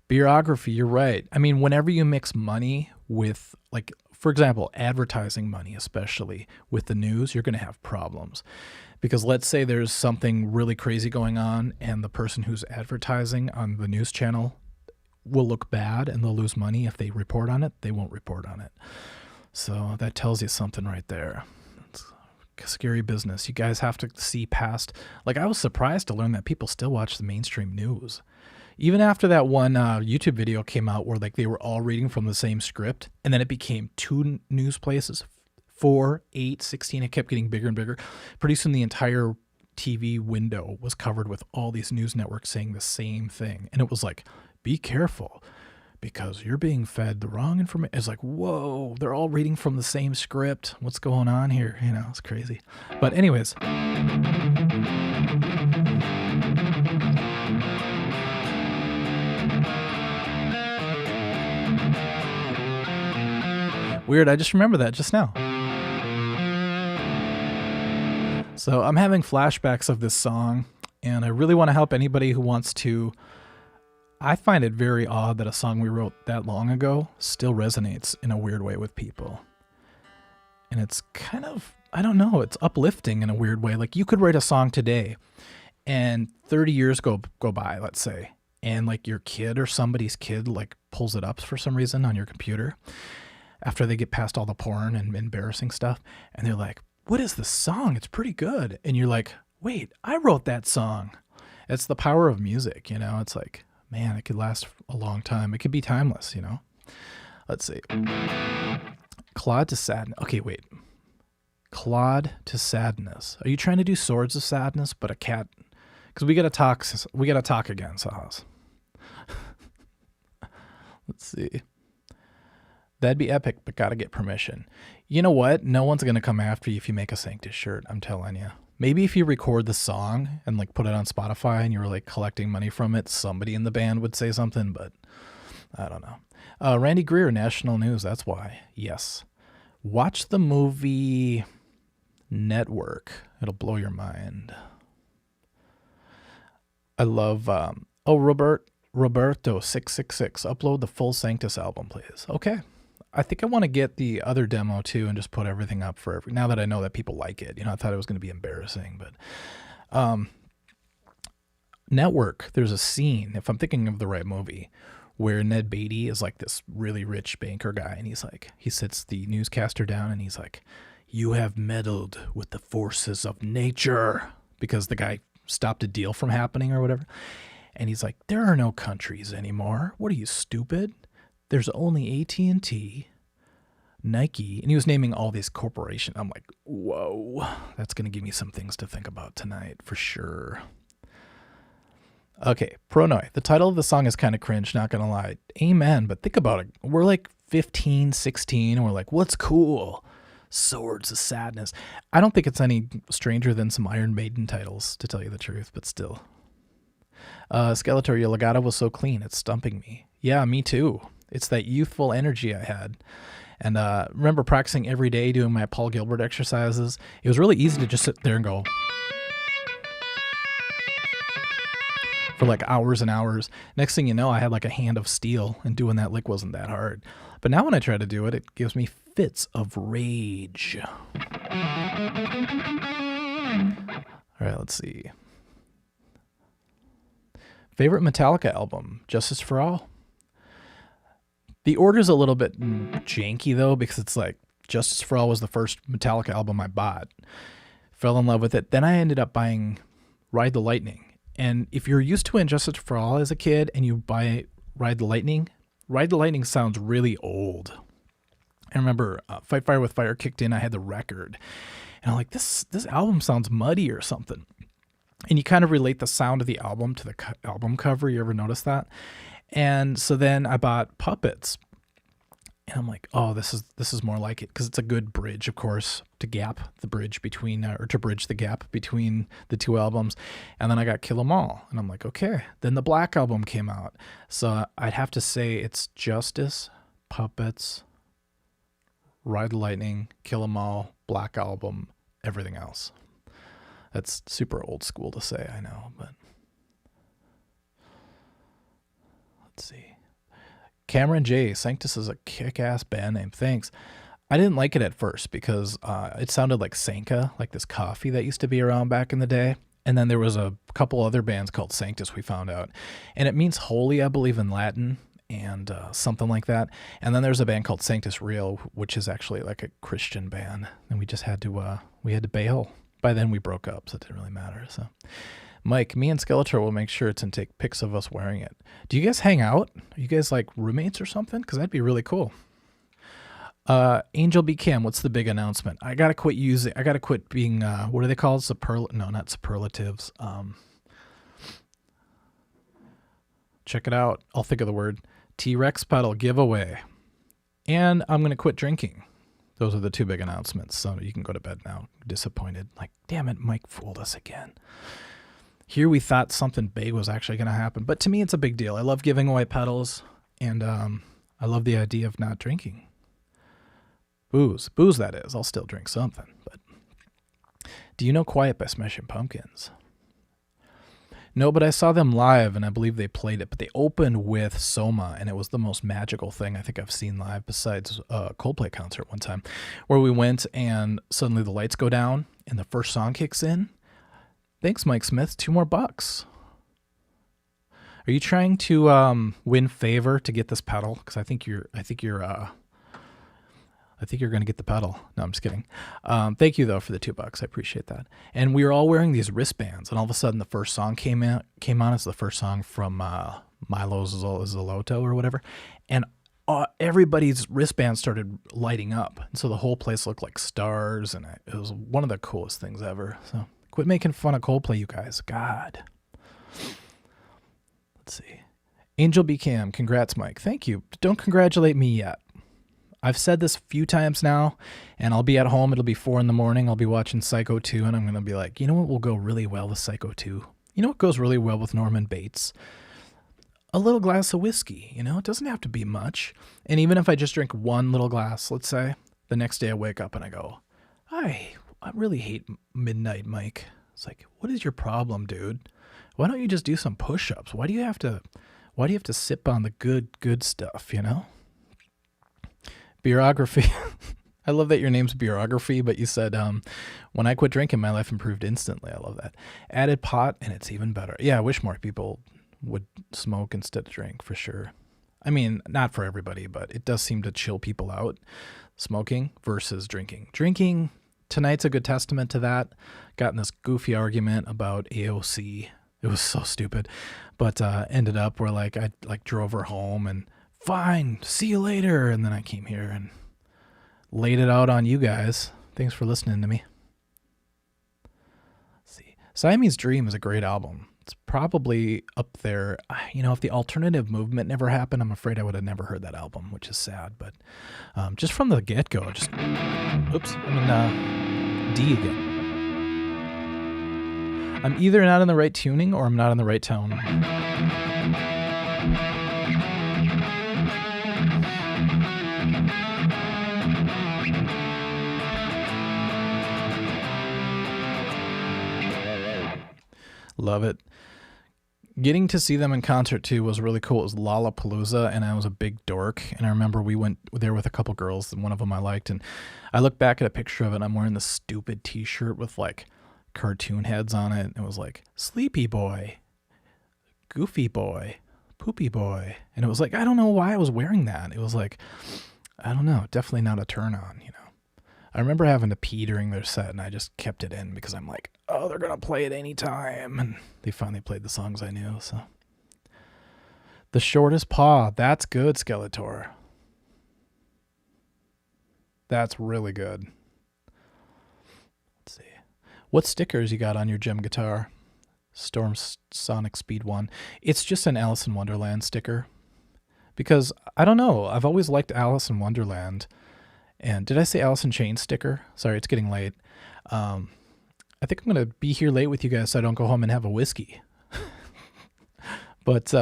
[SPEAKER 1] Beerography, you're right. I mean, whenever you mix money with, like, for example, advertising money, especially with the news, you're going to have problems. Because let's say there's something really crazy going on and the person who's advertising on the news channel will look bad and they'll lose money. If they report on it, they won't report on it. So that tells you something right there. It's a scary business. You guys have to see past. Like, I was surprised to learn that people still watch the mainstream news. Even after that one YouTube video came out where, like, they were all reading from the same script, and then it became 2 news places, 4, 8, 16, it kept getting bigger and bigger. Pretty soon the entire TV window was covered with all these news networks saying the same thing. And it was like, be careful because you're being fed the wrong information. It's like, whoa, they're all reading from the same script. What's going on here? You know, it's crazy. But anyways. Weird, I just remember that just now. So I'm having flashbacks of this song, and I really want to help anybody who wants to I find it very odd that a song we wrote that long ago still resonates in a weird way with people. And it's kind of, I don't know, it's uplifting in a weird way. Like you could write a song today and 30 years go by, let's say, and like your kid or somebody's kid like pulls it up for some reason on your computer after they get past all the porn and embarrassing stuff. And they're like, what is this song? It's pretty good. And you're like, wait, I wrote that song. It's the power of music, you know? It's like, man, it could last a long time. It could be timeless, you know? Let's see. Claude to Sadness. Okay, wait. Claude to Sadness. Are you trying to do Swords of Sadness, but a cat? Because we gotta talk. We gotta talk again, Sahas. Let's see. That'd be epic, but gotta get permission. You know what? No one's gonna come after you if you make a Sanctus shirt. I'm telling you. Maybe if you record the song and like put it on Spotify and you were like collecting money from it, somebody in the band would say something, but I don't know. Randy Greer, National News. That's why. Yes. Watch the movie Network. It'll blow your mind. I love, Roberto666. Upload the full Sanctus album, please. Okay. I think I want to get the other demo too and just put everything up for now that I know that people like it. You know, I thought it was going to be embarrassing, but Network, there's a scene, if I'm thinking of the right movie, where Ned Beatty is like this really rich banker guy, and he's like, he sits the newscaster down and he's like, you have meddled with the forces of nature, because the guy stopped a deal from happening or whatever. And he's like, there are no countries anymore. What are you, stupid? There's only AT&T, Nike, and he was naming all these corporations. I'm like, whoa, that's going to give me some things to think about tonight for sure. Okay, Pronoi. The title of the song is kind of cringe, not going to lie. Amen, but think about it. We're like 15, 16, and we're like, what's cool? Swords of Sadness. I don't think it's any stranger than some Iron Maiden titles, to tell you the truth, but still. Skeletor, your legato was so clean, it's stumping me. Yeah, me too. It's that youthful energy I had. And remember practicing every day doing my Paul Gilbert exercises. It was really easy to just sit there and go for like hours and hours. Next thing you know, I had like a hand of steel, and doing that lick wasn't that hard. But now when I try to do it, it gives me fits of rage. All right, let's see. Favorite Metallica album? Justice for All. The order's a little bit janky though, because it's like Justice for All was the first Metallica album I bought. Fell in love with it. Then I ended up buying Ride the Lightning. And if you're used to Justice for All as a kid and you buy Ride the Lightning sounds really old. I remember Fight Fire with Fire kicked in. I had the record. And I'm like, this album sounds muddy or something. And you kind of relate the sound of the album to the album cover. You ever notice that? And so then I bought Puppets, and I'm like, oh, this is more like it, because it's a good bridge, of course, to gap the bridge between, or to bridge the gap between the two albums. And then I got Kill 'Em All, and I'm like, okay. Then the Black Album came out, so I'd have to say it's Justice, Puppets, Ride the Lightning, Kill 'Em All, Black Album, everything else. That's super old school to say, I know, but let's see. Cameron J. Sanctus is a kick-ass band name. Thanks. I didn't like it at first because it sounded like Sanka, like this coffee that used to be around back in the day. And then there was a couple other bands called Sanctus, we found out. And it means holy, I believe, in Latin, and something like that. And then there's a band called Sanctus Real, which is actually like a Christian band. And we just had to bail. By then we broke up, so it didn't really matter. So, Mike, me and Skeletor will make shirts and take pics of us wearing it. Do you guys hang out? Are you guys like roommates or something? Because that'd be really cool. Angel B. Cam, what's the big announcement? I gotta quit being, what are they called? No, not superlatives. Check it out. I'll think of the word. T-Rex pedal giveaway. And I'm gonna quit drinking. Those are the two big announcements. So you can go to bed now. Disappointed. Like, damn it, Mike fooled us again. Here we thought something big was actually going to happen. But to me, it's a big deal. I love giving away pedals. And I love the idea of not drinking. Booze, that is. I'll still drink something. But do you know Quiet by Smashing Pumpkins? No, but I saw them live, and I believe they played it. But they opened with Soma, and it was the most magical thing I think I've seen live, besides a Coldplay concert one time, where we went and suddenly the lights go down and the first song kicks in. Thanks, Mike Smith. $2 more. Are you trying to win favor to get this pedal? Because I think you're going to get the pedal. No, I'm just kidding. Thank you though for the $2. I appreciate that. And we were all wearing these wristbands, and all of a sudden the first song came on. It's the first song from Milo's Zoloto or whatever, and everybody's wristbands started lighting up, and so the whole place looked like stars, and it was one of the coolest things ever. So quit making fun of Coldplay, you guys. God. Let's see. Angel B. Cam, congrats, Mike. Thank you. Don't congratulate me yet. I've said this a few times now, and I'll be at home. It'll be 4 a.m. I'll be watching Psycho 2, and I'm going to be like, you know what will go really well with Psycho 2? You know what goes really well with Norman Bates? A little glass of whiskey. It doesn't have to be much. And even if I just drink one little glass, let's say, the next day I wake up and I go, I really hate midnight, Mike. It's like, what is your problem, dude? Why don't you just do some push-ups? Why do you have to sip on the good stuff, Beerography. I love that your name's Beerography, but you said, when I quit drinking, my life improved instantly. I love that. Added pot, and it's even better. Yeah, I wish more people would smoke instead of drink, for sure. I mean, not for everybody, but it does seem to chill people out, smoking versus drinking. Drinking, tonight's a good testament to that. Got in this goofy argument about AOC. It was so stupid, but ended up where I drove her home and fine, see you later. And then I came here and laid it out on you guys. Thanks for listening to me. Let's see. Siamese Dream is a great album. It's probably up there. If the alternative movement never happened, I'm afraid I would have never heard that album, which is sad. But just from the get-go, D again. I'm either not in the right tuning or I'm not in the right tone. Love it. Getting to see them in concert too was really cool. It was Lollapalooza, and I was a big dork. And I remember we went there with a couple girls, and one of them I liked. And I look back at a picture of it, and I'm wearing this stupid T-shirt with cartoon heads on it. It was like Sleepy Boy, Goofy Boy, Poopy Boy. And it was I don't know why I was wearing that. It was I don't know, definitely not a turn on, I remember having to pee during their set, and I just kept it in because I'm like, oh, they're going to play it anytime. And they finally played the songs I knew. So The Shortest Paw. That's good, Skeletor. That's really good. Let's see. What stickers you got on your gem guitar? Storm Sonic Speed 1. It's just an Alice in Wonderland sticker. Because, I don't know, I've always liked Alice in Wonderland. And did I say Alice in Chains sticker? Sorry, it's getting late. I think I'm going to be here late with you guys so I don't go home and have a whiskey. But,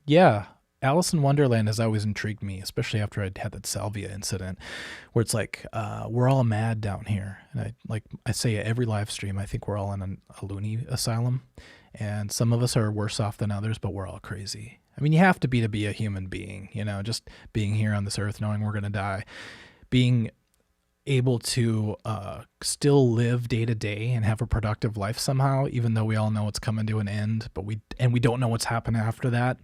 [SPEAKER 1] yeah, Alice in Wonderland has always intrigued me, especially after I'd had that salvia incident, where it's we're all mad down here. And I say at every live stream, I think we're all in a loony asylum. And some of us are worse off than others, but we're all crazy. I mean, you have to be a human being, just being here on this earth, knowing we're going to die. Being able to still live day to day and have a productive life somehow, even though we all know it's coming to an end, but we don't know what's happening after that.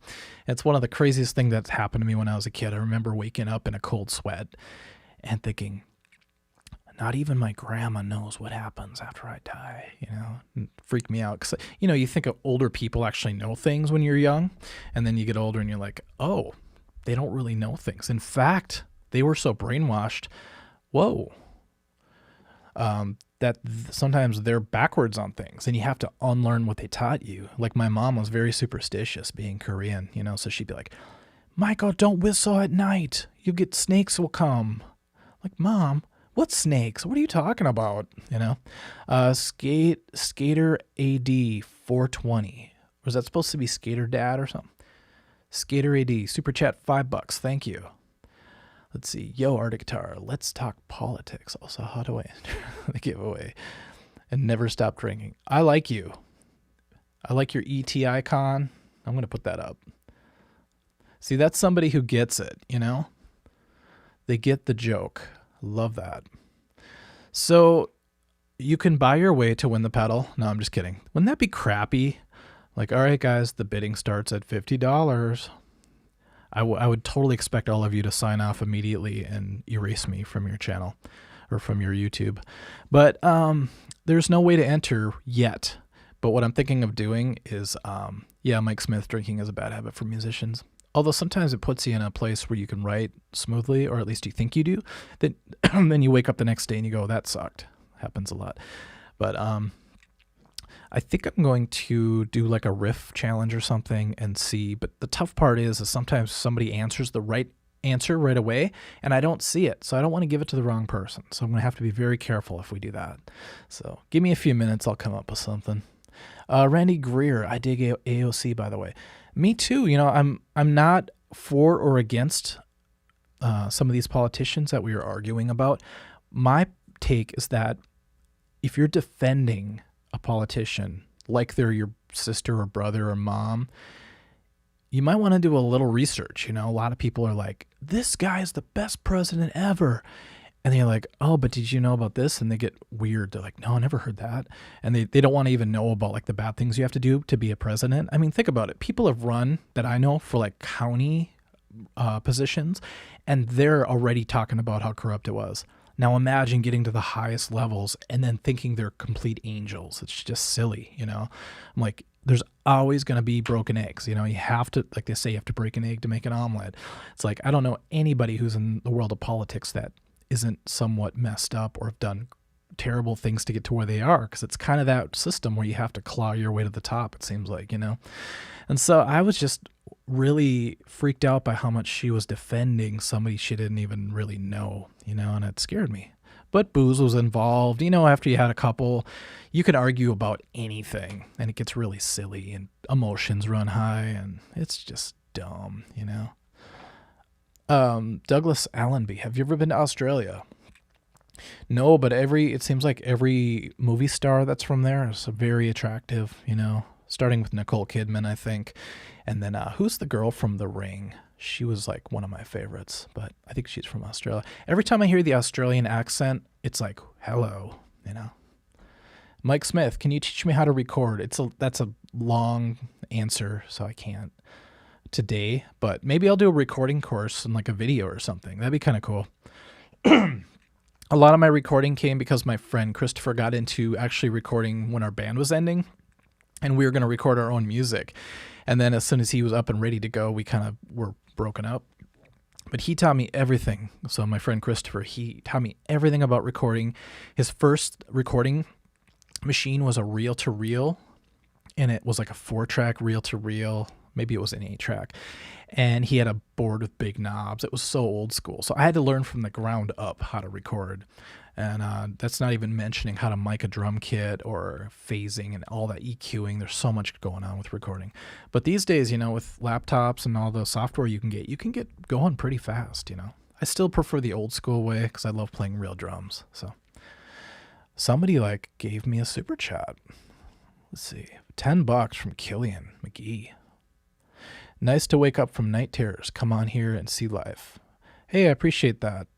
[SPEAKER 1] It's one of the craziest things that's happened to me when I was a kid. I remember waking up in a cold sweat and thinking, not even my grandma knows what happens after I die, and freaked me out. Because, you think of older people actually know things when you're young, and then you get older and you're like, oh, they don't really know things. In fact, they were so brainwashed, that sometimes they're backwards on things, and you have to unlearn what they taught you. Like my mom was very superstitious, being Korean, so she'd be like, Michael, don't whistle at night. You get snakes will come. Like, Mom, what snakes? What are you talking about? Skater AD 420. Was that supposed to be Skater Dad or something? Skater AD, super chat $5. Thank you. Let's see. Yo, Arctic Guitar, let's talk politics. Also, how do I enter the giveaway? And never stop drinking. I like you. I like your ET icon. I'm going to put that up. See, that's somebody who gets it, you know? They get the joke. Love that. So you can buy your way to win the pedal. No, I'm just kidding. Wouldn't that be crappy? Like, all right, guys, the bidding starts at $50. I would totally expect all of you to sign off immediately and erase me from your channel or from your YouTube. But there's no way to enter yet. But what I'm thinking of doing is, Mike Smith, drinking is a bad habit for musicians. Although sometimes it puts you in a place where you can write smoothly, or at least you think you do. Then you wake up the next day and you go, that sucked. Happens a lot. But I think I'm going to do like a riff challenge or something and see. But the tough part is sometimes somebody answers the right answer right away and I don't see it. So I don't want to give it to the wrong person. So I'm going to have to be very careful if we do that. So give me a few minutes. I'll come up with something. Randy Greer, I dig AOC, by the way. Me too. You know, I'm not for or against some of these politicians that we are arguing about. My take is that if you're defending a politician like they're your sister or brother or mom, you might want to do a little research. You know, a lot of people are like, this guy is the best president ever. And then you're like, oh, but did you know about this? And they get weird. They're like, no, I never heard that. And they don't want to even know about like the bad things you have to do to be a president. I mean, think about it. People have run that I know for like county positions, and they're already talking about how corrupt it was. Now imagine getting to the highest levels and then thinking they're complete angels. It's just silly, you know? I'm like, there's always going to be broken eggs. You know, you have to, like they say, you have to break an egg to make an omelet. It's like, I don't know anybody who's in the world of politics that isn't somewhat messed up or have done terrible things to get to where they are, because it's kind of that system where you have to claw your way to the top, it seems like, you know? And so I was just really freaked out by how much she was defending somebody she didn't even really know, you know, and it scared me. But booze was involved. You know, after you had a couple, you could argue about anything, and it gets really silly, and emotions run high, and it's just dumb, you know? Douglas Allenby, have you ever been to Australia? No, but it seems like every movie star that's from there is very attractive, you know, starting with Nicole Kidman, I think. And then who's the girl from The Ring? She was like one of my favorites, but I think she's from Australia. Every time I hear the Australian accent, it's like, hello, you know. Mike Smith, can you teach me how to record? That's a long answer, so I can't today, but maybe I'll do a recording course and like a video or something. That'd be kind of cool. A lot of my recording came because my friend Christopher got into actually recording when our band was ending, and we were going to record our own music. And then as soon as he was up and ready to go, we kind of were broken up. But he taught me everything. So my friend Christopher, he taught me everything about recording. His first recording machine was a reel-to-reel, and it was like a 4-track reel-to-reel. Maybe it was an 8-track. And he had a board with big knobs. It was so old school. So I had to learn from the ground up how to record. And that's not even mentioning how to mic a drum kit or phasing and all that EQing. There's so much going on with recording. But these days, you know, with laptops and all the software you can get going pretty fast, you know. I still prefer the old school way because I love playing real drums. So somebody like gave me a super chat. Let's see. $10 from Killian McGee. Nice to wake up from night terrors. Come on here and see life. Hey, I appreciate that.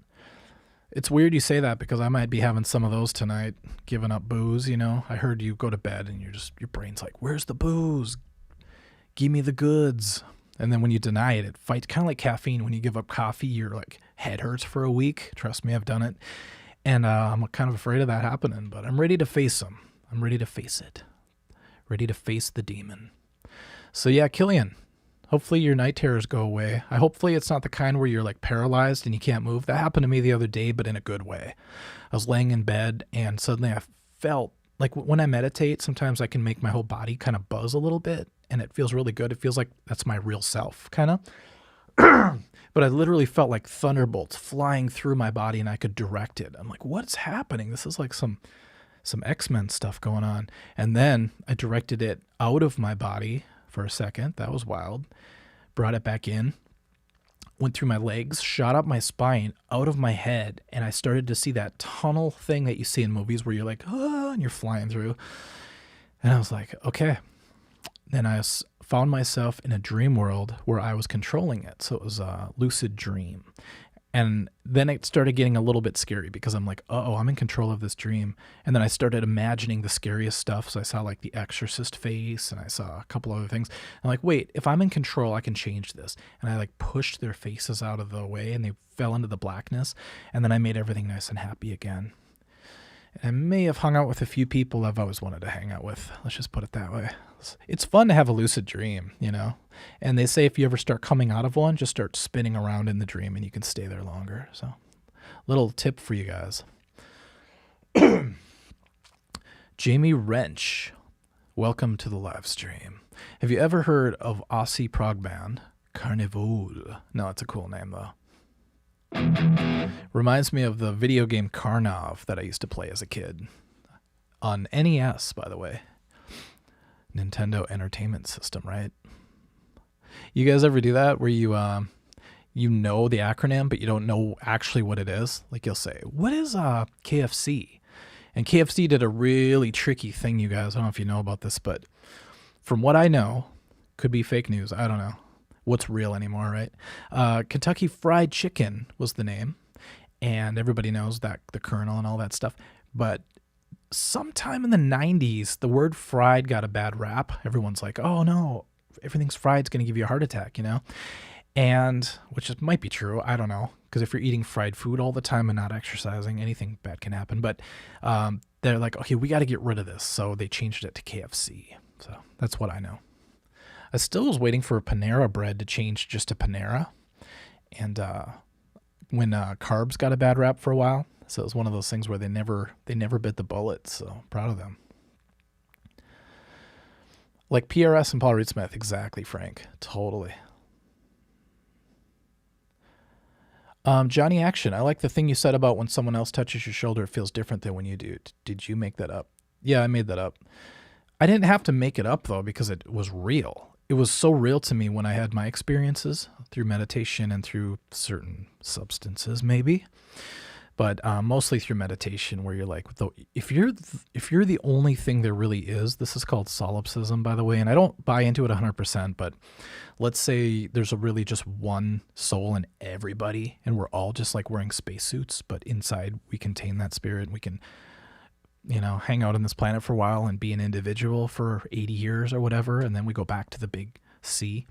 [SPEAKER 1] It's weird you say that because I might be having some of those tonight, giving up booze, you know. I heard you go to bed and your brain's like, where's the booze? Give me the goods. And then when you deny it, it fights. Kind of like caffeine. When you give up coffee, your like head hurts for a week. Trust me, I've done it. And I'm kind of afraid of that happening, but I'm ready to face them. I'm ready to face it. Ready to face the demon. So yeah, Killian. Hopefully your night terrors go away. Hopefully it's not the kind where you're like paralyzed and you can't move. That happened to me the other day, but in a good way. I was laying in bed and suddenly I felt like when I meditate, sometimes I can make my whole body kind of buzz a little bit and it feels really good. It feels like that's my real self kind of. But I literally felt like thunderbolts flying through my body and I could direct it. I'm like, what's happening? This is like some X-Men stuff going on. And then I directed it out of my body for a second. That was wild. Brought it back in, went through my legs, shot up my spine, out of my head, and I started to see that tunnel thing that you see in movies where you're like, ah, and you're flying through. And I was like, okay, then I found myself in a dream world where I was controlling it. So it was a lucid dream. And then it started getting a little bit scary because I'm like, oh, I'm in control of this dream. And then I started imagining the scariest stuff. So I saw like the Exorcist face and I saw a couple other things. I'm like, wait, if I'm in control, I can change this. And I like pushed their faces out of the way and they fell into the blackness. And then I made everything nice and happy again. And I may have hung out with a few people I've always wanted to hang out with. Let's just put it that way. It's fun to have a lucid dream, you know? And they say if you ever start coming out of one, just start spinning around in the dream and you can stay there longer. So, little tip for you guys. Jamie Wrench, welcome to the live stream. Have you ever heard of Aussie prog band Carnival? No, it's a cool name though. Reminds me of the video game Karnov that I used to play as a kid. On NES, by the way. Nintendo Entertainment System, right? You guys ever do that where you know the acronym, but you don't know actually what it is? Like you'll say, what is KFC? And KFC did a really tricky thing, you guys. I don't know if you know about this, but from what I know, could be fake news. I don't know what's real anymore, right? Kentucky Fried Chicken was the name, and everybody knows that the Colonel and all that stuff. But sometime in the 90s, the word fried got a bad rap. Everyone's like, oh no, everything's fried is going to give you a heart attack, you know? And, which might be true, I don't know. Because if you're eating fried food all the time and not exercising, anything bad can happen. But they're like, okay, we got to get rid of this. So they changed it to KFC. So that's what I know. I still was waiting for Panera Bread to change just to Panera. And when carbs got a bad rap for a while, so it was one of those things where they never bit the bullet. So proud of them. Like PRS and Paul Reed Smith, exactly, Frank. Totally. Johnny Action, I like the thing you said about when someone else touches your shoulder, it feels different than when you do. Did you make that up? Yeah, I made that up. I didn't have to make it up, though, because it was real. It was so real to me when I had my experiences through meditation and through certain substances, maybe. But mostly through meditation, where you're like, if you're the only thing there really is, this is called solipsism, by the way, and I don't buy into it 100%, but let's say there's really just one soul in everybody, and we're all just like wearing spacesuits, but inside we contain that spirit, and we can, you know, hang out on this planet for a while and be an individual for 80 years or whatever, and then we go back to the big C.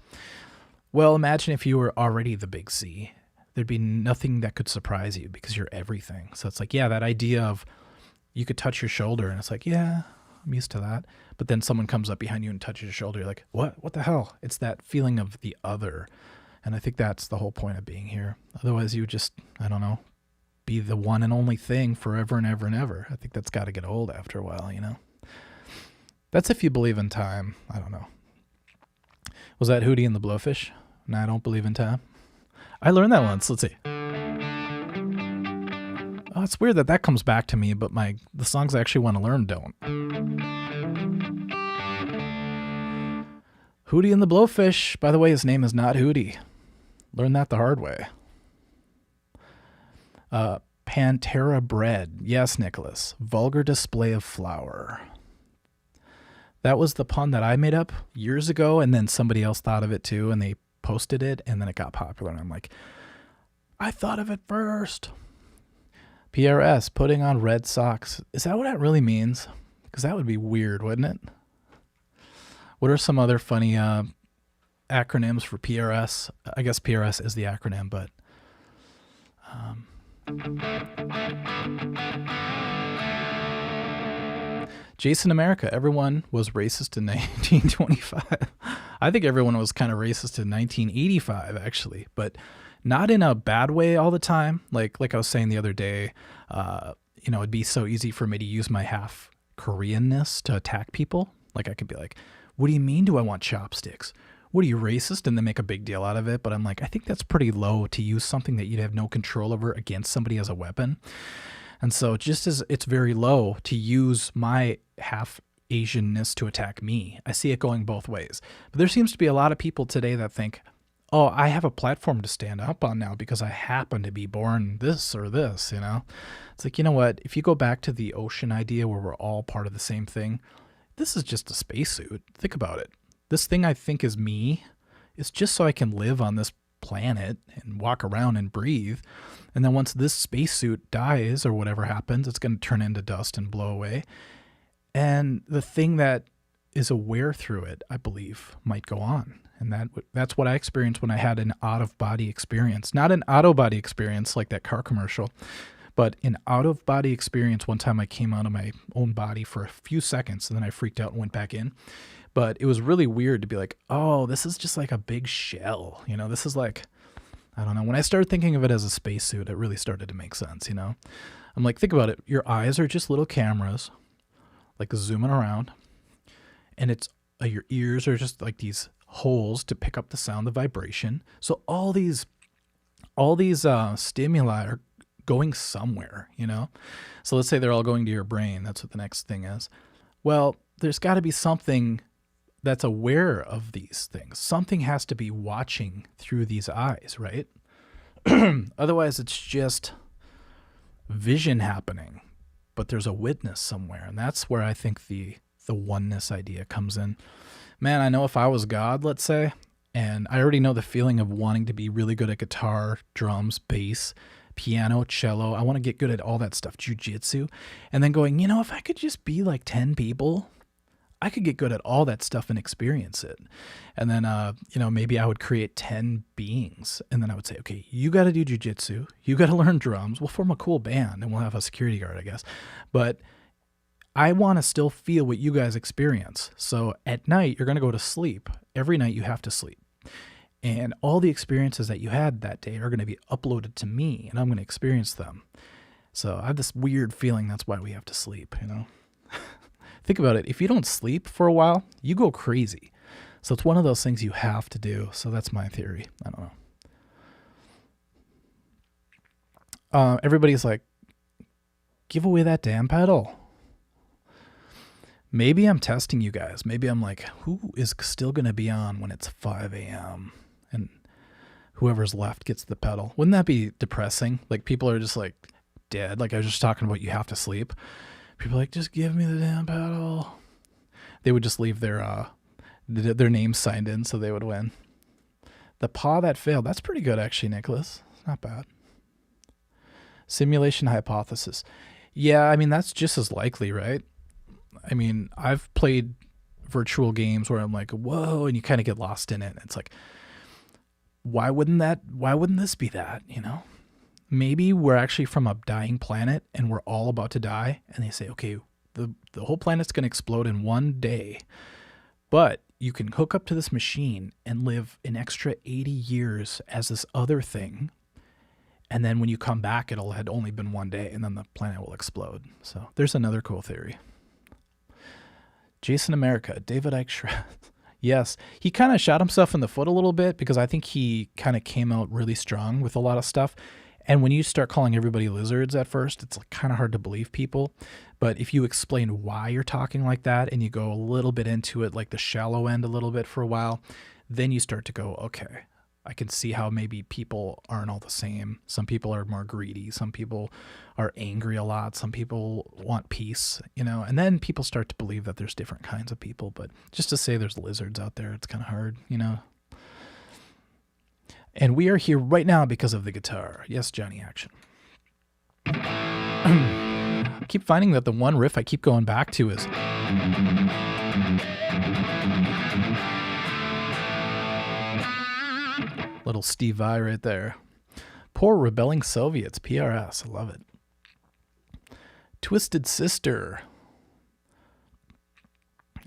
[SPEAKER 1] Well, imagine if you were already the big C. There'd be nothing that could surprise you because you're everything. So it's like, yeah, that idea of you could touch your shoulder and it's like, yeah, I'm used to that. But then someone comes up behind you and touches your shoulder. You're like, what? What the hell? It's that feeling of the other. And I think that's the whole point of being here. Otherwise, you would just, I don't know, be the one and only thing forever and ever and ever. I think that's got to get old after a while, you know? That's if you believe in time. I don't know. Was that Hootie and the Blowfish? No, I don't believe in time. I learned that once. Let's see. Oh, it's weird that comes back to me, but the songs I actually want to learn don't. Hootie and the Blowfish. By the way, his name is not Hootie. Learned that the hard way. Pantera Bread. Yes, Nicholas. Vulgar display of flour. That was the pun that I made up years ago, and then somebody else thought of it too, and they posted it, and then it got popular, and I'm like, I thought of it first. PRS, putting on red socks. Is that what that really means? Because that would be weird, wouldn't it? What are some other funny acronyms for PRS? I guess PRS is the acronym, but Jason America, everyone was racist in 1925. I think everyone was kind of racist in 1985, actually, but not in a bad way all the time. Like I was saying the other day, it'd be so easy for me to use my half Koreanness to attack people. Like I could be like, what do you mean do I want chopsticks? What are you, racist? And then make a big deal out of it. But I'm like, I think that's pretty low to use something that you'd have no control over against somebody as a weapon. And so just as it's very low to use my half Asianness to attack me, I see it going both ways. But there seems to be a lot of people today that think, oh, I have a platform to stand up on now because I happen to be born this or this, you know? It's like, you know what? If you go back to the ocean idea where we're all part of the same thing, this is just a spacesuit. Think about it. This thing I think is me is just so I can live on this planet and walk around and breathe. And then once this spacesuit dies or whatever happens, it's going to turn into dust and blow away. And the thing that is aware through it, I believe, might go on. And that's what I experienced when I had an out-of-body experience. Not an auto-body experience like that car commercial, but an out-of-body experience. One time I came out of my own body for a few seconds, and then I freaked out and went back in. But it was really weird to be like, oh, this is just like a big shell. You know, this is like, I don't know. When I started thinking of it as a spacesuit, it really started to make sense, you know? I'm like, think about it. Your eyes are just little cameras, like zooming around, and it's your ears are just like these holes to pick up the sound, the vibration. So all these stimuli are going somewhere, you know? So let's say they're all going to your brain. That's what the next thing is. Well, there's got to be something that's aware of these things. Something has to be watching through these eyes, right? Otherwise, it's just vision happening, but there's a witness somewhere. And that's where I think the oneness idea comes in. Man, I know if I was God, let's say, and I already know the feeling of wanting to be really good at guitar, drums, bass, piano, cello. I want to get good at all that stuff, jujitsu. And then going, you know, if I could just be like 10 people, I could get good at all that stuff and experience it. And then, you know, maybe I would create 10 beings. And then I would say, okay, you got to do jujitsu. You got to learn drums. We'll form a cool band and we'll have a security guard, I guess. But I want to still feel what you guys experience. So at night, you're going to go to sleep. Every night you have to sleep. And all the experiences that you had that day are going to be uploaded to me, and I'm going to experience them. So I have this weird feeling that's why we have to sleep, you know? Think about it. If you don't sleep for a while, you go crazy. So it's one of those things you have to do. So that's my theory. I don't know. Everybody's like, give away that damn pedal. Maybe I'm testing you guys. Maybe I'm like, who is still going to be on when it's 5 a.m. and whoever's left gets the pedal? Wouldn't that be depressing? Like people are just like dead. Like I was just talking about you have to sleep. People are like, just give me the damn pedal. They would just leave their names signed in so they would win. The paw that failed. That's pretty good actually, Nicholas. Not bad. Simulation hypothesis. Yeah, I mean, that's just as likely, right? I mean, I've played virtual games where I'm like, whoa, and you kind of get lost in it. It's like, why wouldn't this be that, you know? Maybe we're actually from a dying planet and we're all about to die. And they say, okay, the whole planet's going to explode in one day. But you can hook up to this machine and live an extra 80 years as this other thing. And then when you come back, it'll had only been one day and then the planet will explode. So there's another cool theory. Jason America, David Icke Schrath. Yes, he kind of shot himself in the foot a little bit because I think he kind of came out really strong with a lot of stuff. And when you start calling everybody lizards at first, it's like kind of hard to believe people. But if you explain why you're talking like that and you go a little bit into it, like the shallow end a little bit for a while, then you start to go, okay, I can see how maybe people aren't all the same. Some people are more greedy. Some people are angry a lot. Some people want peace, you know, and then people start to believe that there's different kinds of people. But just to say there's lizards out there, it's kind of hard, you know. And we are here right now because of the guitar. Yes, Johnny Action. I keep finding that the one riff I keep going back to is... Little Steve Vai right there. Poor Rebelling Soviets, PRS. I love it. Twisted Sister.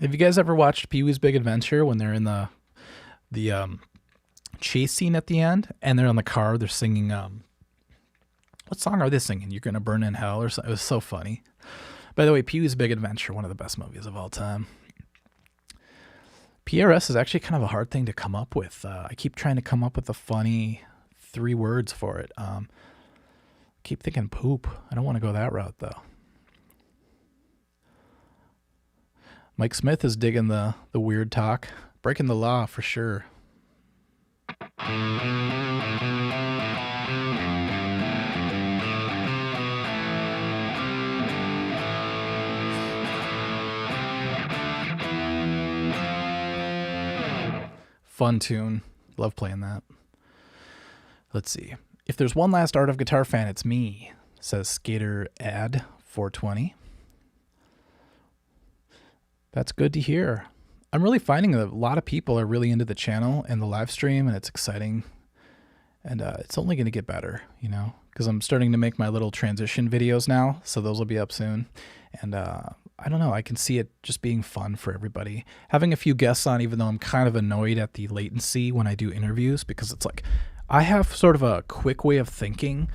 [SPEAKER 1] Have you guys ever watched Pee-wee's Big Adventure when they're in the chase scene at the end and they're on the car, they're singing what song are they singing? You're Gonna Burn in Hell or something. It was so funny. By the way, Pee-wee's Big Adventure, one of the best movies of all time. PRS is actually kind of a hard thing to come up with. I keep trying to come up with a funny 3 words for it. Keep thinking poop. I don't want to go that route though. Mike Smith is digging the weird talk. Breaking the law for sure. Fun tune. Love playing that. Let's see. If there's one last Art of Guitar fan, it's me, says Skater Ad 420. That's good to hear. I'm really finding that a lot of people are really into the channel and the live stream, and it's exciting. And it's only going to get better, you know, because I'm starting to make my little transition videos now, so those will be up soon. And I don't know, I can see it just being fun for everybody. Having a few guests on, even though I'm kind of annoyed at the latency when I do interviews, because it's like I have sort of a quick way of thinking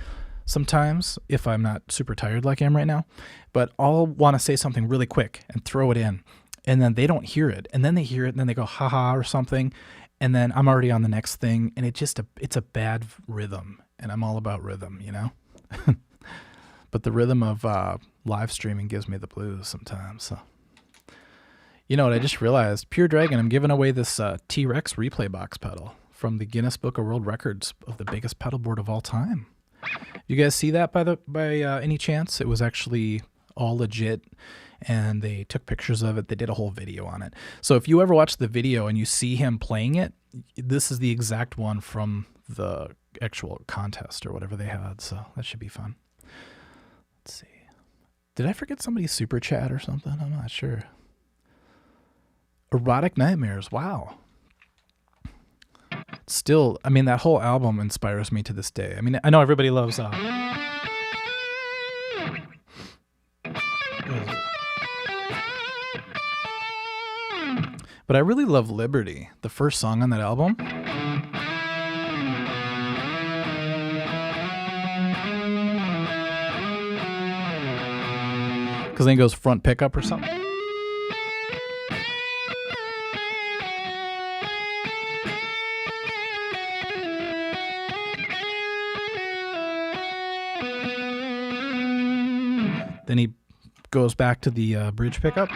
[SPEAKER 1] sometimes if I'm not super tired like I am right now, but I'll want to say something really quick and throw it in, and then they don't hear it, and then they hear it, and then they go haha or something, and then I'm already on the next thing, and it's a bad rhythm, and I'm all about rhythm, you know? But the rhythm of live streaming gives me the blues sometimes. So, you know what? I just realized, Pure Dragon, I'm giving away this T-Rex replay box pedal from the Guinness Book of World Records of the biggest pedal board of all time. You guys see that by any chance? It was actually all legit, and they took pictures of it. They did a whole video on it. So if you ever watch the video and you see him playing it, this is the exact one from the actual contest or whatever they had. So that should be fun. Let's see. Did I forget somebody's super chat or something? I'm not sure. Erotic Nightmares. Wow. Still, I mean, that whole album inspires me to this day. I mean, I know everybody loves but I really love Liberty, the first song on that album. Because then it goes front pickup or something. Then he goes back to the bridge pickup.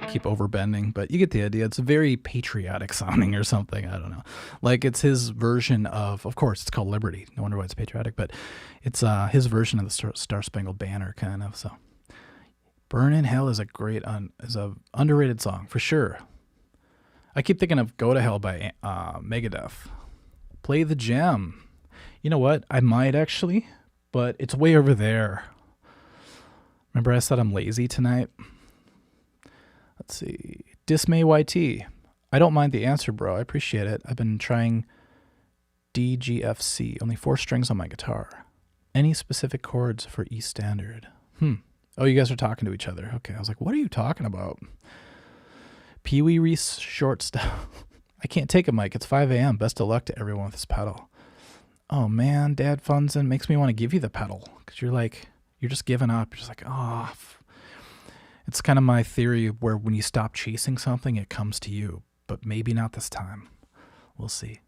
[SPEAKER 1] Keep overbending, but you get the idea. It's very patriotic sounding or something. I don't know. Like it's his version of course, it's called Liberty. No wonder why it's patriotic, but it's his version of the Star Spangled Banner, kind of. So, Burn in Hell is a underrated song for sure. I keep thinking of Go to Hell by Megadeth. Play the Gem. You know what? I might actually, but it's way over there. Remember I said I'm lazy tonight? Let's see. Dismay YT. I don't mind the answer, bro. I appreciate it. I've been trying D, G, F, C. Only 4 strings on my guitar. Any specific chords for E standard? Oh, you guys are talking to each other. Okay. I was like, what are you talking about? Pee Wee Reese short stuff. I can't take it, Mike. It's 5 a.m. Best of luck to everyone with this pedal. Oh, man. Dad Funson makes me want to give you the pedal. Because you're just giving up. You're just like, oh. It's kind of my theory where when you stop chasing something, it comes to you. But maybe not this time. We'll see.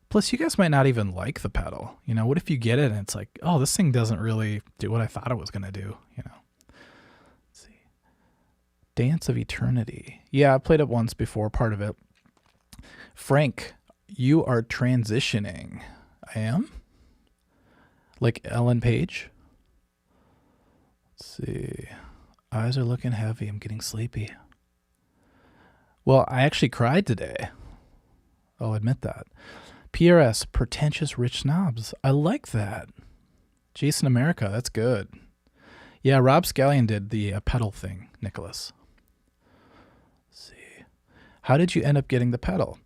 [SPEAKER 1] Plus, you guys might not even like the pedal. You know, what if you get it and it's like, oh, this thing doesn't really do what I thought it was going to do, you know? Let's see. Dance of Eternity. Yeah, I played it once before, part of it. Frank, you are transitioning. I am? Like Ellen Page? Let's see. Eyes are looking heavy. I'm getting sleepy. Well, I actually cried today. I'll admit that. PRS, pretentious rich snobs. I like that. Jason America, that's good. Yeah, Rob Scallion did the pedal thing, Nicholas. Let's see. How did you end up getting the pedal?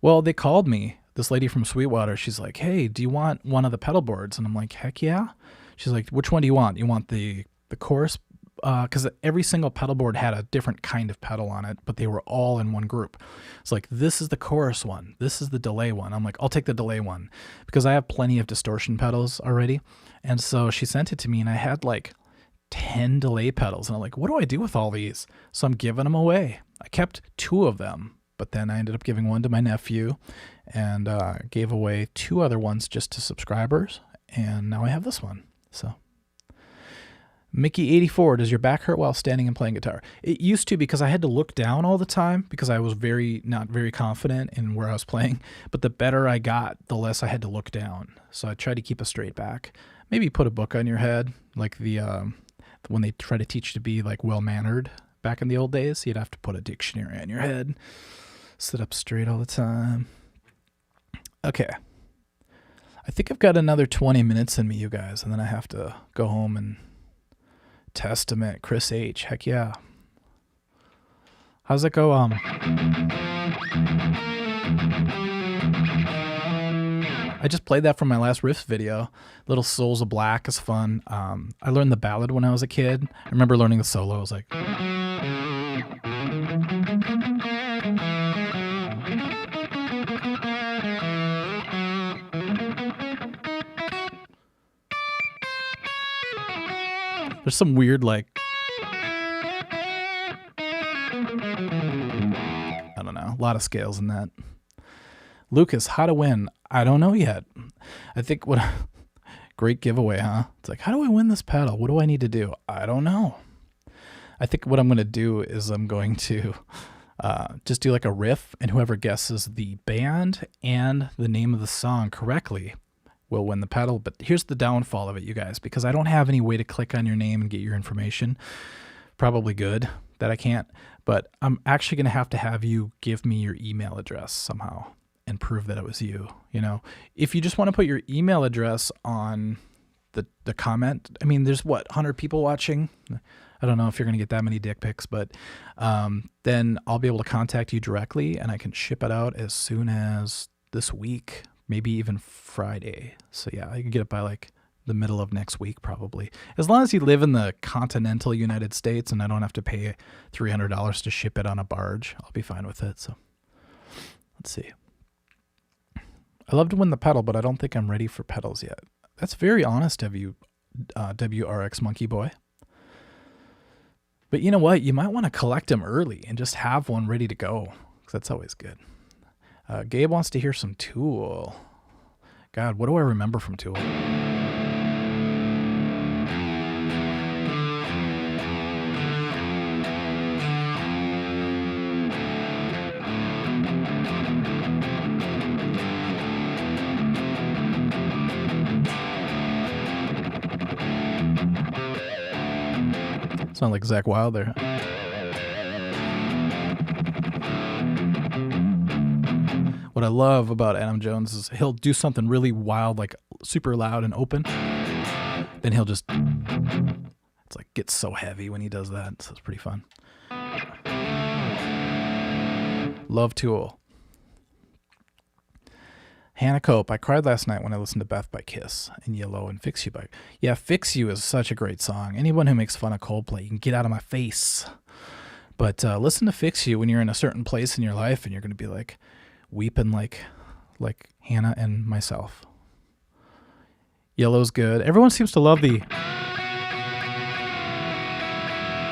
[SPEAKER 1] Well, they called me, this lady from Sweetwater. She's like, hey, do you want one of the pedal boards? And I'm like, heck yeah. She's like, which one do you want? You want the chorus? Because every single pedal board had a different kind of pedal on it, but they were all in one group. It's like, this is the chorus one. This is the delay one. I'm like, I'll take the delay one because I have plenty of distortion pedals already. And so she sent it to me and I had like 10 delay pedals. And I'm like, what do I do with all these? So I'm giving them away. I kept 2 of them, but then I ended up giving one to my nephew and gave away 2 other ones just to subscribers. And now I have this one. So Mickey84, does your back hurt while standing and playing guitar? It used to, because I had to look down all the time because I was not very confident in where I was playing. But the better I got, the less I had to look down. So I tried to keep a straight back. Maybe put a book on your head, like the when they try to teach you to be like well-mannered back in the old days, you'd have to put a dictionary on your head, sit up straight all the time. Okay. I think I've got another 20 minutes in me, you guys, and then I have to go home and Testament, Chris H. Heck yeah. How's it go? I just played that from my last riffs video. Little Souls of Black is fun. I learned the ballad when I was a kid. I remember learning the solo. I was like... There's some weird, like... I don't know. A lot of scales in that. Lucas, how to win? I don't know yet. I think what... Great giveaway, huh? It's like, how do I win this pedal? What do I need to do? I don't know. I think what I'm going to do is I'm going to just do like a riff, and whoever guesses the band and the name of the song correctly will win the pedal. But here's the downfall of it, you guys, because I don't have any way to click on your name and get your information. Probably good that I can't, but I'm actually going to have you give me your email address somehow and prove that it was you. You know, if you just want to put your email address on the comment, I mean, there's what, 100 people watching? I don't know if you're going to get that many dick pics, but then I'll be able to contact you directly, and I can ship it out as soon as this week, maybe even Friday. So yeah, I can get it by like the middle of next week probably. As long as you live in the continental United States and I don't have to pay $300 to ship it on a barge, I'll be fine with it. So let's see. I love to win the pedal, but I don't think I'm ready for pedals yet. That's very honest of you, WRX Monkey Boy. But you know what? You might want to collect them early and just have one ready to go, because that's always good. Gabe wants to hear some Tool. God, what do I remember from Tool? Sound like Zach Wilde there. What I love about Adam Jones is he'll do something really wild, like super loud and open. Then he'll just, it's like gets so heavy when he does that. So it's pretty fun. Love Tool. Hannah Cope, I cried last night when I listened to Beth by Kiss and Yellow and Fix You by... Yeah, Fix You is such a great song. Anyone who makes fun of Coldplay, you can get out of my face. But listen to Fix You when you're in a certain place in your life and you're going to be like weeping like Hannah and myself. Yellow's good. Everyone seems to love the...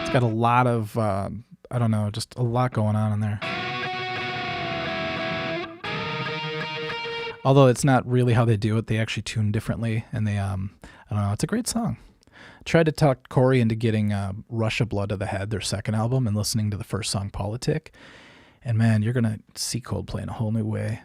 [SPEAKER 1] It's got a lot of, I don't know, just a lot going on in there. Although it's not really how they do it. They actually tune differently, and they, I don't know, it's a great song. Tried to talk Corey into getting Rush of Blood to the Head, their second album, and listening to the first song, Politic. And man, you're going to see Coldplay in a whole new way.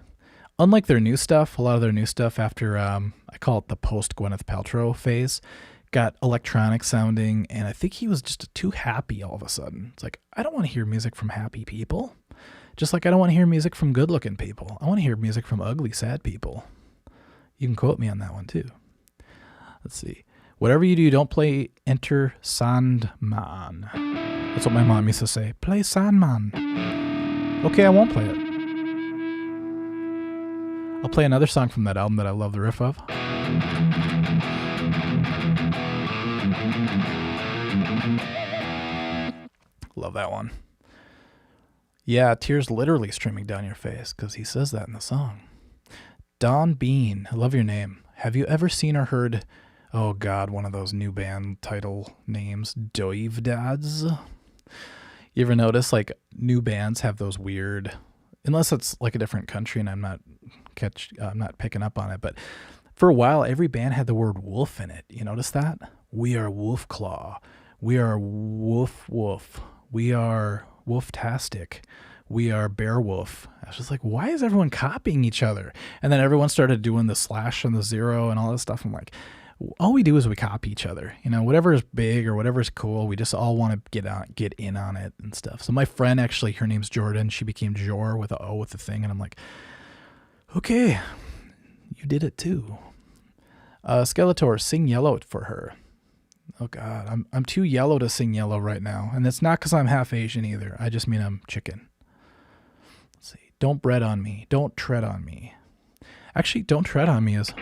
[SPEAKER 1] Unlike their new stuff, a lot of their new stuff after, I call it the post-Gwyneth Paltrow phase, got electronic sounding, and I think he was just too happy all of a sudden. It's like, I don't want to hear music from happy people. Just like I don't want to hear music from good-looking people. I want to hear music from ugly, sad people. You can quote me on that one, too. Let's see. Whatever you do, don't play Enter Sandman. That's what my mom used to say. Play Sandman. Okay, I won't play it. I'll play another song from that album that I love the riff of. Love that one. Yeah, tears literally streaming down your face, because he says that in the song. Don Bean, I love your name. Have you ever seen or heard, oh God, one of those new band title names, Doive Dads? You ever notice, like, new bands have those weird, unless it's like a different country and I'm not picking up on it, but for a while, every band had the word wolf in it. You notice that? We are Wolf Claw. We are Woof Woof. We are Wolftastic. We are Beowulf. I was just like, why is everyone copying each other? And then everyone started doing the slash and the zero and all this stuff. I'm like, all we do is we copy each other. You know, whatever is big or whatever is cool, we just all want to get in on it and stuff. So my friend, actually, her name's Jordan. She became Jor with a O with the thing, and I'm like, okay, you did it too. Skeletor, sing yellow for her. Oh God, I'm too yellow to sing yellow right now, and it's not because I'm half Asian either. I just mean I'm chicken. Let's see. Don't bread on me. Don't tread on me. Actually, don't tread on me is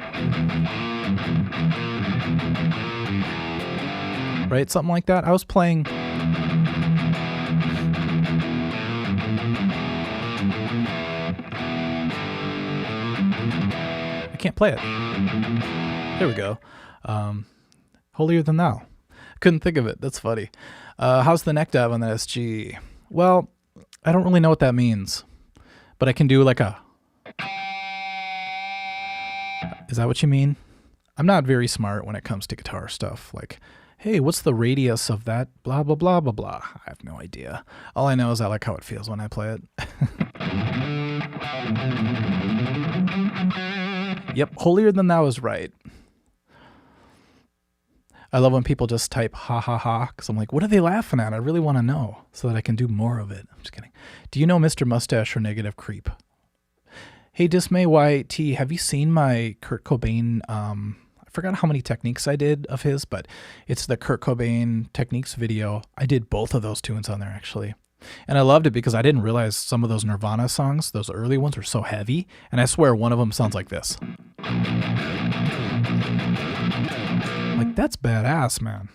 [SPEAKER 1] right, something like that. I was playing. I can't play it. There we go. Holier than thou. Couldn't think of it. That's funny. How's the neck dive on the SG? Well, I don't really know what that means, but I can do like a. Is that what you mean? I'm not very smart when it comes to guitar stuff. Like, hey, what's the radius of that? Blah, blah, blah, blah, blah. I have no idea. All I know is I like how it feels when I play it. Yep, holier than thou is right. I love when people just type ha ha ha, because I'm like, what are they laughing at? I really want to know so that I can do more of it. I'm just kidding. Do you know Mr. Mustache or Negative Creep? Hey, Dismay YT, have you seen my Kurt Cobain, I forgot how many techniques I did of his, but it's the Kurt Cobain techniques video. I did both of those tunes on there, actually. And I loved it because I didn't realize some of those Nirvana songs, those early ones, were so heavy. And I swear one of them sounds like this. Like, that's badass, man.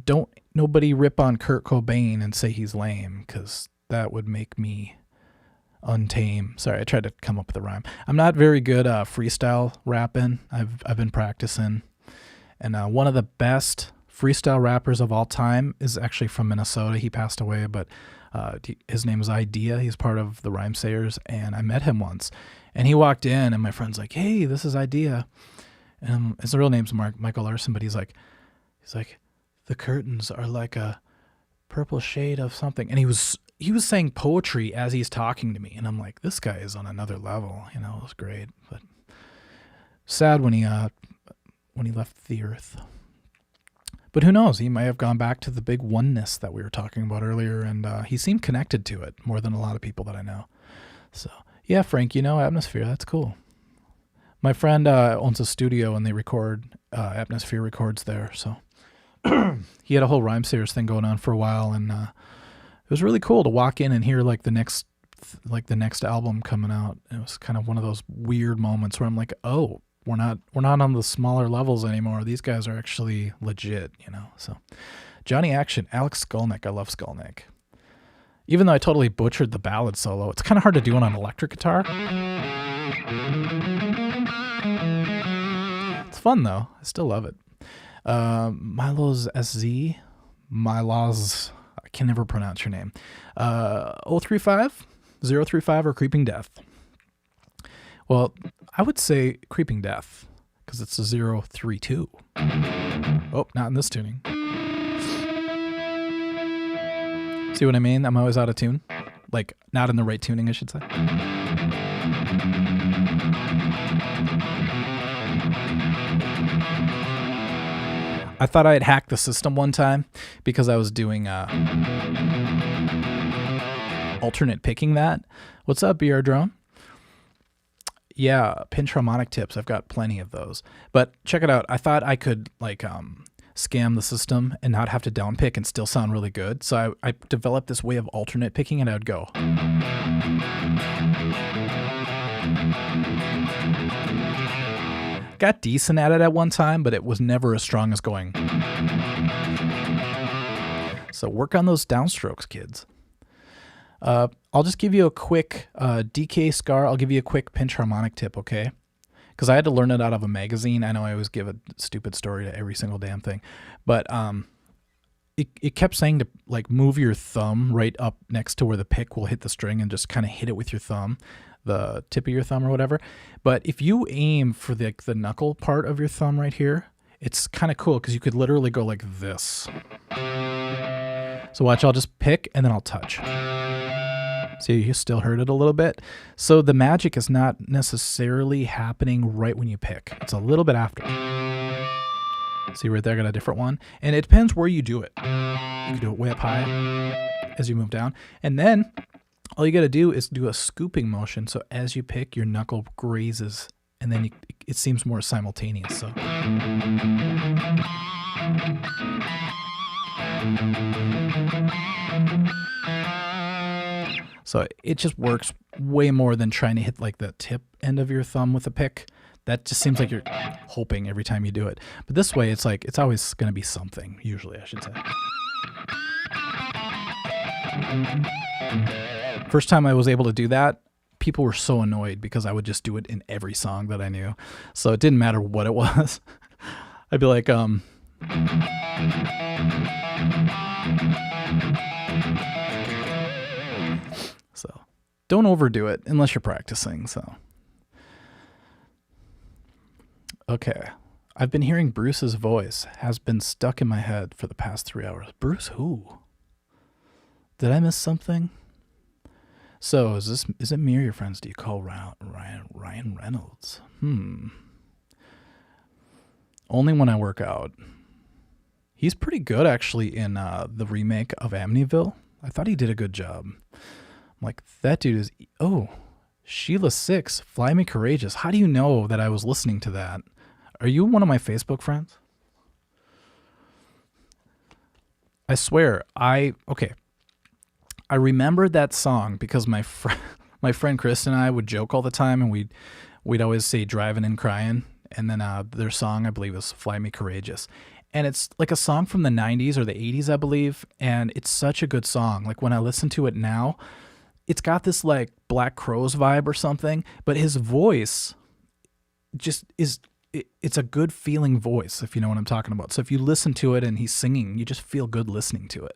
[SPEAKER 1] Don't nobody rip on Kurt Cobain and say he's lame, because that would make me untame. Sorry, I tried to come up with a rhyme. I'm not very good freestyle rapping. I've been practicing. And one of the best freestyle rappers of all time is actually from Minnesota. He passed away, but his name is Idea. He's part of the Rhyme Sayers, and I met him once. And he walked in, and my friend's like, hey, this is Idea. And his real name's Michael Larson, but he's like, the curtains are like a purple shade of something. And he was saying poetry as he's talking to me. And I'm like, this guy is on another level. You know, it was great. But sad when he left the earth. But who knows? He might have gone back to the big oneness that we were talking about earlier. And he seemed connected to it more than a lot of people that I know. So, yeah, Frank, you know, Atmosphere. That's cool. My friend owns a studio, and they record, Atmosphere records there. So he had a whole Rhyme Sayers thing going on for a while, and it was really cool to walk in and hear like the next album coming out. It was kind of one of those weird moments where I'm like, oh, we're not on the smaller levels anymore. These guys are actually legit, you know. So Johnny Action, Alex Skolnick. I love Skolnick. Even though I totally butchered the ballad solo, it's kind of hard to do it on electric guitar. It's fun though. I still love it. Milo's SZ, Milo's, I can never pronounce your name. 035 or Creeping Death. Well, I would say Creeping Death because it's a 032. Oh, not in this tuning. See what I mean? I'm always out of tune. Like, not in the right tuning, I should say. I thought I had hacked the system one time because I was doing alternate picking that. What's up, BR Drone? Yeah, pinch harmonic tips. I've got plenty of those. But check it out. I thought I could like scam the system and not have to downpick and still sound really good. So I developed this way of alternate picking, and I would go. Got decent at it at one time, but it was never as strong as going. So work on those downstrokes, kids. I'll just give you a quick DK Scar. I'll give you a quick pinch harmonic tip, okay? Because I had to learn it out of a magazine. I know I always give a stupid story to every single damn thing, but it kept saying to like move your thumb right up next to where the pick will hit the string and just kind of hit it with your thumb, the tip of your thumb or whatever. But if you aim for the knuckle part of your thumb right here, it's kind of cool because you could literally go like this. So watch, I'll just pick and then I'll touch. So you still heard it a little bit. So the magic is not necessarily happening right when you pick. It's a little bit after. See right there, I got a different one. And it depends where you do it. You can do it way up high as you move down. And then all you got to do is do a scooping motion. So as you pick, your knuckle grazes. And then it seems more simultaneous. So it just works way more than trying to hit like the tip end of your thumb with a pick. That just seems like you're hoping every time you do it. But this way, it's like it's always going to be something, usually, I should say. First time I was able to do that, people were so annoyed because I would just do it in every song that I knew. So it didn't matter what it was. I'd be like, so don't overdo it unless you're practicing. So, okay. I've been hearing Bruce's voice has been stuck in my head for the past 3 hours. Bruce who? Did I miss something? So is it me or your friends? Do you call Ryan Reynolds? Only when I work out. He's pretty good actually in the remake of Amityville. I thought he did a good job. I'm like, that dude is... Oh, Sheila 6, Fly Me Courageous. How do you know that I was listening to that? Are you one of my Facebook friends? I swear, okay. I remembered that song because my friend Chris and I would joke all the time, and we'd always say "driving and crying," and then their song I believe was "Fly Me Courageous," and it's like a song from the '90s or the '80s I believe, and it's such a good song. Like when I listen to it now, it's got this like Black Crowes vibe or something, but his voice just is. It's a good feeling voice, if you know what I'm talking about. So if you listen to it and he's singing, you just feel good listening to it.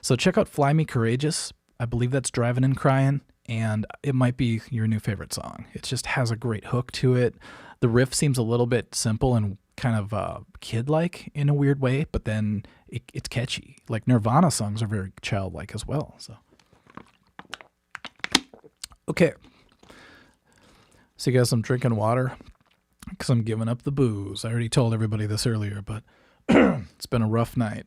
[SPEAKER 1] So check out Fly Me Courageous. I believe that's Driving and Crying, and it might be your new favorite song. It just has a great hook to it. The riff seems a little bit simple and kind of kid-like in a weird way, but then it's catchy. Like Nirvana songs are very childlike as well. So, okay. So you guys, I'm drinking water because I'm giving up the booze. I already told everybody this earlier, but it's been a rough night.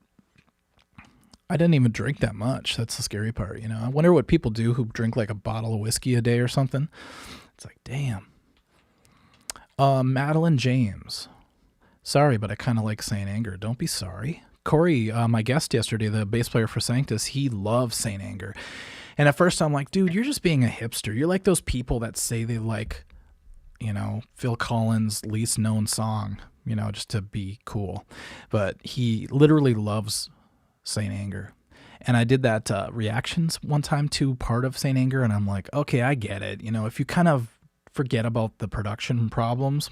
[SPEAKER 1] I didn't even drink that much. That's the scary part, you know. I wonder what people do who drink like a bottle of whiskey a day or something. It's like, damn. Madeline James. Sorry, but I kind of like Saint Anger. Don't be sorry. Corey, my guest yesterday, the bass player for Sanctus, he loves Saint Anger. And at first I'm like, dude, you're just being a hipster. You're like those people that say they like, you know, Phil Collins' least known song, you know, just to be cool. But he literally loves Saint Anger. And I did that reactions one time to part of Saint Anger, and I'm like, okay, I get it. You know, if you kind of forget about the production problems,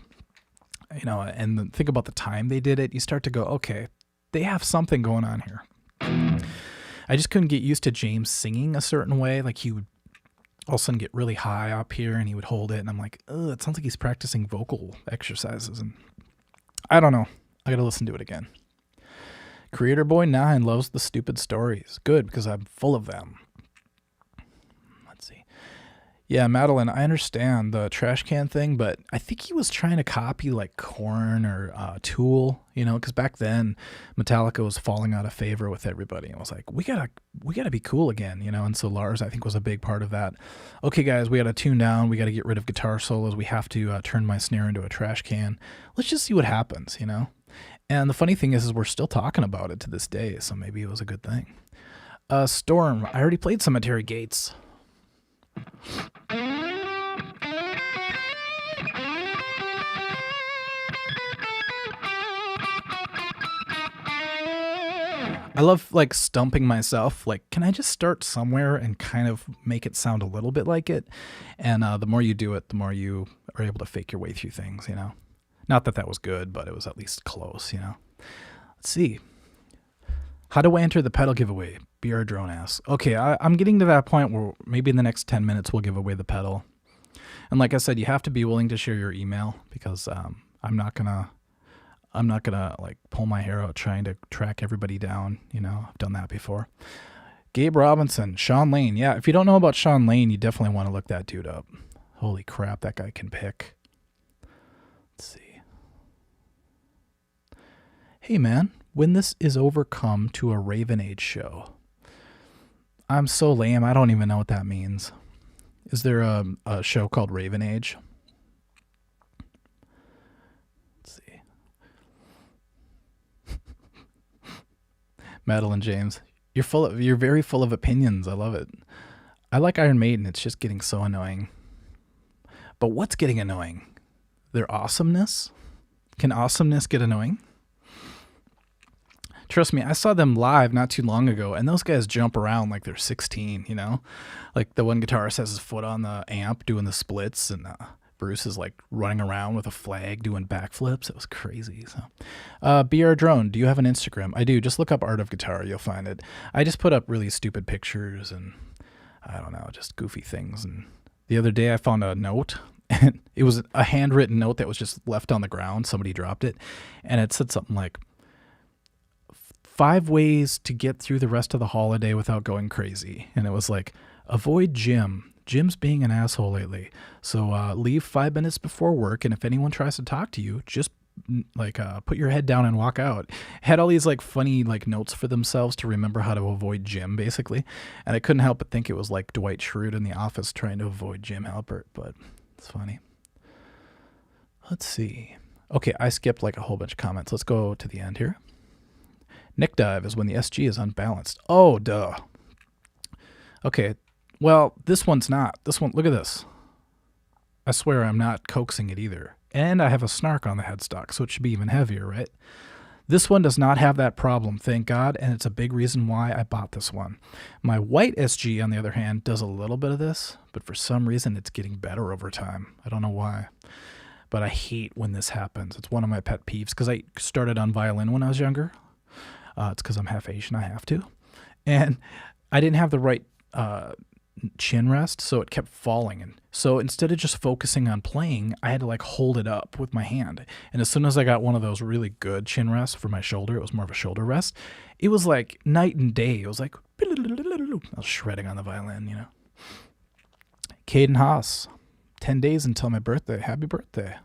[SPEAKER 1] you know, and think about the time they did it, you start to go, okay, they have something going on here. I just couldn't get used to James singing a certain way. Like he would all of a sudden get really high up here and he would hold it, and I'm like, ugh, it sounds like he's practicing vocal exercises, and I don't know. I gotta listen to it again. Creator Boy 9 loves the stupid stories. Good, because I'm full of them. Let's see. Yeah, Madeline, I understand the trash can thing, but I think he was trying to copy like Korn or Tool, you know, because back then Metallica was falling out of favor with everybody. And I was like, we gotta be cool again, you know. And so Lars, I think, was a big part of that. Okay, guys, we gotta tune down. We gotta get rid of guitar solos. We have to turn my snare into a trash can. Let's just see what happens, you know. And the funny thing is we're still talking about it to this day, so maybe it was a good thing. Storm, I already played Cemetery Gates. I love like stumping myself. Like, can I just start somewhere and kind of make it sound a little bit like it? And the more you do it, the more you are able to fake your way through things, you know? Not that that was good, but it was at least close, you know? Let's see. How do I enter the pedal giveaway? BR Drone asks. Okay, I'm getting to that point where maybe in the next 10 minutes we'll give away the pedal. And like I said, you have to be willing to share your email because I'm not gonna like pull my hair out trying to track everybody down. You know, I've done that before. Gabe Robinson, Sean Lane. Yeah, if you don't know about Sean Lane, you definitely want to look that dude up. Holy crap, that guy can pick. Let's see. Hey man, when this is over, come to a Raven Age show. I'm so lame, I don't even know what that means. Is there a show called Raven Age? Let's see. Madeline James, you're very full of opinions. I love it. I like Iron Maiden. It's just getting so annoying. But what's getting annoying? Their awesomeness? Can awesomeness get annoying? Trust me, I saw them live not too long ago, and those guys jump around like they're 16, you know? Like the one guitarist has his foot on the amp doing the splits, and Bruce is like running around with a flag doing backflips. It was crazy. So, BR Drone, do you have an Instagram? I do. Just look up Art of Guitar. You'll find it. I just put up really stupid pictures and, I don't know, just goofy things. And the other day I found a note, and it was a handwritten note that was just left on the ground. Somebody dropped it, and it said something like, 5 ways to get through the rest of the holiday without going crazy. And it was like, avoid Jim. Jim's being an asshole lately. So leave 5 minutes before work, and if anyone tries to talk to you, just like put your head down and walk out. Had all these like funny like notes for themselves to remember how to avoid Jim, basically. And I couldn't help but think it was like Dwight Schrute in The Office trying to avoid Jim Halpert, but it's funny. Let's see. Okay, I skipped like a whole bunch of comments. Let's go to the end here. Nick dive is when the SG is unbalanced. Oh, duh. Okay, well, this one's not. This one, look at this. I swear I'm not coaxing it either. And I have a snark on the headstock, so it should be even heavier, right? This one does not have that problem, thank God, and it's a big reason why I bought this one. My white SG, on the other hand, does a little bit of this, but for some reason it's getting better over time. I don't know why. But I hate when this happens. It's one of my pet peeves, because I started on violin when I was younger. It's because I'm half Asian, I have to. And I didn't have the right chin rest, so it kept falling. And so instead of just focusing on playing, I had to like hold it up with my hand. And as soon as I got one of those really good chin rests for my shoulder, it was more of a shoulder rest, it was like night and day. It was like, I was shredding on the violin, you know. Caden Haas, 10 days until my birthday. Happy birthday.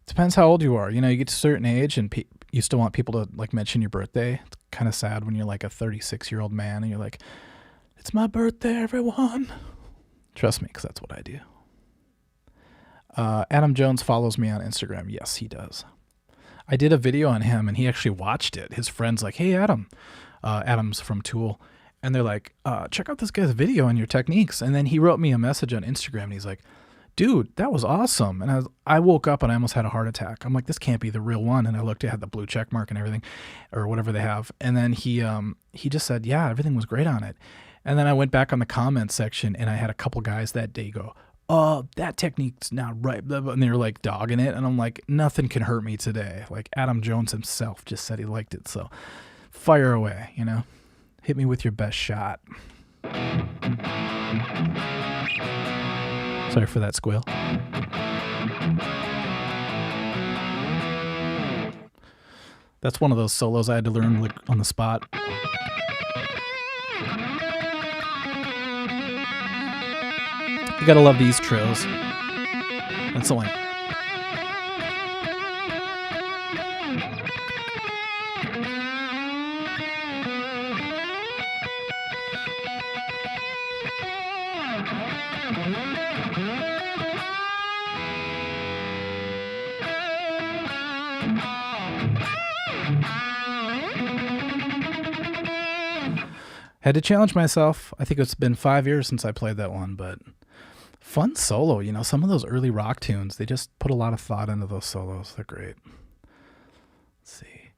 [SPEAKER 1] Depends how old you are. You know, you get to a certain age and you still want people to like mention your birthday. It's kind of sad when you're like a 36-year-old man and you're like, it's my birthday, everyone. Trust me, because that's what I do. Adam Jones follows me on Instagram. Yes, he does. I did a video on him and he actually watched it. His friend's like, hey, Adam. Adam's from Tool. And they're like, check out this guy's video on your techniques. And then he wrote me a message on Instagram and he's like, dude, that was awesome. And I woke up and I almost had a heart attack. I'm like, this can't be the real one. And I looked, it had the blue check mark and everything, or whatever they have. And then he just said, yeah, everything was great on it. And then I went back on the comments section and I had a couple guys that day go, that technique's not right. And they were like dogging it. And I'm like, nothing can hurt me today. Like Adam Jones himself just said he liked it. So fire away, you know, hit me with your best shot. Sorry for that squeal. That's one of those solos I had to learn like on the spot. You gotta love these trills. That's the one. Had to challenge myself. I think it's been 5 years since I played that one, but fun solo. You know, some of those early rock tunes, they just put a lot of thought into those solos. They're great. Let's see.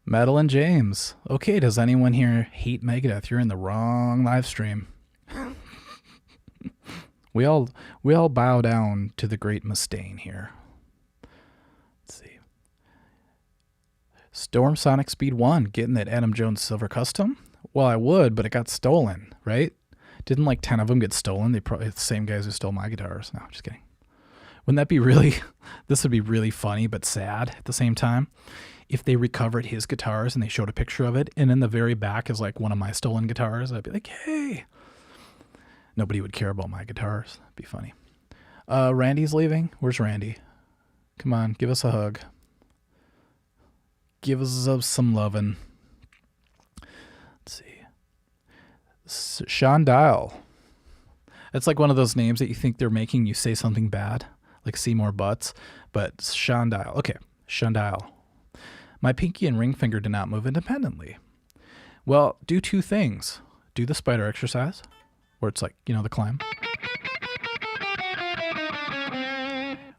[SPEAKER 1] Madeline James. Okay, does anyone here hate Megadeth? You're in the wrong live stream. We all bow down to the great Mustaine here. Let's see. Storm Sonic Speed 1, getting that Adam Jones Silver Custom? Well, I would, but it got stolen, right? Didn't like 10 of them get stolen? They probably the same guys who stole my guitars. No, just kidding. Wouldn't that be really, this would be really funny but sad at the same time. if they recovered his guitars and they showed a picture of it, and in the very back is like one of my stolen guitars, I'd be like, hey. Nobody would care about my guitars. It'd be funny. Randy's leaving. Where's Randy? Come on, give us a hug. Give us some lovin'. Let's see. Sean Dial. It's like one of those names that you think they're making you say something bad, like Seymour Butts, but Sean Dial. Okay, Sean Dial. My pinky and ring finger do not move independently. Well, do two things. Do the spider exercise, where it's like, the climb.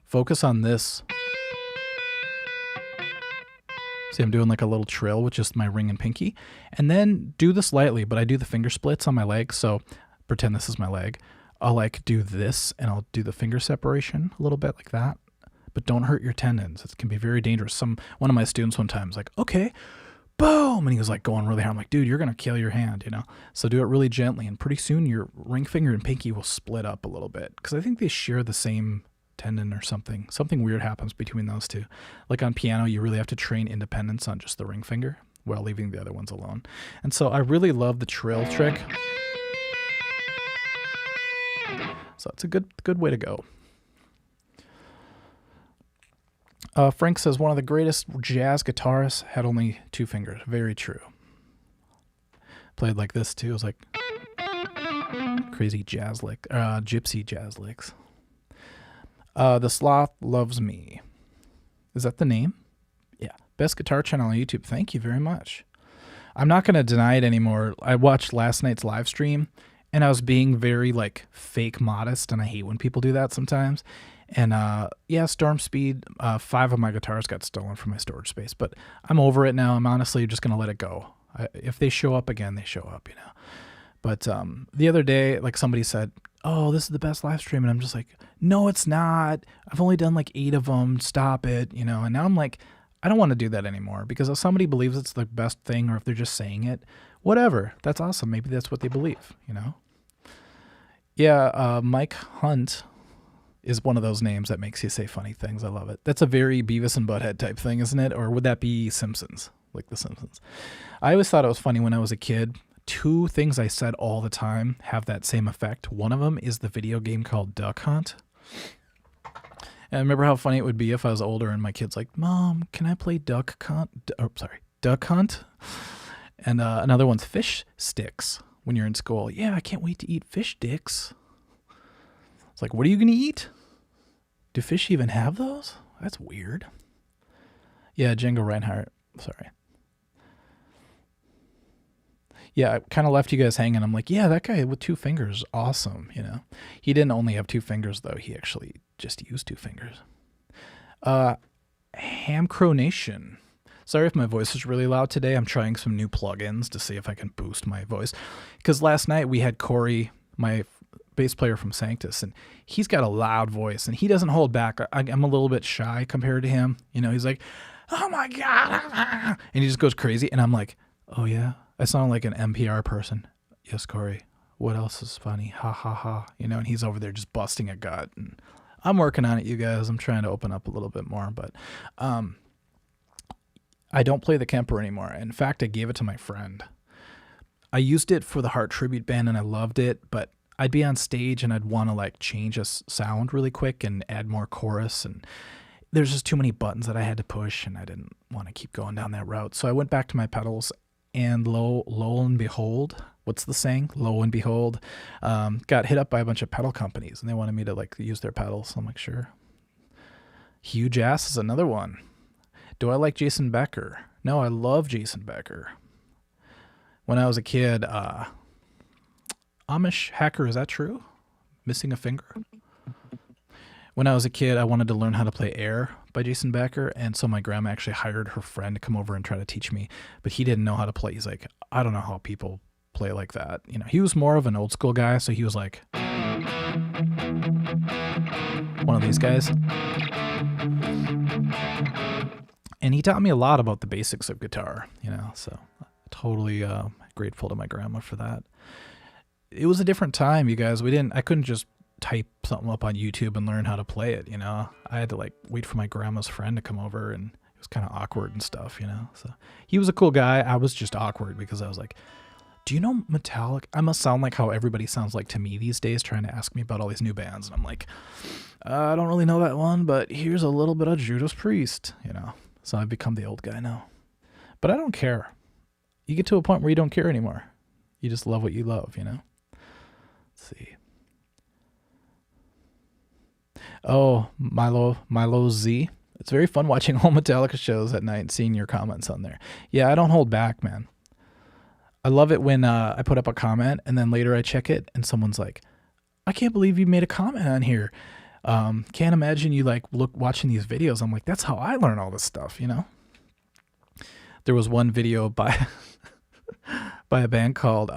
[SPEAKER 1] Focus on this. See, I'm doing like a little trill with just my ring and pinky. And then do this lightly, but I do the finger splits on my leg. So pretend this is my leg. I'll like do this and I'll do the finger separation a little bit like that. But don't hurt your tendons. It can be very dangerous. One of my students one time was like, okay, boom. And he was like going really hard. I'm like, dude, you're going to kill your hand, So do it really gently. And pretty soon your ring finger and pinky will split up a little bit. Because I think they share the same tendon or something. Something weird happens between those two. Like on piano, you really have to train independence on just the ring finger while leaving the other ones alone. And so I really love the trill trick. So it's a good way to go. Frank says one of the greatest jazz guitarists had only two fingers. Very true. Played like this too. It was like crazy jazz lick, gypsy jazz licks. The Sloth Loves Me. Is that the name? Yeah. Best guitar channel on YouTube. Thank you very much. I'm not going to deny it anymore. I watched last night's live stream and I was being very like fake modest, and I hate when people do that sometimes. And Storm Speed, 5 of my guitars got stolen from my storage space, but I'm over it now. I'm honestly just going to let it go. If they show up again, they show up, But the other day, like somebody said, oh, this is the best live stream. And I'm just like, no, it's not. I've only done like 8 of them. Stop it. And now I'm like, I don't want to do that anymore, because if somebody believes it's the best thing, or if they're just saying it, whatever, that's awesome. Maybe that's what they believe, Yeah. Mike Hunt is one of those names that makes you say funny things. I love it. That's a very Beavis and Butthead type thing, isn't it? Or would that be Simpsons? Like the Simpsons. I always thought it was funny when I was a kid. 2 things I said all the time have that same effect. One of them is the video game called Duck Hunt. And I remember how funny it would be if I was older and my kid's like, Mom, can I play Duck Hunt? Duck Hunt. And another one's Fish Sticks when you're in school. Yeah, I can't wait to eat fish sticks. It's like, what are you going to eat? Do fish even have those? That's weird. Yeah, Django Reinhardt. Sorry. Yeah, I kind of left you guys hanging. I'm like, yeah, that guy with 2 fingers, awesome, He didn't only have 2 fingers, though. He actually just used 2 fingers. Hamcrow Nation. Sorry if my voice is really loud today. I'm trying some new plugins to see if I can boost my voice. Because last night we had Corey, my bass player from Sanctus, and he's got a loud voice, and he doesn't hold back. I'm a little bit shy compared to him. He's like, oh my God. And he just goes crazy. And I'm like, oh yeah. I sound like an NPR person. Yes, Corey. What else is funny? Ha ha ha. And he's over there just busting a gut. And I'm working on it, you guys. I'm trying to open up a little bit more, but I don't play the Kemper anymore. In fact, I gave it to my friend. I used it for the Heart Tribute Band and I loved it, but I'd be on stage and I'd want to like change a sound really quick and add more chorus, and there's just too many buttons that I had to push, and I didn't want to keep going down that route. So I went back to my pedals, and lo and behold, what's the saying? Lo and behold, got hit up by a bunch of pedal companies, and they wanted me to like use their pedals. So I'm like, sure. Huge Ass is another one. Do I like Jason Becker? No, I love Jason Becker. When I was a kid, Amish hacker, is that true? Missing a finger? When I was a kid, I wanted to learn how to play Air by Jason Becker, and so my grandma actually hired her friend to come over and try to teach me, but he didn't know how to play. He's like, I don't know how people play like that. He was more of an old school guy, so he was like one of these guys. And he taught me a lot about the basics of guitar, so totally grateful to my grandma for that. It was a different time, you guys. I couldn't just type something up on YouTube and learn how to play it, I had to like wait for my grandma's friend to come over, and it was kind of awkward and stuff, you know. So he was a cool guy. I was just awkward because I was like, do you know Metallica? I must sound like how everybody sounds like to me these days, trying to ask me about all these new bands. And I'm like, I don't really know that one, but here's a little bit of Judas Priest, you know. So I've become the old guy now. But I don't care. You get to a point where you don't care anymore. You just love what you love, you know. Let's see. Oh, Milo Z. It's very fun watching all Metallica shows at night and seeing your comments on there. Yeah, I don't hold back, man. I love it when I put up a comment and then later I check it and someone's like, I can't believe you made a comment on here. Can't imagine you like watching these videos. I'm like, that's how I learn all this stuff, you know? There was one video by by a band called,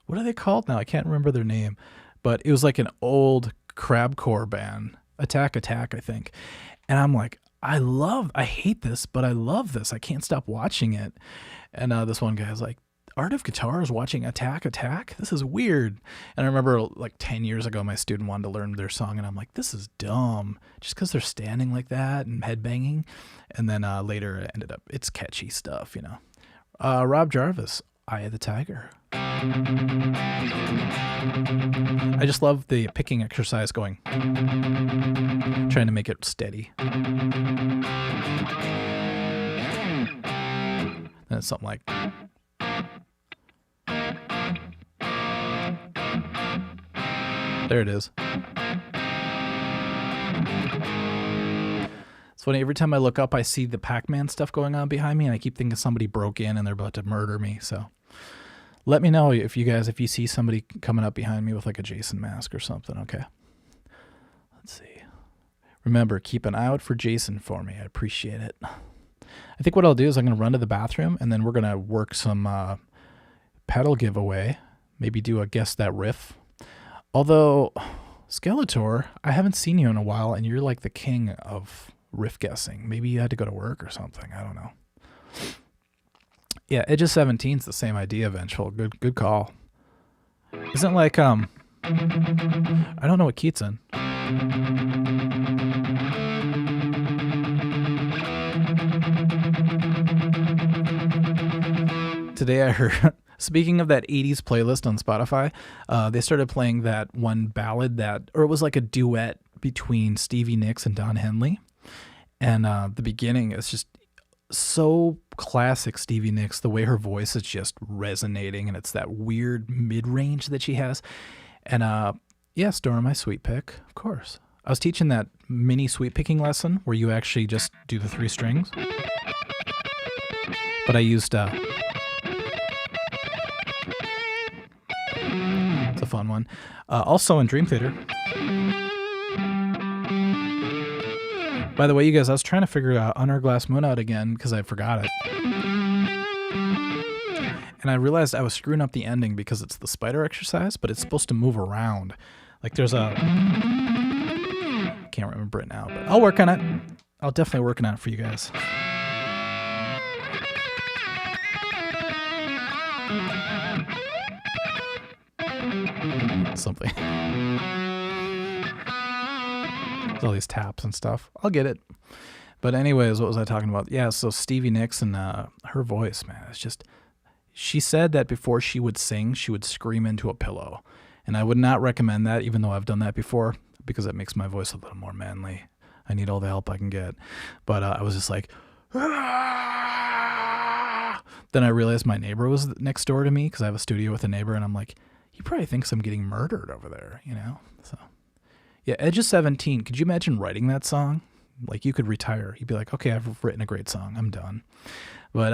[SPEAKER 1] what are they called now? I can't remember their name, but it was like an old crabcore band, Attack, I think. And I'm like, I hate this, but I love this. I can't stop watching it. And this one guy's like, Art of Guitar is watching Attack. This is weird. And I remember like 10 years ago, my student wanted to learn their song. And I'm like, this is dumb. Just because they're standing like that and headbanging. And then later it ended up, it's catchy stuff, you know. Rob Jarvis, Eye of the Tiger. I just love the picking exercise going. Trying to make it steady. And it's something like... There it is. It's funny, every time I look up, I see the Pac-Man stuff going on behind me, and I keep thinking somebody broke in and they're about to murder me, so... Let me know if you see somebody coming up behind me with like a Jason mask or something, okay? Let's see. Remember, keep an eye out for Jason for me. I appreciate it. I think what I'll do is I'm going to run to the bathroom, and then we're going to work some pedal giveaway. Maybe do a Guess That Riff. Although, Skeletor, I haven't seen you in a while, and you're like the king of riff guessing. Maybe you had to go to work or something. I don't know. Yeah, Edge of 17 is the same idea, Vengeful. Good call. Isn't like, I don't know what key it's in. Today I heard, speaking of that 80s playlist on Spotify, they started playing that one ballad or it was like a duet between Stevie Nicks and Don Henley. And the beginning is just so classic Stevie Nicks, the way her voice is just resonating, and it's that weird mid-range that she has. And yeah, Storm, my sweet pick, of course. I was teaching that mini sweet picking lesson where you actually just do the 3 strings. But I used it's a fun one. Also in Dream Theater. By the way, you guys, I was trying to figure out Under a Glass Moon out again because I forgot it. And I realized I was screwing up the ending because it's the spider exercise, but it's supposed to move around. Like there's a... Can't remember it now, but I'll work on it. I'll definitely work on it for you guys. Something. All these taps and stuff. I'll get it. But anyways, what was I talking about? Yeah, so Stevie Nicks and her voice, man, it's just... She said that before she would sing, she would scream into a pillow. And I would not recommend that, even though I've done that before, because it makes my voice a little more manly. I need all the help I can get. But I was just like... Aah! Then I realized my neighbor was next door to me, because I have a studio with a neighbor, and I'm like, he probably thinks I'm getting murdered over there, you know? So... Yeah, Edge of 17. Could you imagine writing that song? Like, you could retire. You'd be like, okay, I've written a great song. I'm done. But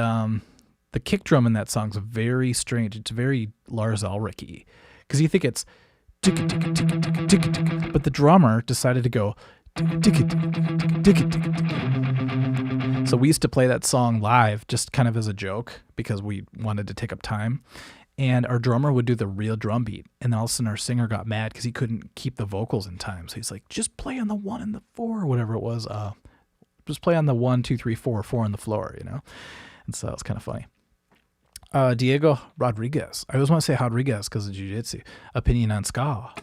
[SPEAKER 1] the kick drum in that song's very strange. It's very Lars Ulrich-y. Because you think it's... But the drummer decided to go... So we used to play that song live just kind of as a joke because we wanted to take up time. And our drummer would do the real drum beat. And all of a sudden our singer got mad because he couldn't keep the vocals in time. So he's like, just play on the 1 and the 4 or whatever it was. Just play on the 1, 2, 3, 4, 4 on the floor, you know? And so it's kind of funny. Diego Rodriguez. I always want to say Rodriguez because of jiu-jitsu. Opinion on ska.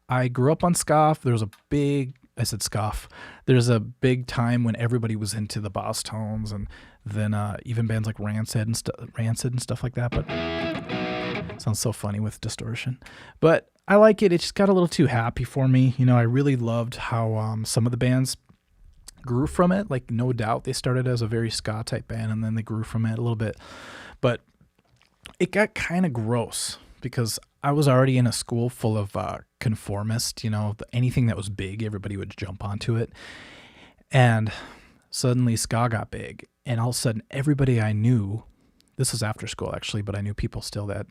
[SPEAKER 1] I grew up on ska. There was a big I said scoff. There's a big time when everybody was into the Boss Tones, and then even bands like Rancid and stuff like that. But it sounds so funny with distortion. But I like it. It just got a little too happy for me. You know, I really loved how some of the bands grew from it. Like, no doubt, they started as a very ska type band, and then they grew from it a little bit. But it got kind of gross because I was already in a school full of conformists. You know, anything that was big, everybody would jump onto it. And suddenly ska got big, and all of a sudden everybody I knew, this was after school actually, but I knew people still that,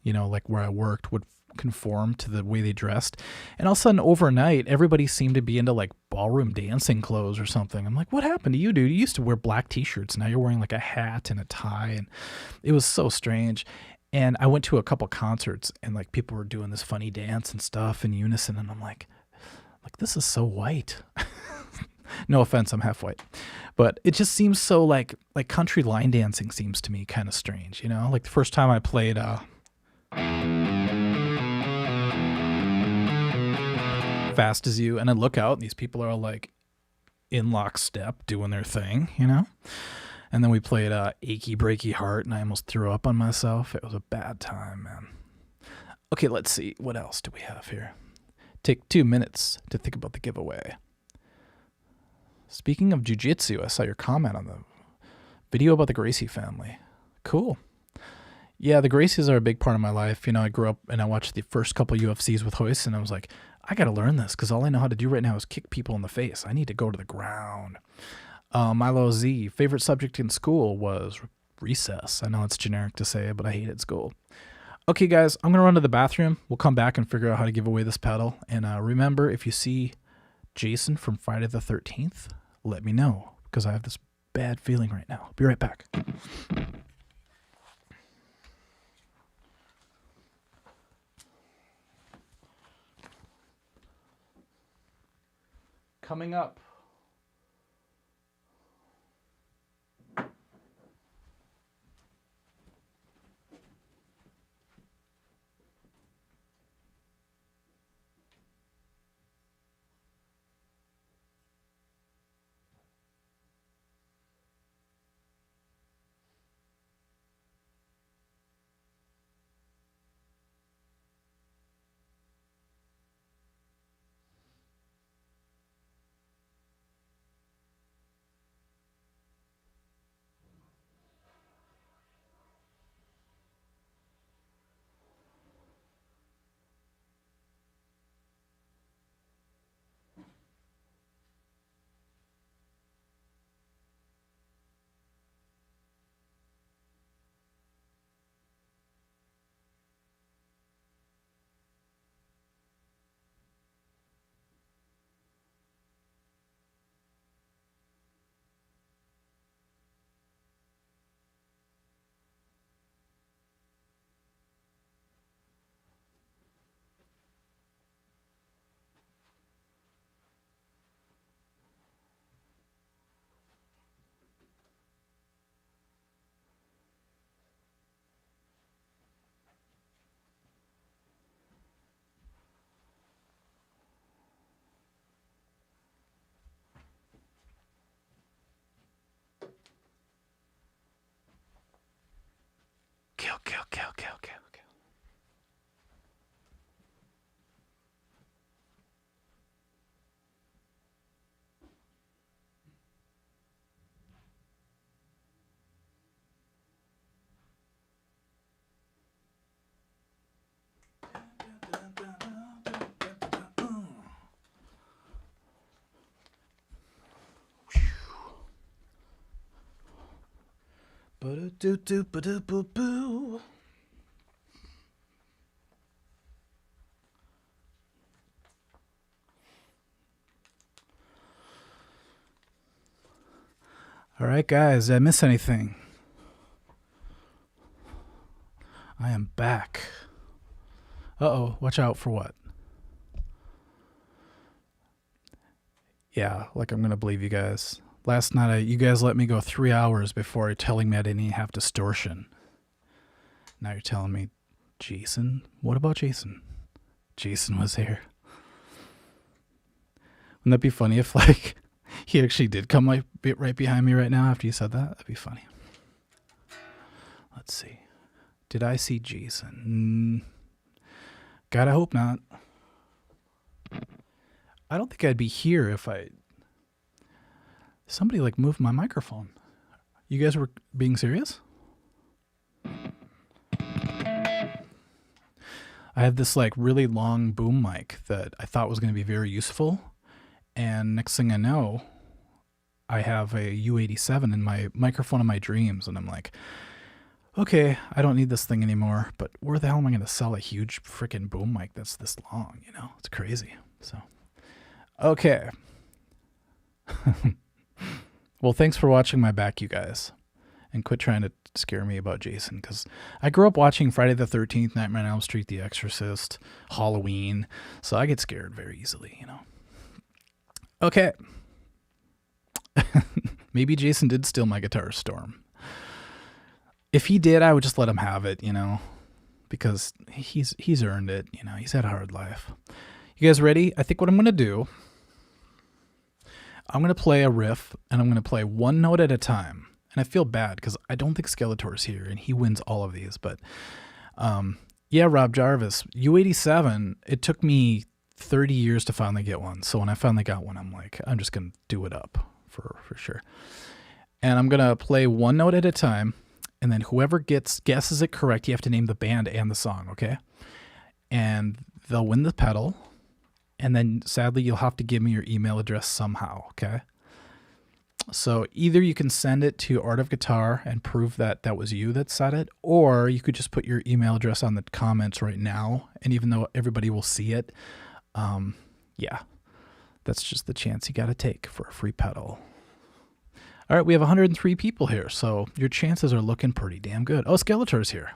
[SPEAKER 1] you know, like where I worked would conform to the way they dressed. And all of a sudden overnight, everybody seemed to be into like ballroom dancing clothes or something. I'm like, what happened to you, dude? You used to wear black t-shirts. Now you're wearing like a hat and a tie. And it was so strange. And I went to a couple concerts, and like people were doing this funny dance and stuff in unison. And I'm like, this is so white. No offense, I'm half white, but it just seems so like country line dancing seems to me kind of strange, you know. Like the first time I played Fast as You, and I look out and these people are all like in lockstep doing their thing, you know. And then we played Achy Breaky Heart, and I almost threw up on myself. It was a bad time, man. Okay, let's see, what else do we have here? Take 2 minutes to think about the giveaway. Speaking of jiu-jitsu, I saw your comment on the video about the Gracie family. Cool. Yeah, the Gracies are a big part of my life. You know, I grew up and I watched the first couple UFCs with Hoist, and I was like, I got to learn this because all I know how to do right now is kick people in the face. I need to go to the ground. Milo Z, favorite subject in school was recess. I know it's generic to say, but I hated school. Okay, guys, I'm going to run to the bathroom. We'll come back and figure out how to give away this pedal. And remember, if you see Jason from Friday the 13th, let me know because I have this bad feeling right now. Be right back. Coming up. Kill. Ba-da-doo-doo-ba-doo-boo-boo. All right, guys, did I miss anything? I am back. Uh-oh, watch out for what? Yeah, like I'm going to believe you guys. Last night, you guys let me go 3 hours before telling me I didn't even have distortion. Now you're telling me, Jason? What about Jason? Jason was here. Wouldn't that be funny if like he actually did come like right behind me right now after you said that? That'd be funny. Let's see. Did I see Jason? God, I hope not. I don't think I'd be here if somebody like moved my microphone. You guys were being serious? I have this like really long boom mic that I thought was going to be very useful. And next thing I know, I have a U87 in my microphone of my dreams. And I'm like, okay, I don't need this thing anymore. But where the hell am I going to sell a huge freaking boom mic that's this long? You know, it's crazy. So, okay. Well, thanks for watching my back, you guys. And quit trying to scare me about Jason, because I grew up watching Friday the 13th, Nightmare on Elm Street, The Exorcist, Halloween, so I get scared very easily, you know. Okay. Maybe Jason did steal my Guitar Storm. If he did, I would just let him have it, you know, because he's earned it, you know. He's had a hard life. You guys ready? I think what I'm going to do, I'm going to play a riff, and I'm going to play one note at a time. And I feel bad because I don't think Skeletor's here, and he wins all of these. But yeah, Rob Jarvis, U87, it took me 30 years to finally get one. So when I finally got one, I'm like, I'm just going to do it up for sure. And I'm going to play one note at a time. And then whoever guesses it correct, you have to name the band and the song, okay? And they'll win the pedal. And then sadly, you'll have to give me your email address somehow, okay? So either you can send it to Art of Guitar and prove that that was you that said it, or you could just put your email address on the comments right now. And even though everybody will see it, yeah, that's just the chance you got to take for a free pedal. All right, we have 103 people here, so your chances are looking pretty damn good. Oh, Skeletor's here.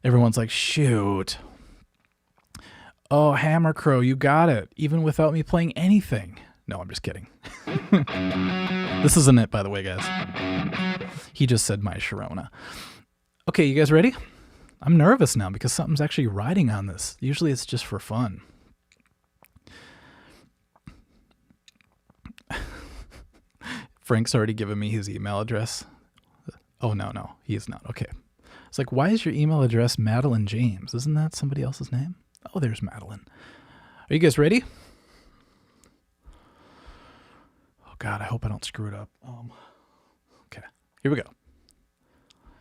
[SPEAKER 1] Everyone's like, shoot. Oh, Hammer Crow, you got it, even without me playing anything. No, I'm just kidding. This isn't it, by the way, guys. He just said my Sharona. Okay, you guys ready? I'm nervous now because something's actually riding on this. Usually it's just for fun. Frank's already given me his email address. Oh, no, he is not. Okay. It's like, why is your email address Madeline James? Isn't that somebody else's name? Oh, there's Madeline. Are you guys ready? God, I hope I don't screw it up. Okay, here we go.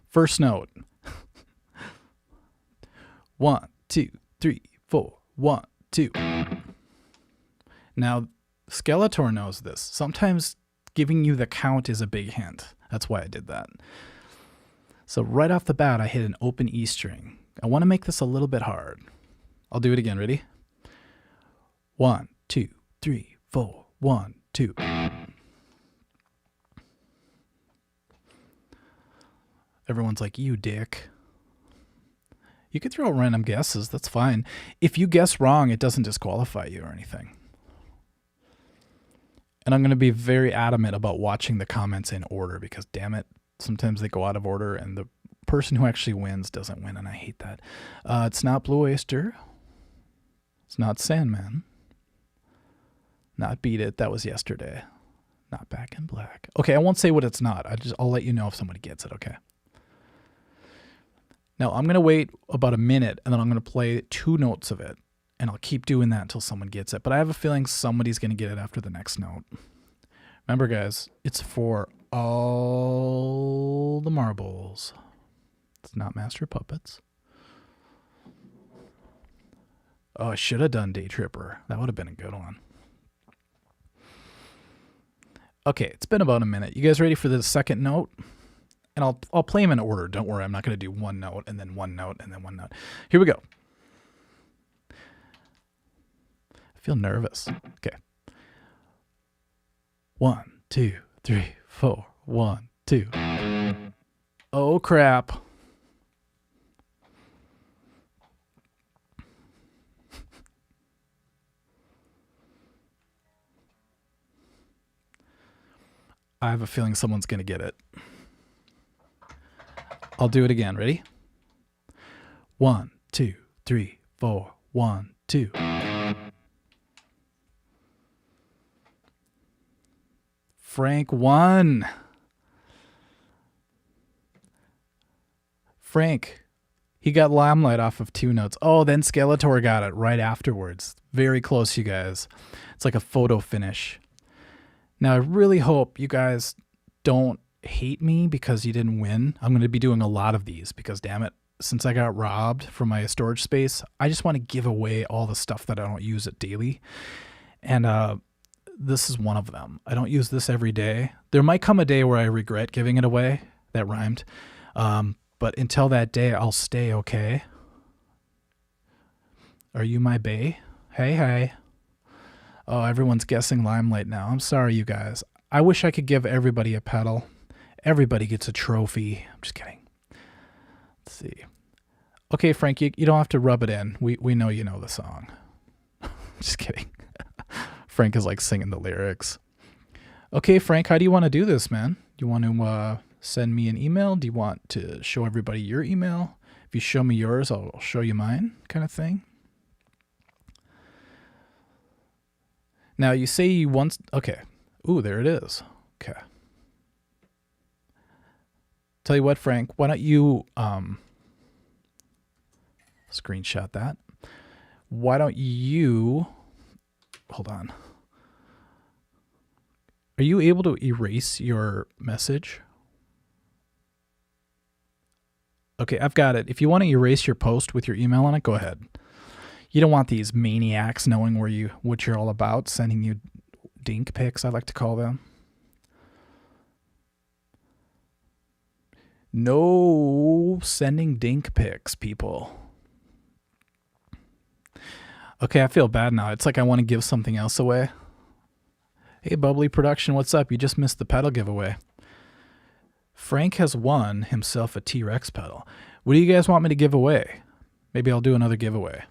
[SPEAKER 1] First note. 1, 2, 3, 4. 1, 2. Now, Skeletor knows this. Sometimes giving you the count is a big hint. That's why I did that. So right off the bat, I hit an open E string. I want to make this a little bit hard. I'll do it again. Ready? 1, 2, 3, 4. 1, 2. Everyone's like, you dick. You could throw random guesses. That's fine. If you guess wrong, it doesn't disqualify you or anything. And I'm going to be very adamant about watching the comments in order because, damn it, sometimes they go out of order and the person who actually wins doesn't win, and I hate that. It's not Blue Oyster. It's not Sandman. Not Beat It. That was yesterday. Not Back in Black. Okay, I won't say what it's not. I'll let you know if somebody gets it, okay? Now, I'm going to wait about a minute, and then I'm going to play 2 notes of it, and I'll keep doing that until someone gets it. But I have a feeling somebody's going to get it after the next note. Remember, guys, it's for all the marbles. It's not Master of Puppets. Oh, I should have done Day Tripper. That would have been a good one. Okay, it's been about a minute. You guys ready for the second note? And I'll play them in order. Don't worry, I'm not going to do one note and then one note and then one note. Here we go. I feel nervous. Okay. 1, 2, 3, 4. 1, 2. Oh, crap. I have a feeling someone's going to get it. I'll do it again. Ready? 1, 2, 3, 4. 1, 2. Frank won. Frank, he got Limelight off of 2 notes. Oh, then Skeletor got it right afterwards. Very close, you guys. It's like a photo finish. Now, I really hope you guys don't hate me because you didn't win. I'm going to be doing a lot of these because, damn it, since I got robbed from my storage space, I just want to give away all the stuff that I don't use it daily. And this is one of them. I don't use this every day. There might come a day where I regret giving it away. That rhymed. But until that day, I'll stay okay. Are you my bae? Hey, hey. Oh, everyone's guessing Limelight now. I'm sorry, you guys. I wish I could give everybody a pedal. Everybody gets a trophy. I'm just kidding. Let's see. Okay, Frank, you don't have to rub it in. We know you know the song. Just kidding. Frank is like singing the lyrics. Okay, Frank, how do you want to do this, man? Do you want to send me an email? Do you want to show everybody your email? If you show me yours, I'll show you mine, kind of thing. Now, you say you want... Okay. Ooh, there it is. Okay. Tell you what, Frank, why don't you screenshot that? Why don't you... Hold on. Are you able to erase your message? Okay, I've got it. If you want to erase your post with your email on it, go ahead. You don't want these maniacs knowing what you're all about, sending you dink pics, I like to call them. No sending dink pics, people. Okay, I feel bad now. It's like I want to give something else away. Hey, Bubbly Production, what's up? You just missed the pedal giveaway. Frank has won himself a T-Rex pedal. What do you guys want me to give away? Maybe I'll do another giveaway.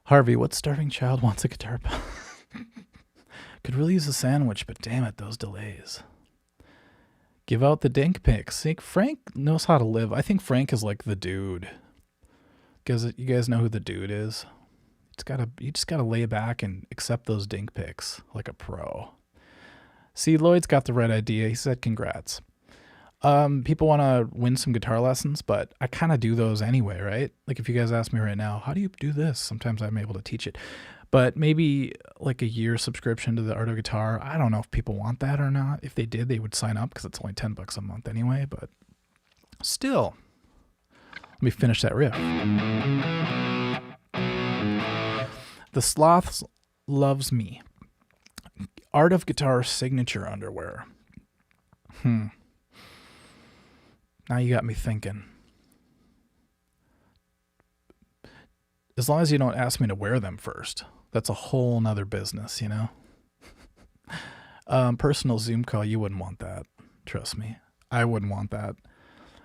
[SPEAKER 1] Harvey, what starving child wants a guitar pedal? Could really use a sandwich, but damn it, those delays. Give out the dink pics. See, Frank knows how to live. I think Frank is like the dude. Because you guys know who the dude is. You just gotta lay back and accept those dink pics like a pro. See, Lloyd's got the right idea. He said congrats. People want to win some guitar lessons, but I kind of do those anyway, right? Like if you guys ask me right now, how do you do this? Sometimes I'm able to teach it. But maybe like a year subscription to the Art of Guitar. I don't know if people want that or not. If they did, they would sign up because it's only $10 a month anyway. But still, let me finish that riff. The Sloth Loves Me. Art of Guitar signature underwear. Now you got me thinking. As long as you don't ask me to wear them first. That's a whole nother business, you know? Personal Zoom call, you wouldn't want that. Trust me. I wouldn't want that.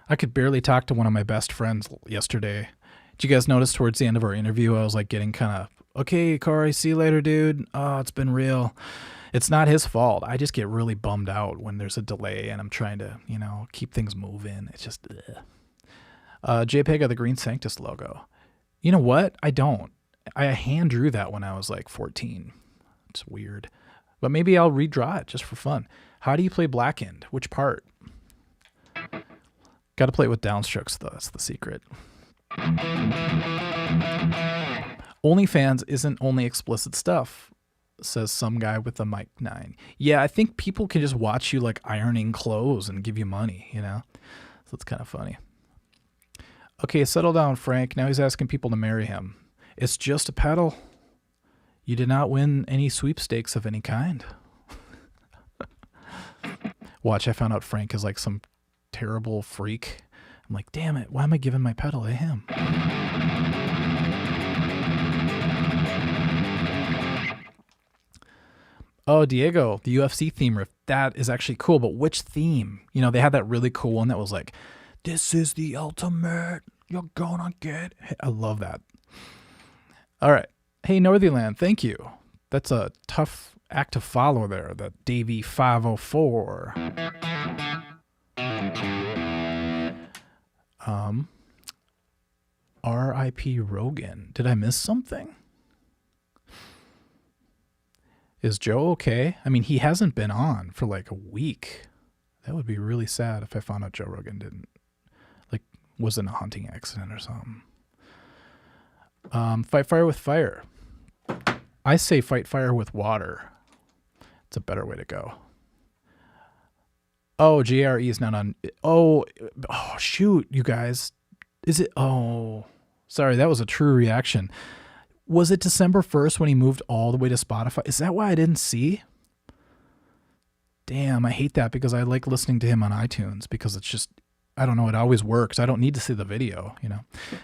[SPEAKER 1] I could barely talk to one of my best friends yesterday. Did you guys notice towards the end of our interview, I was like getting kind of, okay, Corey, see you later, dude. Oh, it's been real. It's not his fault. I just get really bummed out when there's a delay and I'm trying to, keep things moving. It's just, JPEG of the Green Sanctus logo. You know what? I don't. I hand drew that when I was like 14. It's weird. But maybe I'll redraw it just for fun. How do you play Blackened? Which part? Got to play it with downstrokes, though. That's the secret. OnlyFans isn't only explicit stuff, says some guy with a Mic 9. Yeah, I think people can just watch you like ironing clothes and give you money, So it's kind of funny. Okay, settle down, Frank. Now he's asking people to marry him. It's just a pedal. You did not win any sweepstakes of any kind. Watch, I found out Frank is like some terrible freak. I'm like, damn it, why am I giving my pedal to him? Oh, Diego, the UFC theme riff. That is actually cool, but which theme? They had that really cool one that was like, this is the ultimate, you're gonna get it. I love that. All right. Hey, Northyland, thank you. That's a tough act to follow there, that Davey 504. R.I.P. Rogan. Did I miss something? Is Joe okay? I mean, he hasn't been on for like a week. That would be really sad if I found out Joe Rogan was in a hunting accident or something. Fight fire with fire. I say fight fire with water. It's a better way to go. Oh, JRE is not on. Oh, shoot, you guys. Is it? Oh, sorry. That was a true reaction. Was it December 1st when he moved all the way to Spotify? Is that why I didn't see? Damn, I hate that because I like listening to him on iTunes because it's just, I don't know, it always works. I don't need to see the video, you know.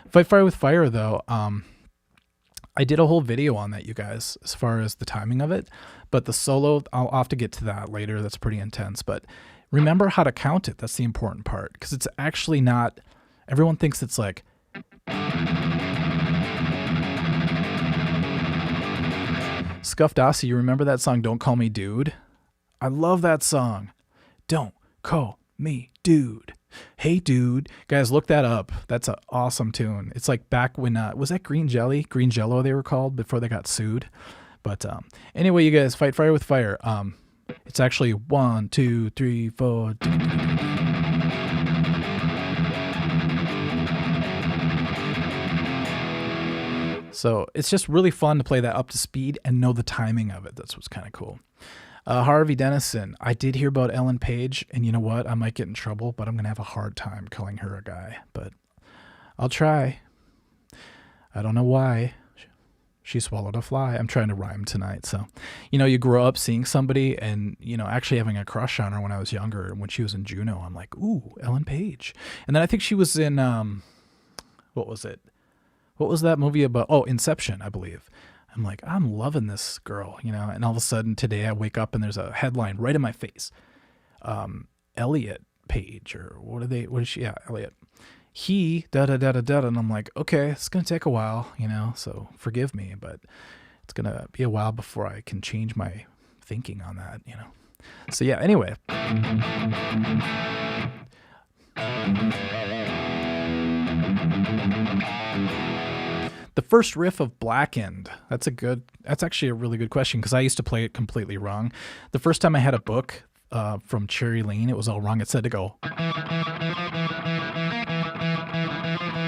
[SPEAKER 1] Fight Fire with Fire, though, I did a whole video on that, you guys, as far as the timing of it. But the solo, I'll have to get to that later. That's pretty intense. But remember how to count it. That's the important part because it's actually not, everyone thinks it's like, Scuff Dossie, you remember that song, Don't Call Me Dude? I love that song. Don't call me dude. Hey, dude. Guys, look that up. That's an awesome tune. It's like back when, was that Green Jelly? Green Jello they were called before they got sued. But anyway, you guys, Fight Fire with Fire. It's actually 1, 2, 3, 4. So it's just really fun to play that up to speed and know the timing of it. That's what's kind of cool. Harvey Dennison, I did hear about Ellen Page, and you know what? I might get in trouble, but I'm going to have a hard time calling her a guy. But I'll try. I don't know why. She swallowed a fly. I'm trying to rhyme tonight. So, you know, you grow up seeing somebody and, you know, actually having a crush on her when I was younger. And when she was in Juno, I'm like, ooh, Ellen Page. And then I think she was in, what was it? What was that movie about? Oh, Inception, I believe. I'm like, I'm loving this girl, you know, and all of a sudden today I wake up and there's a headline right in my face. Elliot Page, or what is she? Yeah, Elliot. He, da-da-da-da-da, and I'm like, okay, it's going to take a while, you know, so forgive me, but it's going to be a while before I can change my thinking on that, you know. So yeah, anyway. The first riff of Blackened. That's actually a really good question because I used to play it completely wrong. The first time I had a book from Cherry Lane, it was all wrong. It said to go.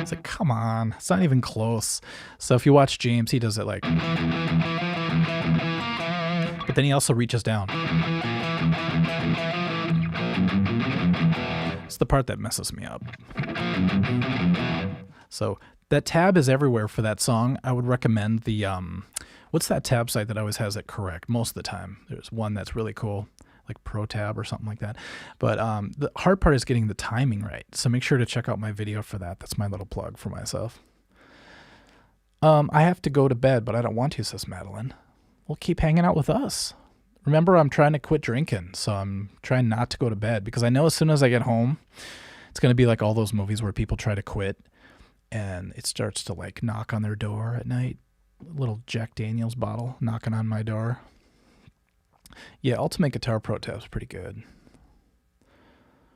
[SPEAKER 1] It's like, come on, it's not even close. So if you watch James, he does it like. But then he also reaches down. It's the part that messes me up. So that tab is everywhere for that song. I would recommend the, what's that tab site that always has it correct most of the time? There's one that's really cool, like ProTab or something like that. But the hard part is getting the timing right. So make sure to check out my video for that. That's my little plug for myself. I have to go to bed, but I don't want to, says Madeline. Well, keep hanging out with us. Remember, I'm trying to quit drinking, so I'm trying not to go to bed because I know as soon as I get home, it's going to be like all those movies where people try to quit. And it starts to like knock on their door at night. A little Jack Daniels bottle knocking on my door. Yeah, Ultimate Guitar Pro Tab's pretty good.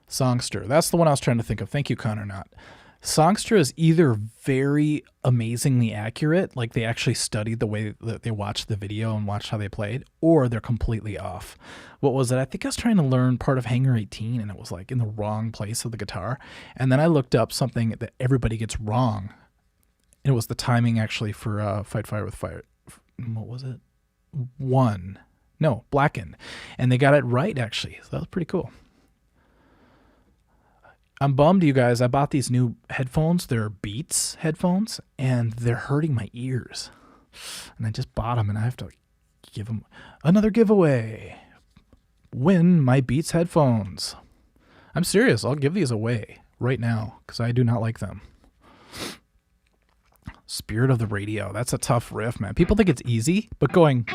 [SPEAKER 1] Songster. That's the one I was trying to think of. Thank you, Connor Knott. Songster is either very amazingly accurate, like they actually studied the way that they watched the video and watched how they played, or they're completely off. What was it? I think I was trying to learn part of Hangar 18, and it was like in the wrong place of the guitar. And then I looked up something that everybody gets wrong. And it was the timing actually for Fight Fire with Fire. What was it? Blackened. And they got it right, actually. So that was pretty cool. I'm bummed, you guys. I bought these new headphones. They're Beats headphones, and they're hurting my ears. And I just bought them, and I have to give them another giveaway. Win my Beats headphones. I'm serious. I'll give these away right now because I do not like them. Spirit of the Radio. That's a tough riff, man. People think it's easy, but going...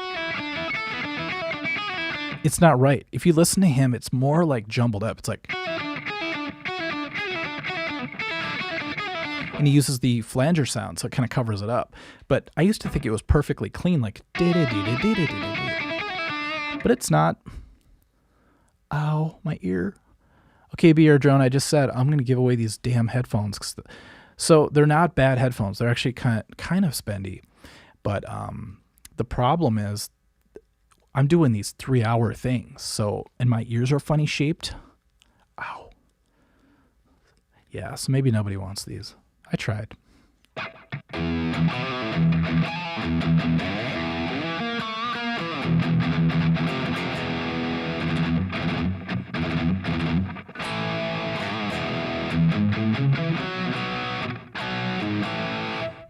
[SPEAKER 1] It's not right. If you listen to him, it's more like jumbled up. It's like... And he uses the flanger sound, so it kind of covers it up. But I used to think it was perfectly clean, like... But it's not. Ow, my ear. Okay, BR Drone, I just said I'm going to give away these damn headphones. So they're not bad headphones. They're actually kind of spendy. But the problem is I'm doing these 3-hour things. So, and my ears are funny shaped. Ow. Yeah, so maybe nobody wants these. I tried.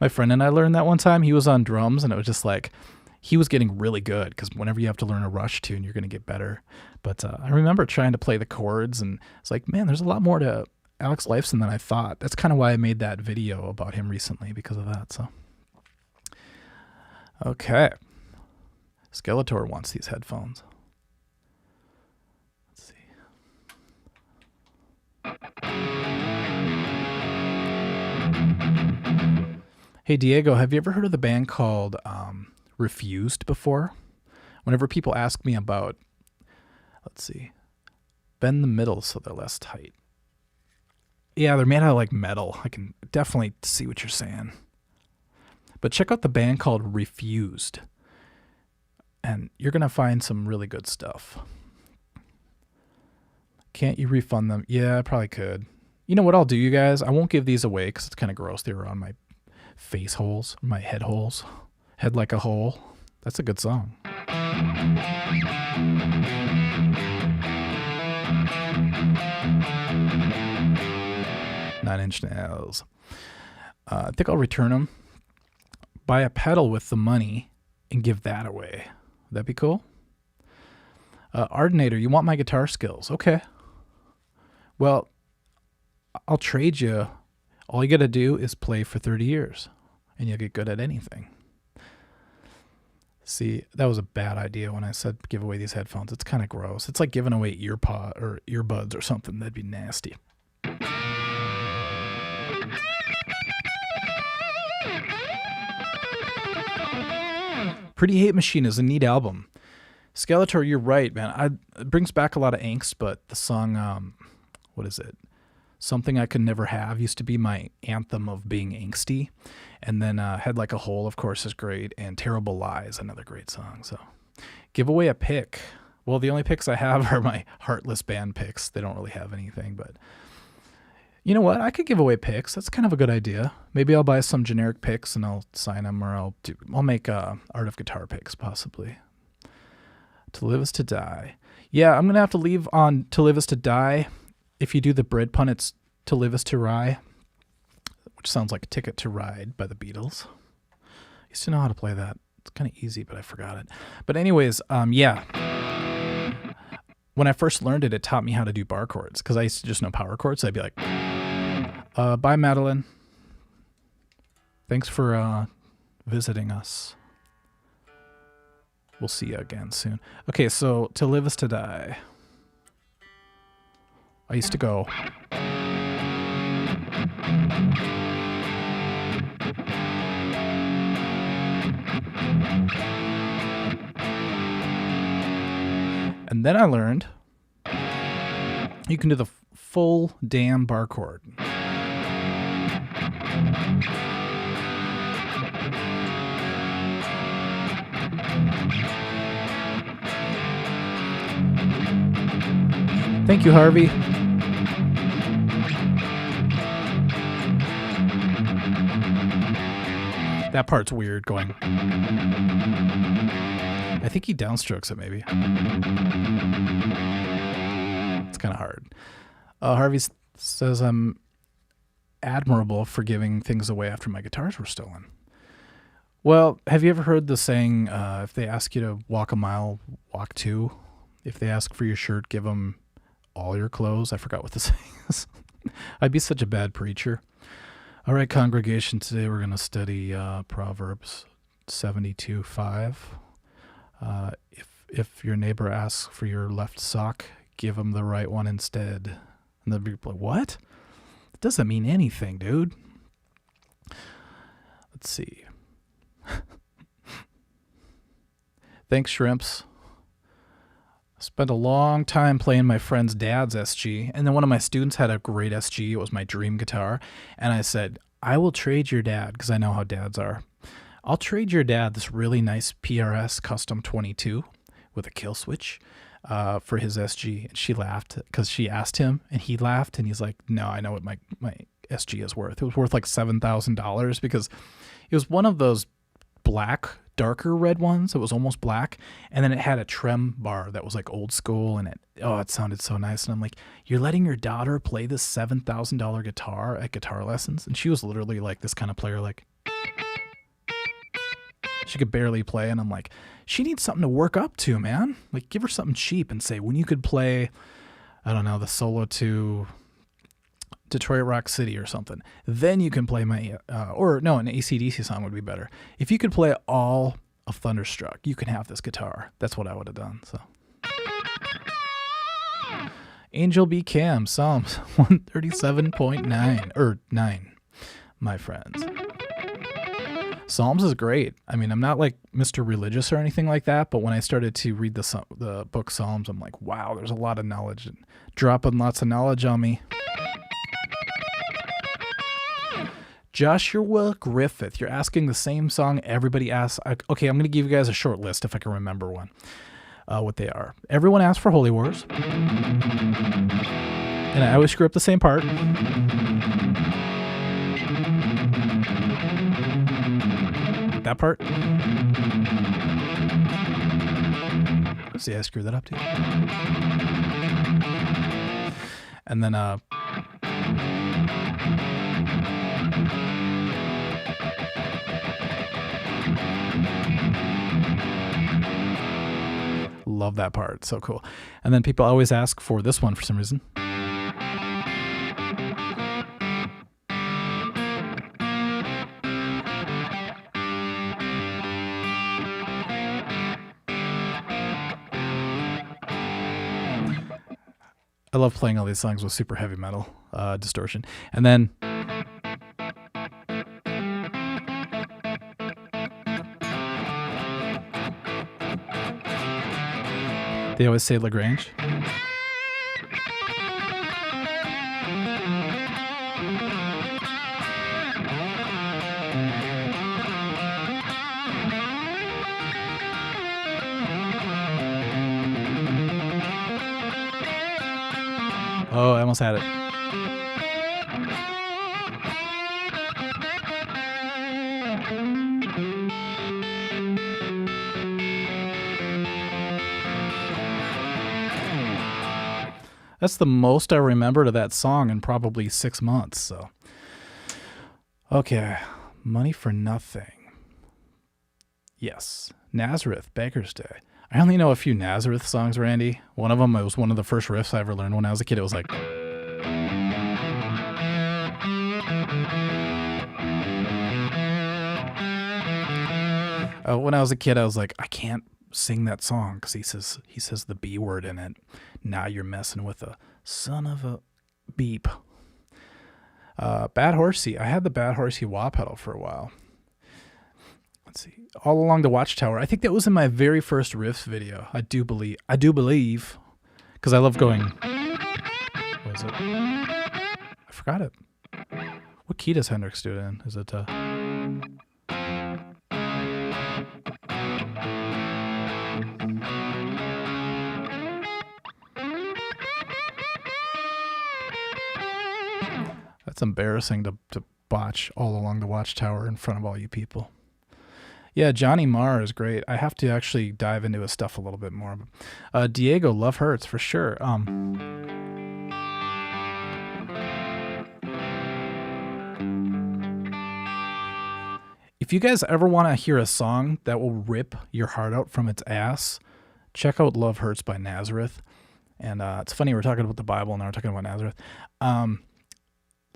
[SPEAKER 1] My friend and I learned that one time. He was on drums, and it was just like he was getting really good because whenever you have to learn a Rush tune, you're going to get better. But I remember trying to play the chords, and it's like, man, there's a lot more to Alex Lifeson than I thought. That's kind of why I made that video about him recently, because of that. So, okay. Skeletor wants these headphones. Let's see. Hey, Diego, have you ever heard of the band called Refused before? Whenever people ask me about, let's see, bend the middle so they're less tight. Yeah, they're made out of like metal. I can definitely see what you're saying. But check out the band called Refused, and you're going to find some really good stuff. Can't you refund them? Yeah, I probably could. You know what I'll do, you guys? I won't give these away because it's kind of gross. They were on my face holes, my head holes. Head like a hole. That's a good song. 9 Inch Nails. I think I'll return them. Buy a pedal with the money and give that away. Would that be cool? Ardinator, you want my guitar skills? Okay. Well, I'll trade you. All you got to do is play for 30 years, and you'll get good at anything. See, that was a bad idea when I said give away these headphones. It's kind of gross. It's like giving away earbuds or something. That'd be nasty. Pretty Hate Machine is a neat album. Skeletor, you're right, man. It brings back a lot of angst, but the song, what is it? Something I Could Never Have used to be my anthem of being angsty. And then Head Like a Hole, of course, is great. And Terrible Lies, another great song. So give away a pick. Well, the only picks I have are my Heartless Band picks. They don't really have anything, but you know what? I could give away picks. That's kind of a good idea. Maybe I'll buy some generic picks and I'll sign them, or I'll make Art of Guitar picks, possibly. To Live Is to Die. Yeah, I'm going to have to leave on To Live Is to Die. If you do the bread pun, it's To Live Is to Rye, which sounds like Ticket to Ride by the Beatles. I used to know how to play that. It's kind of easy, but I forgot it. But anyways, yeah. When I first learned it, it taught me how to do bar chords, because I used to just know power chords. So I'd be like, bye, Madeline. Thanks for visiting us. We'll see you again soon. Okay, so To Live Is to Die. I used to go. And then I learned you can do the full damn bar chord. Thank you, Harvey. That part's weird going. I think he downstrokes it, maybe. It's kind of hard. Harvey says I'm admirable for giving things away after my guitars were stolen. Well, have you ever heard the saying, if they ask you to walk a mile, walk two? If they ask for your shirt, give them all your clothes. I forgot what the saying is. I'd be such a bad preacher. All right, congregation, today we're going to study Proverbs 72:5. If your neighbor asks for your left sock, give him the right one instead. And the people are like, what? It doesn't mean anything, dude. Let's see. Thanks, Shrimps. Spent a long time playing my friend's dad's SG, and then one of my students had a great SG. It was my dream guitar, and I said, I will trade your dad, because I know how dads are. I'll trade your dad this really nice PRS Custom 22 with a kill switch for his SG. And she laughed because she asked him, and he laughed, and he's like, no, I know what my SG is worth. It was worth like $7,000 because it was one of those black, darker red ones. It was almost black, and then it had a trem bar that was like old school, and it sounded so nice. And I'm like, you're letting your daughter play this $7,000 guitar at guitar lessons? And she was literally like this kind of player, like she could barely play. And I'm like, she needs something to work up to, man. Like, give her something cheap and say, when you could play, I don't know, the solo to Detroit Rock City or something, then you can play my an AC/DC song would be better. If you could play all of Thunderstruck, you can have this guitar. That's what I would have done. So Angel B. Cam, Psalms 137.9 or 9, my friends. Psalms is great. I mean, I'm not like Mr. Religious or anything like that, but when I started to read the book Psalms, I'm like, wow, there's a lot of knowledge, and dropping lots of knowledge on me. Joshua Griffith, you're asking the same song everybody asks. Okay, I'm going to give you guys a short list if I can remember one. What they are. Everyone asks for Holy Wars. And I always screw up the same part. That part. See, I screwed that up too. And then love that part. So cool. And then people always ask for this one for some reason. I love playing all these songs with super heavy metal distortion. And then they always say Lagrange. Oh, I almost had it. That's the most I remembered of that song in probably 6 months. So, okay, Money for Nothing. Yes, Nazareth, Baker's Day. I only know a few Nazareth songs, Randy. One of them, it was one of the first riffs I ever learned when I was a kid. It was like, when I was a kid, I was like, I can't sing that song because he says the B word in it. Now you're messing with a son of a beep. Bad Horsey. I had the Bad Horsey wah pedal for a while. Let's see. All Along the Watchtower. I think that was in my very first riffs video. I do believe, because I love going. What was it? I forgot it. What key does Hendrix do it in? Is it? That's embarrassing to botch All Along the Watchtower in front of all you people. Yeah, Johnny Marr is great. I have to actually dive into his stuff a little bit more. Diego, Love Hurts, for sure. If you guys ever want to hear a song that will rip your heart out from its ass, check out Love Hurts by Nazareth. And it's funny, we're talking about the Bible, and now we're talking about Nazareth.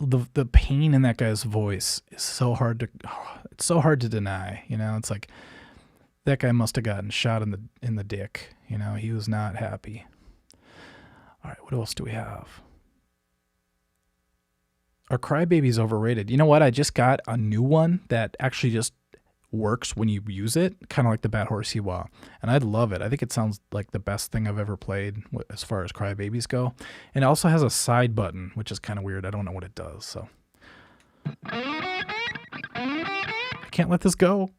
[SPEAKER 1] The pain in that guy's voice is so hard to deny. You know, it's like that guy must have gotten shot in the dick. You know, he was not happy. All right, what else do we have? Are crybabies overrated? You know what? I just got a new one that actually just works when you use it, kind of like the Bad Horse Wah. And I'd love it. I think it sounds like the best thing I've ever played as far as Crybabies go. And it also has a side button, which is kind of weird. I don't know what it does, so I can't let this go.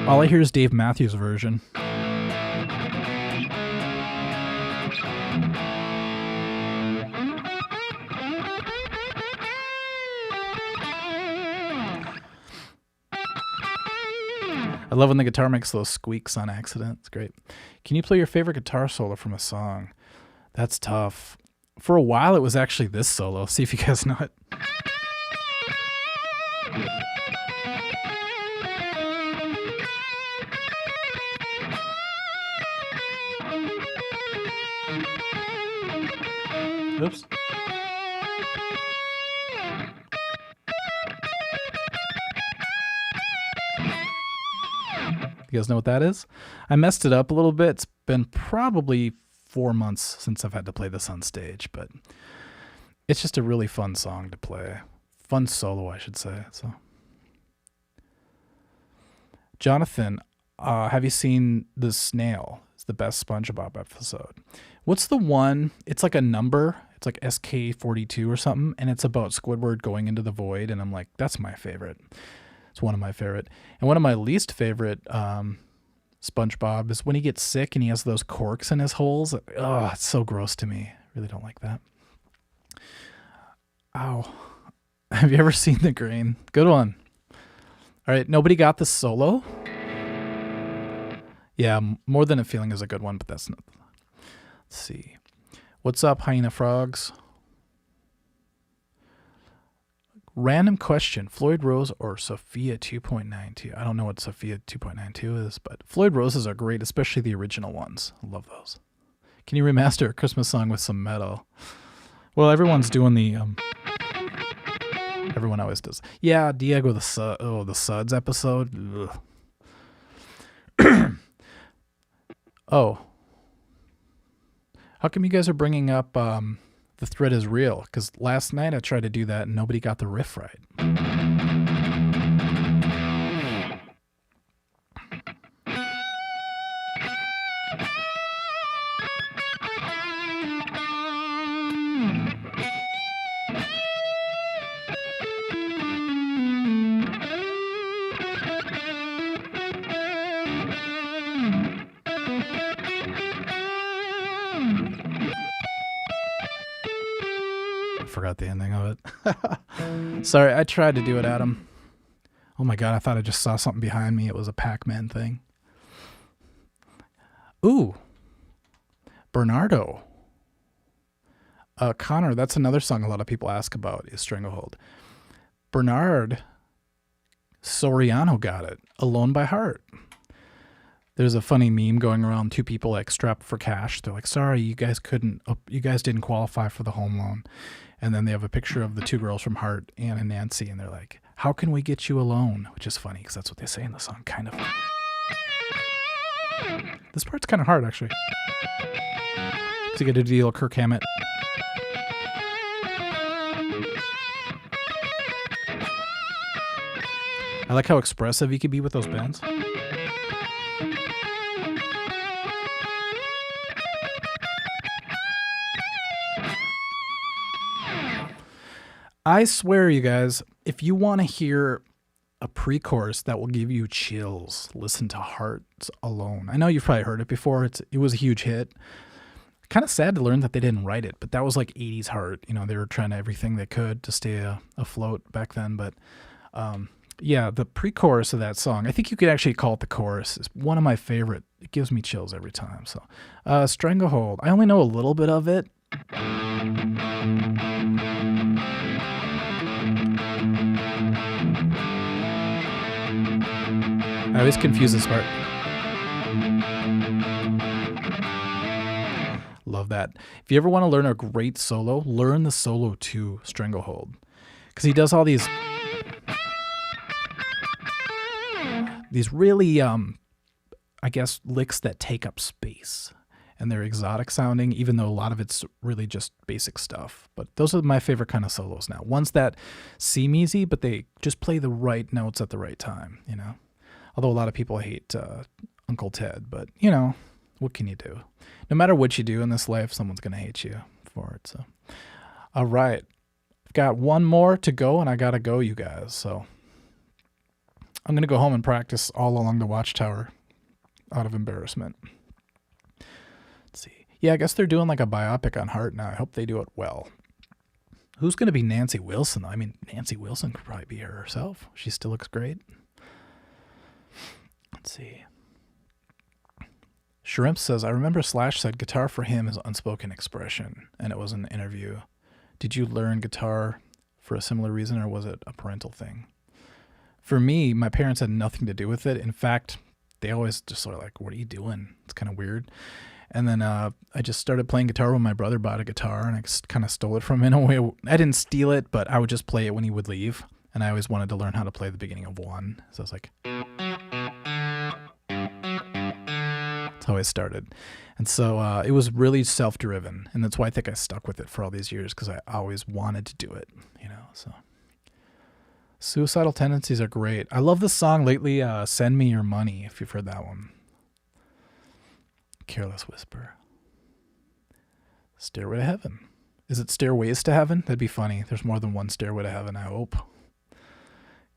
[SPEAKER 1] All I hear is Dave Matthews' version. I love when the guitar makes those squeaks on accident. It's great. Can you play your favorite guitar solo from a song? That's tough. For a while, it was actually this solo. See if you guys know it. Oops. You guys know what that is? I messed it up a little bit. It's been probably 4 months since I've had to play this on stage, but it's just a really fun song to play. Fun solo, I should say. So, Jonathan, have you seen The Snail? It's the best SpongeBob episode. What's the one? It's like a number. It's like SK42 or something, and it's about Squidward going into the void, and I'm like, that's my favorite. It's one of my favorite. And one of my least favorite SpongeBob is when he gets sick and he has those corks in his holes. Oh, it's so gross to me. I really don't like that. Ow. Have you ever seen The Grain? Good one. All right, nobody got the solo? Yeah, More Than a Feeling is a good one, but that's not. Let's see. What's up, Hyena Frogs? Random question, Floyd Rose or Sophia 2.92? I don't know what Sophia 2.92 is, but Floyd Roses are great, especially the original ones. I love those. Can you remaster a Christmas song with some metal? Well, everyone's doing the... everyone always does. Yeah, Diego the Suds episode. Oh. How come you guys are bringing up... The thread is real, because last night I tried to do that and nobody got the riff right. Forgot the ending of it. Sorry, I tried to do it, Adam. Oh my god, I thought I just saw something behind me. It was a Pac-Man thing. Ooh. Bernardo. Connor, that's another song a lot of people ask about, is Stranglehold. Bernard Soriano got it. Alone by Heart. There's a funny meme going around, two people like strapped for cash. They're like, sorry, you guys didn't qualify for the home loan. And then they have a picture of the two girls from Heart, Ann and Nancy, and they're like, how can we get you a loan? Which is funny because that's what they say in the song, kind of. This part's kind of hard, actually. So you get to do the little Kirk Hammett. I like how expressive you could be with those bends. I swear, you guys, if you want to hear a pre-chorus that will give you chills, listen to Hearts Alone. I know you've probably heard it before. It was a huge hit. Kind of sad to learn that they didn't write it, but that was like 80s Heart. You know, they were trying everything they could to stay afloat back then. But yeah, the pre-chorus of that song, I think you could actually call it the chorus, is one of my favorite. It gives me chills every time. So, Stranglehold. I only know a little bit of it. I always confuse this part. Love that. If you ever want to learn a great solo, learn the solo to Stranglehold. Because he does all these really, I guess, licks that take up space. and they're exotic sounding, even though a lot of it's really just basic stuff. But those are my favorite kind of solos now. Ones that seem easy, but they just play the right notes at the right time, you know? Although a lot of people hate Uncle Ted, but, you know, what can you do? No matter what you do in this life, someone's going to hate you for it. So, all right. I've got one more to go, and I got to go, you guys. So I'm going to go home and practice All Along the Watchtower out of embarrassment. Let's see. Yeah, I guess they're doing like a biopic on Hart now. I hope they do it well. Who's going to be Nancy Wilson? I mean, Nancy Wilson could probably be her herself. She still looks great. Let's see. Shrimp says, I remember Slash said guitar for him is unspoken expression, and it was an interview. Did you learn guitar for a similar reason, or was it a parental thing? For me, my parents had nothing to do with it. In fact, they always just sort of like, what are you doing? It's kind of weird. And then I just started playing guitar when my brother bought a guitar, and I kind of stole it from him in a way. I didn't steal it, but I would just play it when he would leave. And I always wanted to learn how to play the beginning of one. So I was like, that's how I started. And so it was really self-driven. And that's why I think I stuck with it for all these years, because I always wanted to do it, you know, so. Suicidal Tendencies are great. I love this song lately, Send Me Your Money, if you've heard that one. Careless Whisper. Stairway to Heaven. Is it Stairways to Heaven? That'd be funny. There's more than one Stairway to Heaven, I hope.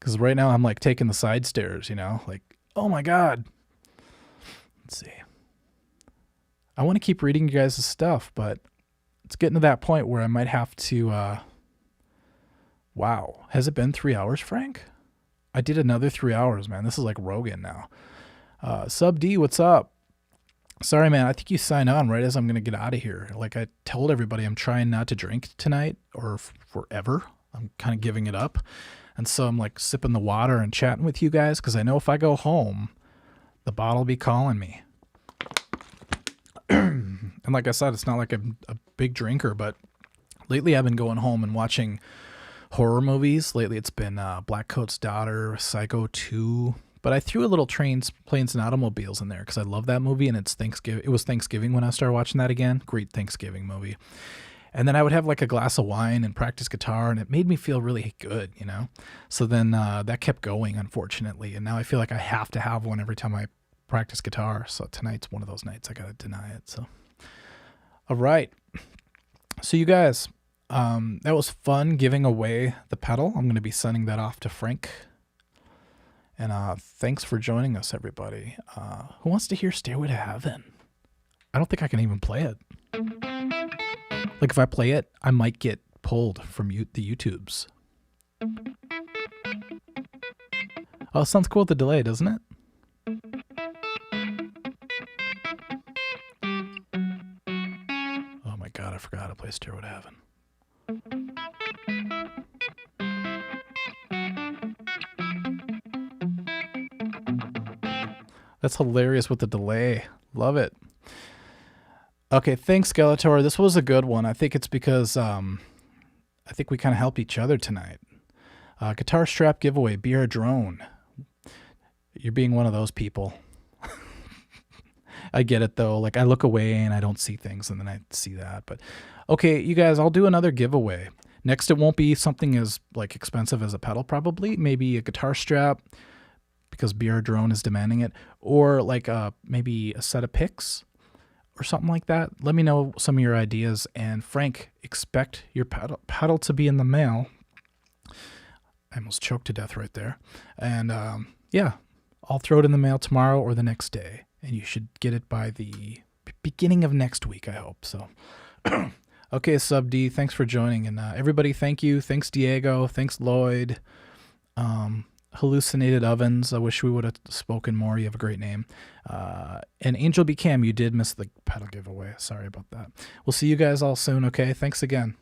[SPEAKER 1] Because right now I'm like taking the side stairs, you know? Like, oh my God. Let's see. I want to keep reading you guys' stuff, but it's getting to that point where I might have to... Wow. Has it been 3 hours, Frank? I did another 3 hours, man. This is like Rogan now. Sub D, what's up? Sorry, man. I think you sign on right as I'm going to get out of here. Like I told everybody, I'm trying not to drink tonight or forever. I'm kind of giving it up. And so I'm like sipping the water and chatting with you guys because I know if I go home, the bottle will be calling me. And like I said, it's not like I'm a big drinker, but lately I've been going home and watching horror movies. Lately it's been Blackcoat's Daughter, Psycho 2. But I threw a little Trains, Planes, and Automobiles in there because I love that movie, and it's Thanksgiving. It was Thanksgiving when I started watching that again. Great Thanksgiving movie. And then I would have like a glass of wine and practice guitar, and it made me feel really good, you know? So then that kept going, unfortunately. And now I feel like I have to have one every time I practice guitar. So tonight's one of those nights I got to deny it. So, all right. So you guys, that was fun giving away the pedal. I'm going to be sending that off to Frank. And thanks for joining us, everybody. Who wants to hear Stairway to Heaven? I don't think I can even play it. Like, if I play it, I might get pulled from the YouTubes. Oh, it sounds cool with the delay, doesn't it? Oh my God, I forgot how to play Stairway to Heaven. That's hilarious with the delay. Love it. Okay, thanks, Skeletor. This was a good one. I think it's because I think we kind of help each other tonight. Guitar strap giveaway, be our drone. You're being one of those people. I get it, though. Like, I look away and I don't see things, and then I see that. But okay, you guys, I'll do another giveaway. Next, it won't be something as like expensive as a pedal, probably. Maybe a guitar strap, because BR Drone is demanding it, or like maybe a set of picks or something like that. Let me know some of your ideas. And Frank, expect your pedal to be in the mail. I almost choked to death right there. And yeah, I'll throw it in the mail tomorrow or the next day, and you should get it by the beginning of next week, I hope. So, okay, Sub D, thanks for joining. And everybody, thank you. Thanks, Diego. Thanks, Lloyd. Hallucinated Ovens, I wish we would have spoken more. You have a great name. And Angel B. Cam, you did miss the pedal giveaway. Sorry about that. We'll see you guys all soon, okay? Thanks again.